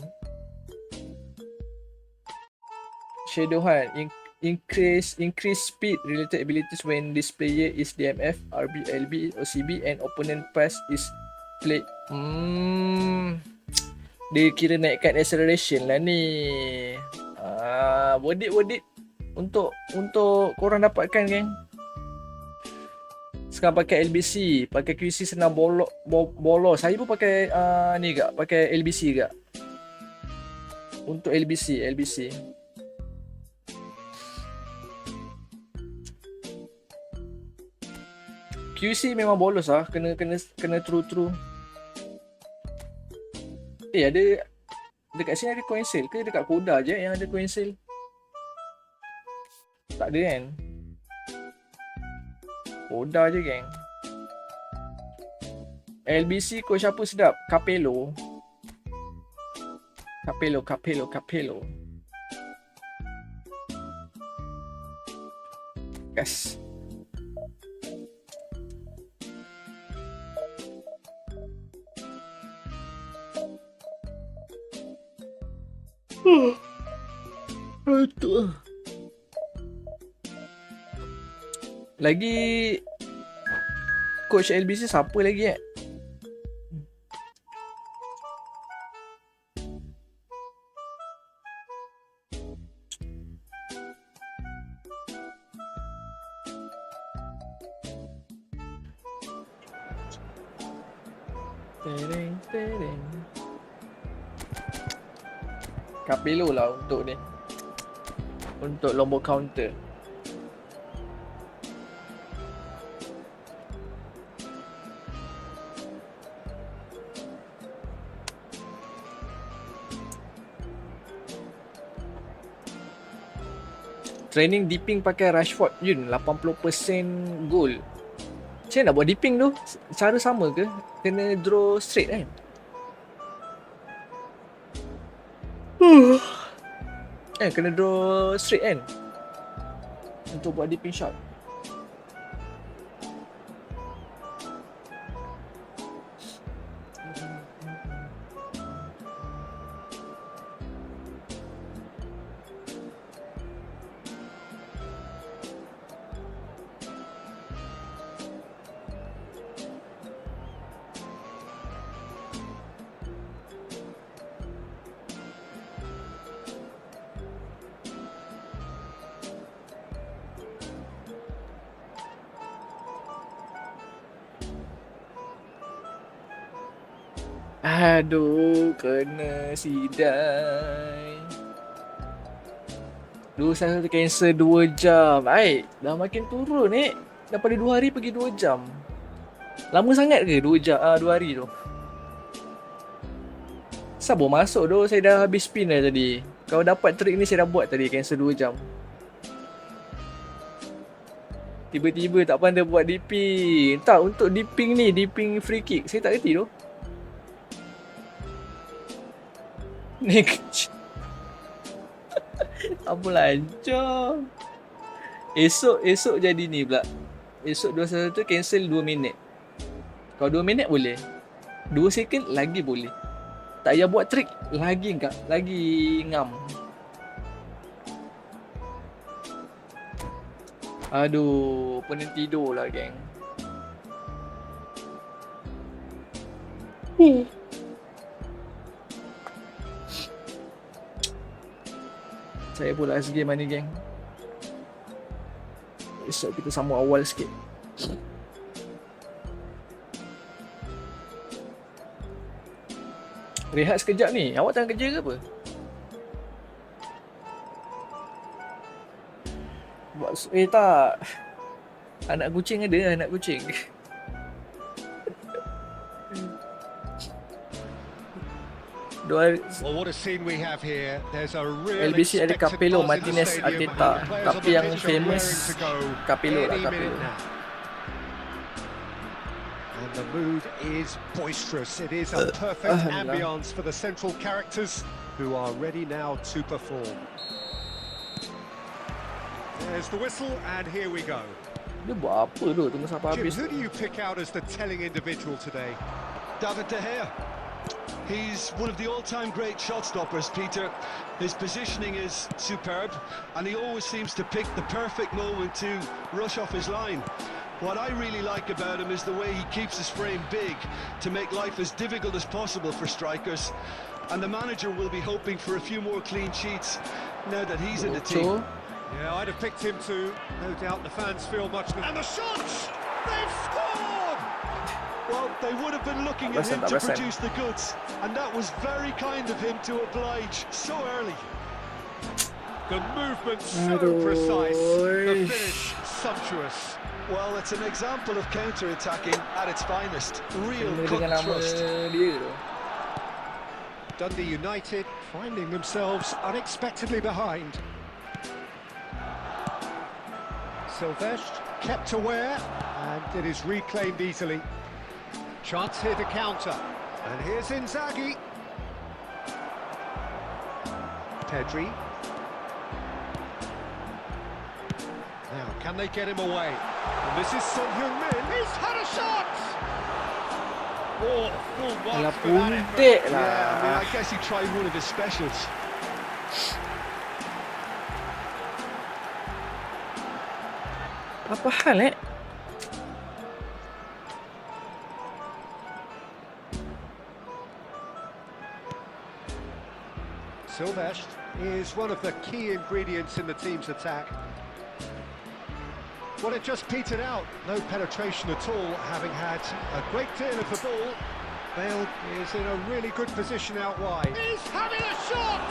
Shadow Han increase speed related abilities when this player is DMF, RB, LB, OCB and opponent pass is played. Dia kira naikkan acceleration lah ni. Worth it untuk korang dapatkan kan. Sekarang pakai LBC, pakai QC senang bolos. Saya pun pakai ni gak, pakai LBC gak. Untuk LBC. QC memang bolos lah, kena true. Ada dekat sini ada coin sale ke dekat Koda je yang ada coin sale? Tak ada kan? Koda je geng. LBC coach apa sedap? Capello. Gas. Betul. Lagi coach LBC siapa lagi Tereng. Capello lah untuk ni. Untuk lombok counter. Training dipping pakai Rashford Yun 80% gol. Macam mana nak buat dipping tu? Cara sama ke? Kena draw straight kan? Kena draw straight kan? Untuk buat dipping shot. Aduh, kena sidai. Saya cancel 2 jam. Dah makin turun Daripada 2 hari pergi 2 jam. Lama sangat ke 2 jam? 2 hari tu. Sabar masuk tu. Saya dah habis spin dah tadi. Kalau dapat trik ni saya dah buat tadi. Cancel 2 jam. Tiba-tiba tak pandai buat dipping. Tak, untuk dipping ni, dipping free kick, saya tak kerti tu. Ni kecil. Apa lancar. Esok jadi ni pula. Esok 21 cancel 2 minit. Kalau 2 minit boleh. 2 second lagi boleh. Tak payah buat trik lagi ngam. Aduh, pening tidur lah geng. Saya pun last game ni geng. Esok kita sambung awal sikit. Rehat sekejap ni. Awak tengah kerja ke apa? Tak. Anak kucing ada, anak kucing. Well, what a scene we have here. There's a real LBC ada expected Capello, buzz in the Martinez, stadium, Arteta. and the players Tapi on the yang pitch are famous raring to go Capello lah, any Capello. minute now. And the mood is boisterous. It is a perfect ambience for the central characters who are ready now to perform. There's the whistle, and here we go. Dia buat apa tu? Tunggu sampai Jim, habis. who do you pick out as the telling individual today? David De Gea. He's one of the all-time great shot stoppers, Peter. His positioning is superb, and he always seems to pick the perfect moment to rush off his line. What I really like about him is the way he keeps his frame big to make life as difficult as possible for strikers. And the manager will be hoping for a few more clean sheets now that he's in the team. Yeah, I'd have picked him too. No doubt the fans feel much... And the shots! They've scored! Well, they would have been looking at him to produce the goods, and that was very kind of him to oblige so early. The movement so precise, the finish sumptuous. Well, it's an example of counter-attacking at its finest. Real cut thrust. Dundee United finding themselves unexpectedly behind. Sylvestre kept aware, and it is reclaimed easily. Chance here to counter, and here's Inzaghi. Pedri. Now, can they get him away? And this is Son Heung-min. He's had a shot! Oh, full marks for that effort. Yeah, I guess he tried one of his specials. Apa hal Sylvestre is one of the key ingredients in the team's attack. Well, it just petered out. No penetration at all, having had a great deal of the ball. Bale is in a really good position out wide. He's having a shot!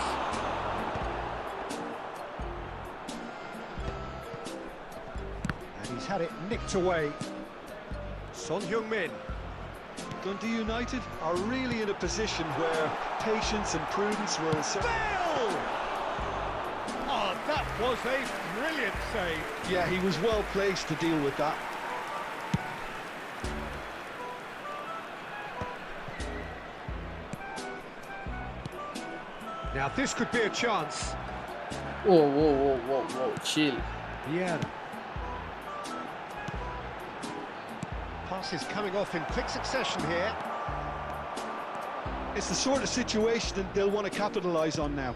And he's had it nicked away. Son Heung-min. Dundee United are really in a position where patience and prudence will serve. Bale! Oh, that was a brilliant save. Yeah, he was well placed to deal with that. Now this could be a chance. Whoa, chill. Yeah. Passes coming off in quick succession here. It's the sort of situation they'll want to capitalise on now.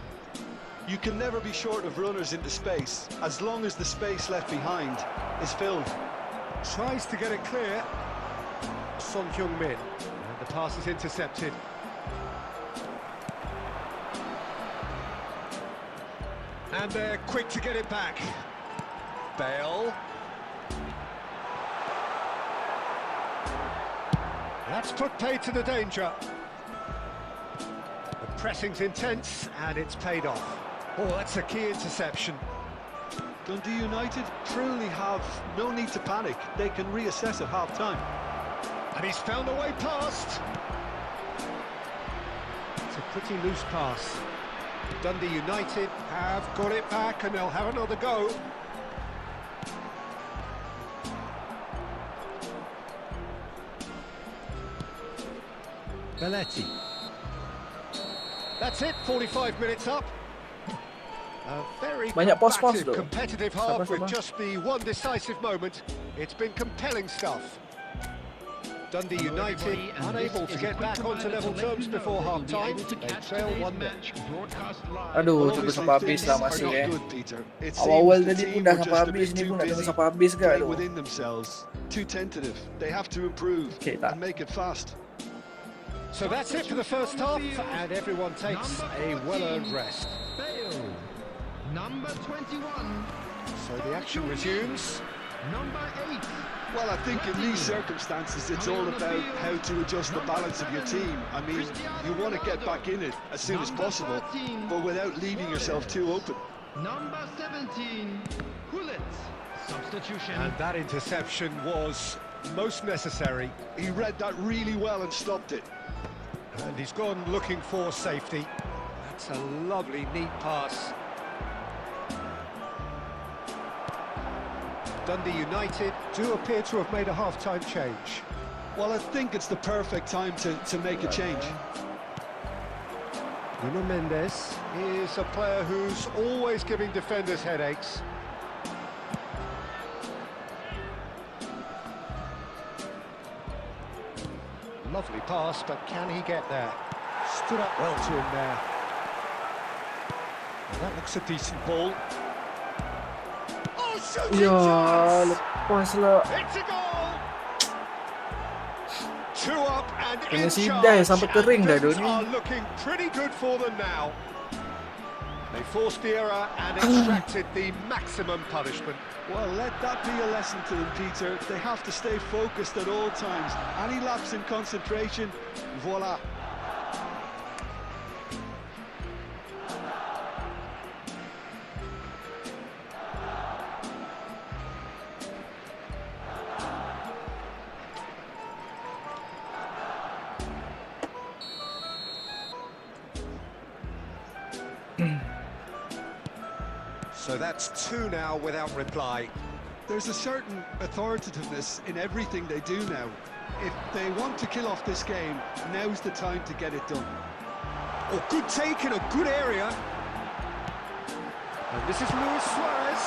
You can never be short of runners into space, as long as the space left behind is filled. Tries to get it clear. Son Heung-min. And the pass is intercepted. And they're quick to get it back. Bale. That's put paid to the danger. The pressing's intense and it's paid off. Oh, that's a key interception. Dundee United truly have no need to panic. They can reassess at half-time. And he's found a way past. It's a pretty loose pass. Dundee United have got it back and they'll have another go. Belletti. That's it, 45 minutes up. A very Banyak pos-pos tu. competitive half with just the one decisive moment. It's been compelling stuff. Dundee United unable to get back onto level terms before half-time. They trail 1-0. Aduh, tunggu sampai habis lah masih Awal-awal tadi pun dah sampai habis, ni pun nak tunggu sampai habis ke? Aduh. Within themselves, too tentative. They have to improve and make it fast. So that's it for the first half, and everyone takes a well-earned rest. Number 21. So the action resumes. Number 8. Well, I think in these circumstances, it's all about how to adjust the balance of your team. I mean, you want to get back in it as soon as possible, but without leaving yourself too open. Number 17. Hullet. Substitution. And that interception was most necessary. He read that really well and stopped it. And he's gone looking for safety. That's a lovely, neat pass. Dundee United do appear to have made a half-time change. Well, I think it's the perfect time to make a change. Nuno Mendes is a player who's always giving defenders headaches. Lovely pass, but can he get there? Stood up well to him there. Well, that looks a decent ball. Oh, Ya, lepas lah. it's a goal! 2 up and Kena in sidai charge, sampai kering dah and tu things ni. are looking pretty good for them now. They forced the error and extracted the maximum punishment. Well, let that be a lesson to them, Peter. They have to stay focused at all times. Any lapse in concentration, voila. So that's 2 now without reply. There's a certain authoritativeness in everything they do now. If they want to kill off this game, now's the time to get it done. Oh, good take in a good area. And this is Luis Suarez.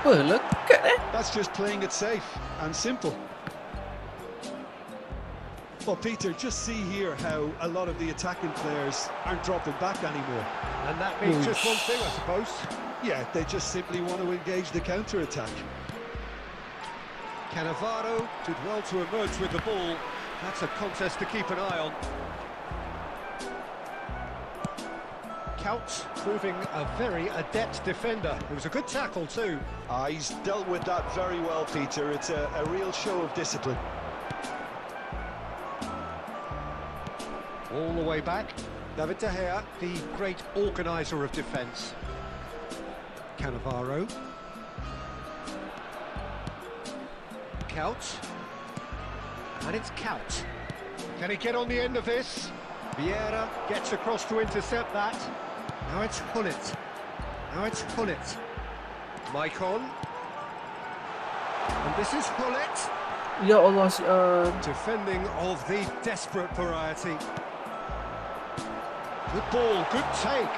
Apa, lekat That's just playing it safe and simple. Well, Peter, just see here how a lot of the attacking players aren't dropping back anymore. And that means just one thing, I suppose. Yeah, they just simply want to engage the counter-attack. Cannavaro did well to emerge with the ball. That's a contest to keep an eye on. Couch proving a very adept defender. It was a good tackle too. He's dealt with that very well, Peter. It's a real show of discipline. All the way back. David De Gea, the great organiser of defence. Cannavaro. Couch. And it's Couch. Can he get on the end of this? Vieira gets across to intercept that. Now it's Hullet. Now it's Hullet. Maicon. And this is Hullet. Ya Allah, Defending of the desperate variety. Good ball, good take.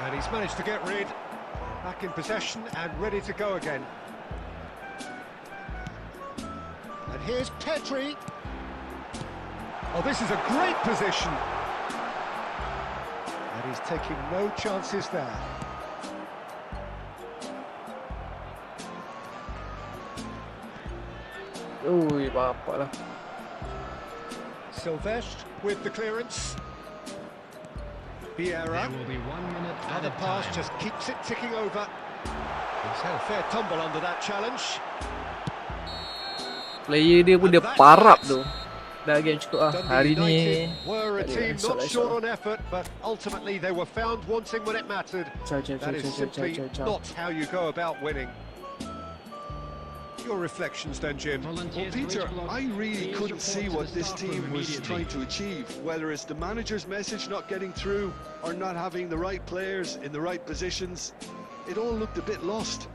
And he's managed to get rid. Back in possession and ready to go again. And here's Petri. Oh, this is a great position. And he's taking no chances there. ui bapak lah. Silvestre with the clearance. Vieira. There will be 1 minute Another added pass time. just keeps it ticking over. He's had a fair tumble under that challenge. Player dia pun dia parap tu. Dah game cukup lah. Dundee Hari ni United were a tak team ada, not esok short lah. on effort, but ultimately they were found wanting when it mattered. That is simply not how you go about winning. Your reflections then, Jim. Well, Volunteers for Peter, each block. I really Please couldn't report see to what the this staff team room was immediately. trying to achieve, whether it's the manager's message not getting through or not having the right players in the right positions. It all looked a bit lost.